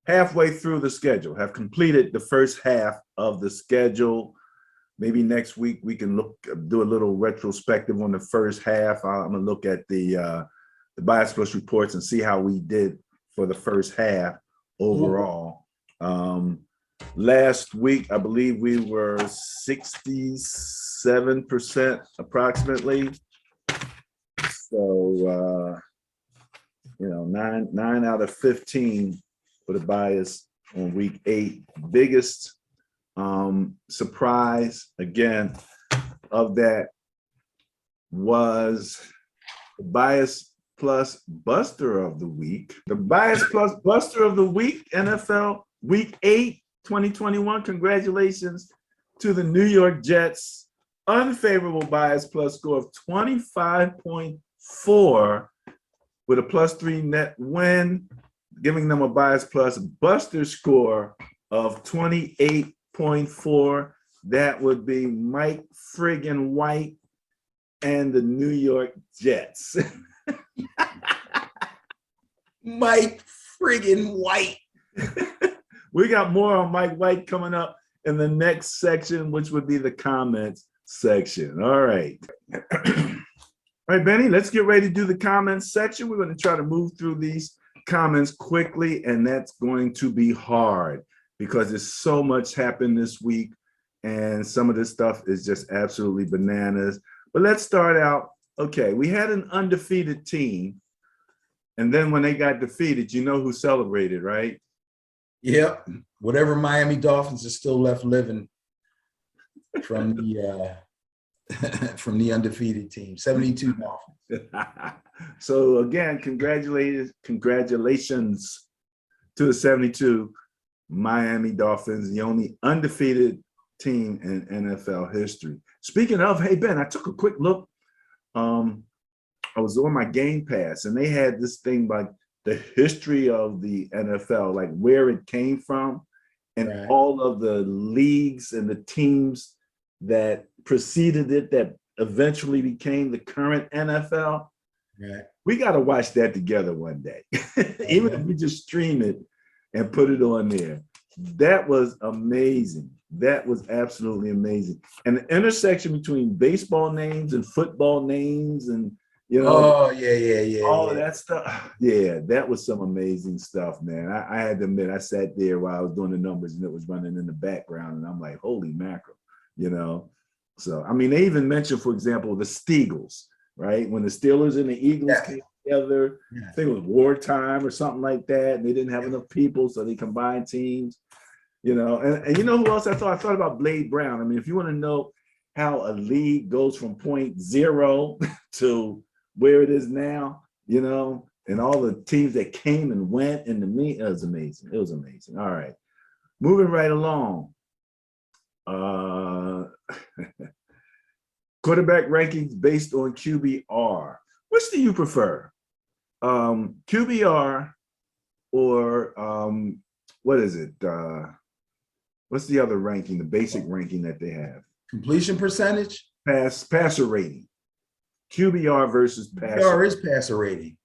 A: halfway through the schedule, have completed the first half of the schedule. Maybe next week we can do a little retrospective on the first half. I'm gonna look at the Bias Plus reports and see how we did for the first half overall. Last week, I believe we were 67% approximately. So, you know, nine out of 15 for the bias on week 8. Biggest surprise, again, of that was the Bias Plus Buster of the Week. The Bias Plus Buster of the Week, NFL Week 8, 2021. Congratulations to the New York Jets. Unfavorable Bias Plus score of 25.4 with a +3 net win, giving them a Bias Plus Buster score of 28.4. That would be Mike friggin' White and the New York Jets.
B: Mike friggin' White.
A: We got more on Mike White coming up in the next section, which would be the comments section. All right. All right, Benny, let's get ready to do the comments section. We're going to try to move through these comments quickly, and that's going to be hard because there's so much happened this week, and some of this stuff is just absolutely bananas. But let's start out. Okay, we had an undefeated team, and then when they got defeated, you know who celebrated, right?
B: Yep. Whatever Miami Dolphins are still left living from the from the undefeated team, 72 Dolphins.
A: So again, congratulations to the 72 Miami Dolphins, the only undefeated team in NFL history. Speaking of, hey Ben, I took a quick look. I was on my Game Pass, and they had this thing by the history of the NFL, like where it came from, and
B: Right.
A: all of the leagues and the teams that preceded it that eventually became the current NFL.
B: Right.
A: We got to watch that together one day, even if we just stream it and put it on there. That was amazing. That was absolutely amazing. And the intersection between baseball names and football names and, you know,
B: Oh, yeah.
A: all of that stuff. Yeah, that was some amazing stuff, man. I had to admit, I sat there while I was doing the numbers and it was running in the background, and I'm like, holy mackerel, you know? So, I mean, they even mentioned, for example, the Steagles, right? When the Steelers and the Eagles came together, I think it was wartime or something like that, and they didn't have enough people, so they combined teams, you know? And you know who else I thought? I thought about Blade Brown. I mean, if you want to know how a league goes from 0.0 to where it is now, you know, and all the teams that came and went, and to me, it was amazing. It was amazing. All right. Moving right along. Quarterback rankings based on QBR. Which do you prefer? QBR or what is it? What's the other ranking, the basic ranking that they have?
B: Completion percentage?
A: Passer rating. QBR versus passer.
B: QBR is passer rating.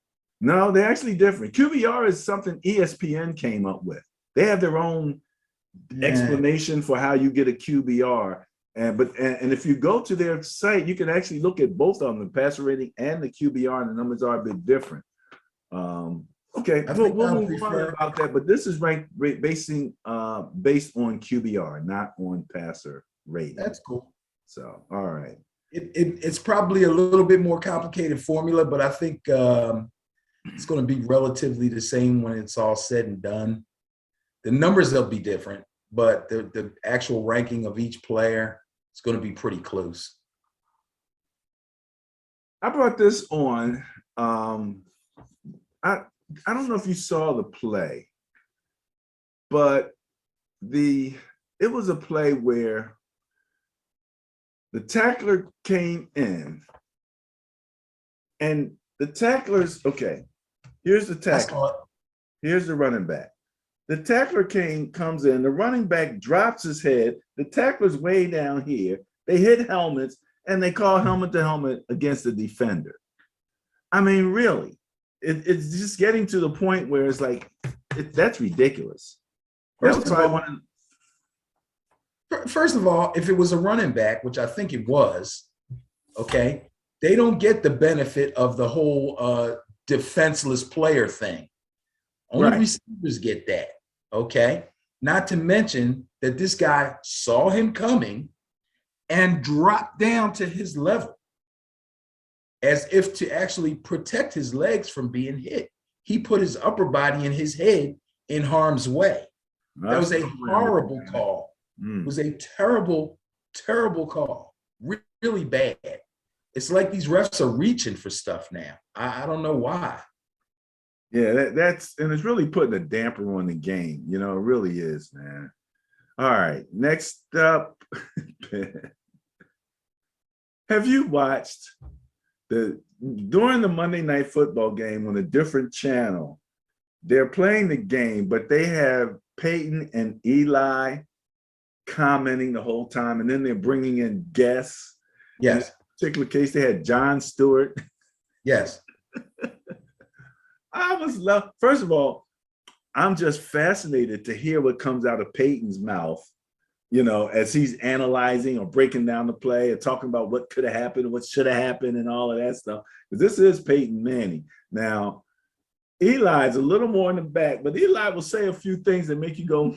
A: No, they're actually different. QBR is something ESPN came up with. They have their own explanation for how you get a QBR. And if you go to their site, you can actually look at both of them, the passer rating and the QBR, and the numbers are a bit different. Okay, we'll move on about that, but this is ranked based on QBR, not on passer rating.
B: That's cool.
A: So, all right.
B: It's probably a little bit more complicated formula, but I think it's going to be relatively the same when it's all said and done. The numbers, they'll be different, but the actual ranking of each player is going to be pretty close.
A: I brought this on. I don't know if you saw the play, but it was a play where the tackler came in, and the tackler's okay. Here's the tackler. Here's the running back. The tackler comes in. The running back drops his head. The tackler's way down here. They hit helmets, and they call helmet to helmet against the defender. I mean, really, it's just getting to the point where it's like, that's ridiculous.
B: First of all, if it was a running back, which I think it was, okay, they don't get the benefit of the whole defenseless player thing. Only receivers get that, okay? Not to mention that this guy saw him coming and dropped down to his level as if to actually protect his legs from being hit. He put his upper body and his head in harm's way. That was a horrible call. It was a terrible, terrible call. Really bad. It's like these refs are reaching for stuff now. I don't know why.
A: Yeah, and it's really putting a damper on the game. You know, it really is, man. All right, next up. Have you watched during the Monday Night Football game on a different channel? They're playing the game, but they have Peyton and Eli commenting the whole time, and then they're bringing in guests.
B: Yes.
A: In this particular case, they had Jon Stewart.
B: Yes.
A: First of all, I'm just fascinated to hear what comes out of Peyton's mouth, you know, as he's analyzing or breaking down the play and talking about what could have happened, what should have happened, and all of that stuff. Because this is Peyton Manning. Now, Eli's a little more in the back, but Eli will say a few things that make you go,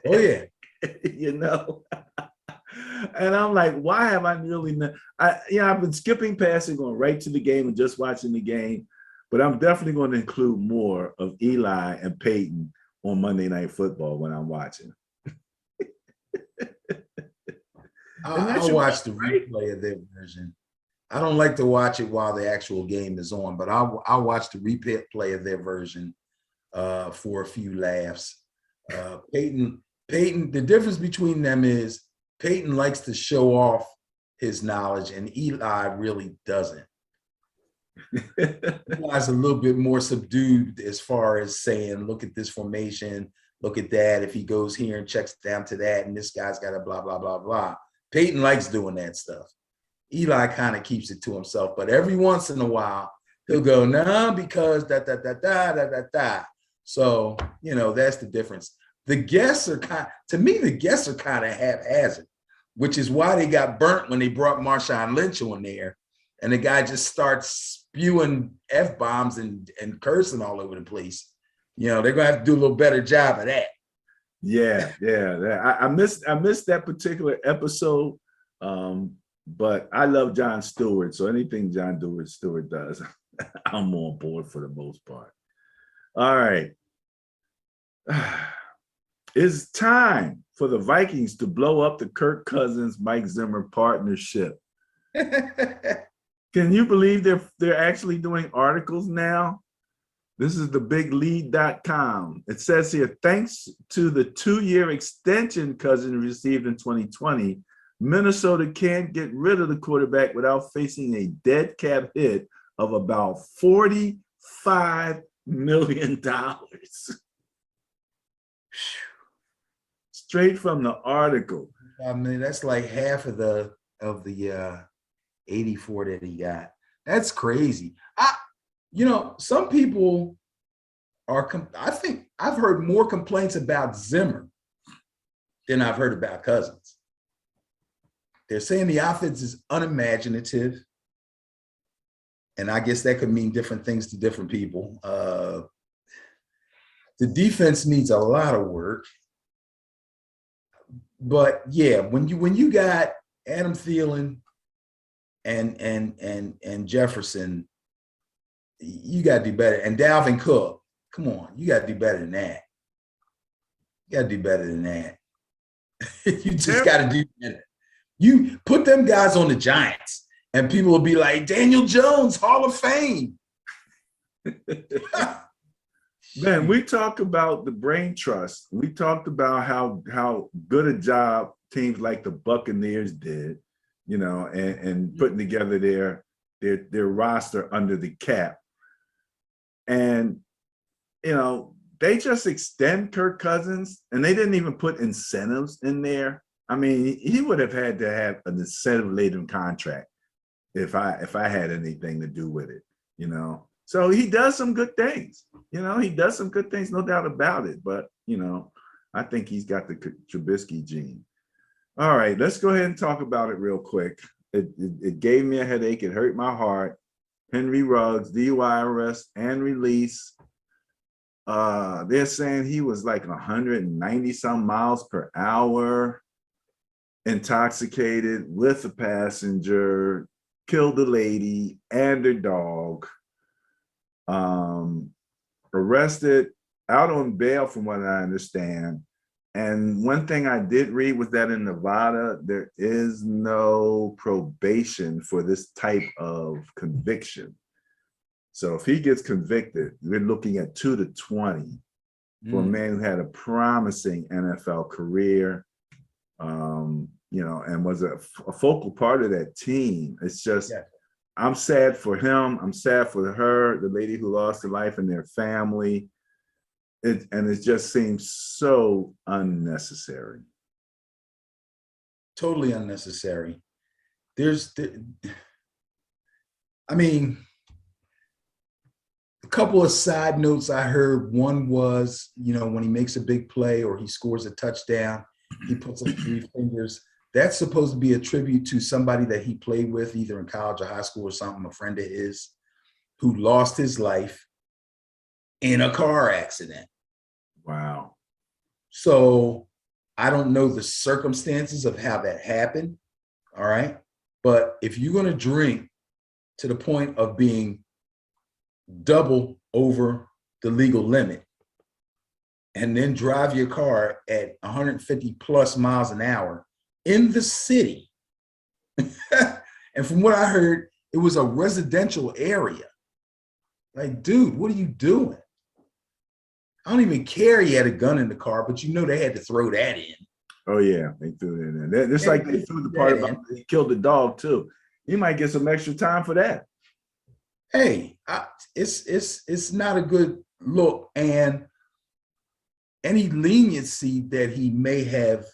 B: Oh, yeah.
A: You know? And I'm like, why have I really I've been skipping past it, going right to the game and just watching the game. But I'm definitely going to include more of Eli and Peyton on Monday Night Football when I'm watching.
B: I'll watch the replay of their version. I don't like to watch it while the actual game is on, but I'll watch the replay of their version for a few laughs. Peyton, the difference between them is Peyton likes to show off his knowledge and Eli really doesn't. Eli's a little bit more subdued as far as saying, look at this formation, look at that. If he goes here and checks down to that, and this guy's got a blah, blah, blah, blah. Peyton likes doing that stuff. Eli kind of keeps it to himself, but every once in a while, he'll go, nah, because da. So, you know, that's the difference. The guests are to me, the guests are kind of haphazard, which is why they got burnt when they brought Marshawn Lynch on there. And the guy just starts spewing F-bombs and cursing all over the place. You know, they're going to have to do a little better job of that.
A: Yeah. I missed that particular episode, but I love Jon Stewart. So anything Jon Stewart does, I'm on board for the most part. All right. It's time for the Vikings to blow up the Kirk Cousins-Mike Zimmer partnership. Can you believe they're actually doing articles now? This is the biglead.com. It says here, thanks to the 2-year extension Cousins received in 2020, Minnesota can't get rid of the quarterback without facing a dead cap hit of about $45 million. Straight from the article.
B: I mean, that's like half of the 84 that he got. That's crazy. You know, some people I think I've heard more complaints about Zimmer than I've heard about Cousins. They're saying the offense is unimaginative. And I guess that could mean different things to different people. The defense needs a lot of work. But yeah, when you got Adam Thielen and Jefferson, you got to do better. And Dalvin Cook, come on, you got to do better than that. You got to do better than that. You just got to do better. You put them guys on the Giants, and people will be like, Daniel Jones, Hall of Fame.
A: Man, we talked about the brain trust. We talked about how good a job teams like the Buccaneers did, you know, and putting together their roster under the cap. And, you know, they just extend Kirk Cousins and they didn't even put incentives in there. I mean, he would have had to have an incentive-laden contract if I had anything to do with it, you know. So he does some good things, you know, he does some good things, no doubt about it. But, you know, I think he's got the Trubisky gene. All right, let's go ahead and talk about it real quick. It gave me a headache. It hurt my heart. Henry Ruggs, DUI arrest and release. They're saying he was like 190 some miles per hour, intoxicated with a passenger, killed a lady and her dog. Arrested, out on bail from what I understand. And one thing I did read was that in Nevada, there is no probation for this type of conviction. So if he gets convicted, we're looking at 2 to 20 for a man who had a promising NFL career, you know, and was a focal part of that team. It's just, I'm sad for him. I'm sad for her, the lady who lost her life, and their family. And it just seems so unnecessary.
B: Totally unnecessary. I mean, a couple of side notes I heard. One was, you know, when he makes a big play or he scores a touchdown, he puts up 3 fingers. That's supposed to be a tribute to somebody that he played with, either in college or high school or something, a friend of his, who lost his life in a car accident.
A: Wow.
B: So I don't know the circumstances of how that happened. All right. But if you're going to drink to the point of being double over the legal limit and then drive your car at 150 plus miles an hour in the city, and from what I heard, it was a residential area. Like, dude, what are you doing? I don't even care he had a gun in the car, but you know they had to throw that in.
A: Oh yeah, they threw it in. It's like they threw the part about he killed the dog too. You might get some extra time for that.
B: Hey, it's not a good look, and any leniency that he may have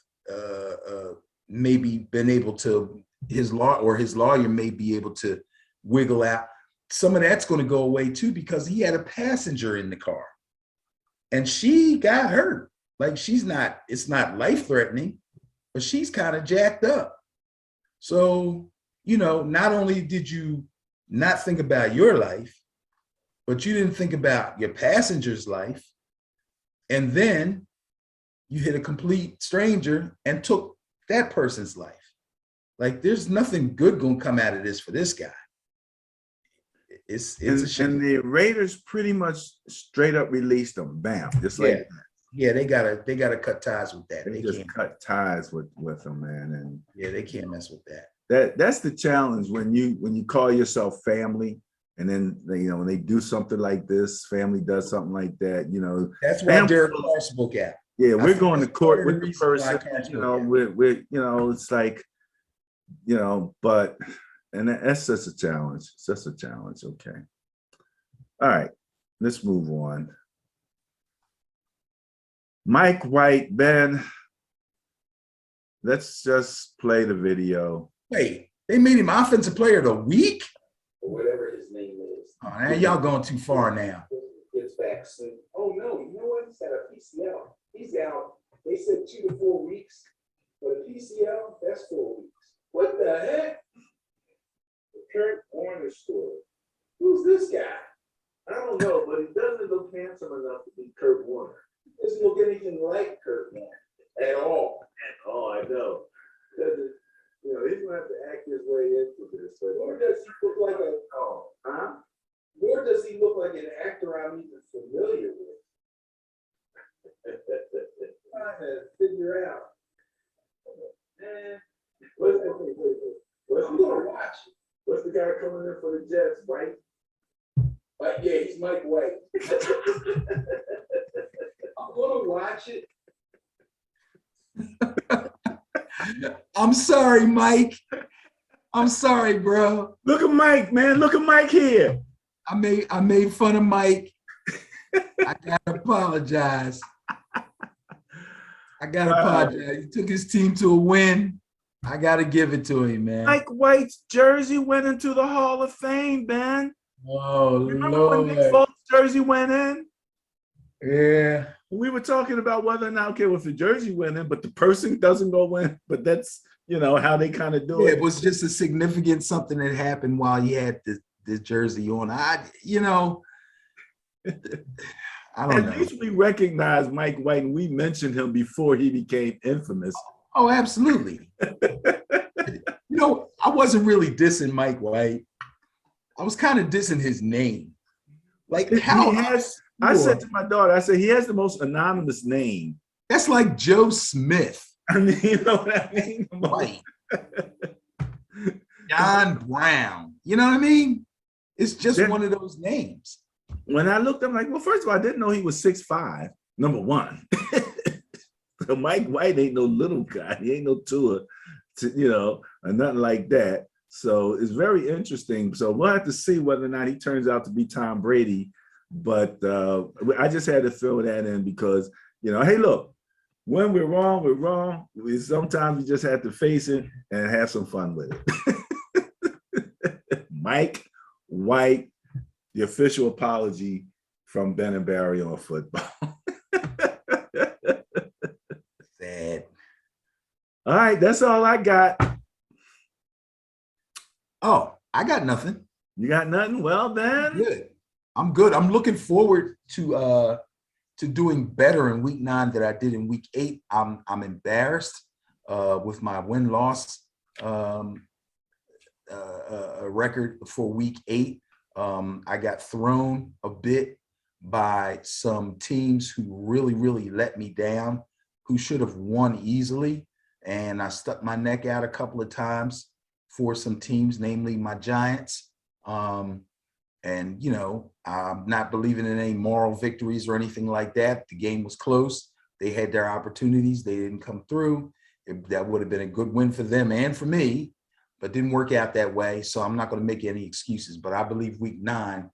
B: maybe been able to, his lawyer may be able to wiggle out. Some of that's going to go away too, because he had a passenger in the car and she got hurt. Like, it's not life-threatening, but she's kind of jacked up. So, you know, not only did you not think about your life, but you didn't think about your passenger's life. And then you hit a complete stranger and took that person's life. Like, there's nothing good going to come out of this for this guy. It's a shame.
A: And the Raiders pretty much straight up released him. Bam. Just like that.
B: Yeah, they gotta cut ties with that.
A: They just cut ties with them, man. And
B: yeah, they can't mess with that.
A: That's the challenge when you call yourself family, and then when they do something like this, family does something like that,
B: That's why Derek Carr spoke out.
A: Yeah, we're going to court with the person, it's like, but that's just a challenge. It's just a challenge. Okay. All right, let's move on. Mike White, Ben, let's just play the video.
B: Wait, they made him offensive player of the week?
C: Or whatever his name is.
B: Oh, man, y'all going too far now.
C: Gets back soon. Oh no, you know what? He's had a PCL. He's out. They said 2 to 4 weeks. But a PCL, that's 4 weeks. What the heck? The Kurt Warner story. Who's this guy? I don't know, but he doesn't look handsome enough to be Kurt Warner. He doesn't look anything like Kurt Warner at all. At all, I know. He's gonna have to act his way into this. Or does he look like Or does he look like an actor I'm even familiar with? Trying to figure out. What's the guy coming in for the Jets, right? Yeah, he's Mike White. I'm gonna watch it.
B: I'm sorry, Mike. I'm sorry, bro.
A: Look at Mike, man. Look at Mike here.
B: I made fun of Mike. I gotta apologize. He took his team to a win. I gotta give it to him, man.
A: Mike White's jersey went into the Hall of Fame, man.
B: Oh,
A: Remember when Nick Foles' jersey went in?
B: Yeah.
A: We were talking about whether or not, okay, well, if the jersey went in, but the person doesn't go in, but that's, how they kind of do it.
B: It was just a significant something that happened while he had this jersey on. I don't know.
A: At least we recognize Mike White, and we mentioned him before he became infamous.
B: Oh, absolutely. I wasn't really dissing Mike White. I was kind of dissing his name. Like
A: I said to my daughter, I said, he has the most anonymous name.
B: That's like Joe Smith.
A: I mean, you know what I mean?
B: White. John Brown. You know what I mean? It's just one of those names.
A: When I looked, I'm like, well, first of all, I didn't know he was 6'5", number one. So Mike White ain't no little guy. He ain't no Tua, or nothing like that. So it's very interesting. So we'll have to see whether or not he turns out to be Tom Brady. But I just had to fill that in because, hey, look, when we're wrong, we're wrong. Sometimes we just have to face it and have some fun with it. Mike White, the official apology from Ben and Barry on football.
B: Sad.
A: All right, that's all I got.
B: Oh, I got nothing.
A: You got nothing? Well, then.
B: I'm good. I'm looking forward to doing better in week 9 than I did in week 8. I'm embarrassed with my win-loss record for week 8. I got thrown a bit by some teams who really, really let me down, who should have won easily. And I stuck my neck out a couple of times for some teams, namely my Giants. And, I'm not believing in any moral victories or anything like that. The game was close. They had their opportunities. They didn't come through. That would have been a good win for them and for me, but didn't work out that way. So I'm not going to make any excuses. But I believe week 9,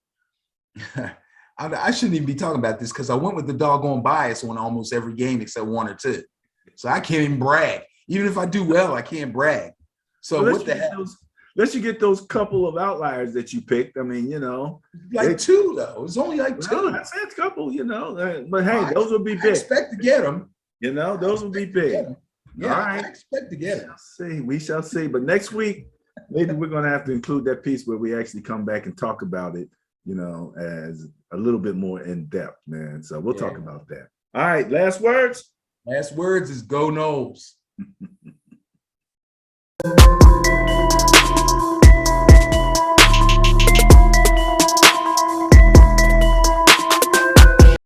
B: I shouldn't even be talking about this because I went with the doggone bias on almost every game except 1 or 2. So I can't even brag. Even if I do well, I can't brag. So what the hell?
A: Let you get those couple of outliers that you picked. I mean,
B: like 2 though. It's only like 2.
A: I said a couple, but hey, those will be big. I
B: expect to get them.
A: Those will be big.
B: Yeah,
A: all right.
B: I expect to get them.
A: We shall see. But next week, maybe we're going to have to include that piece where we actually come back and talk about it, as a little bit more in depth, man. So we'll talk about that. All right. Last words.
B: Last words is go Noles.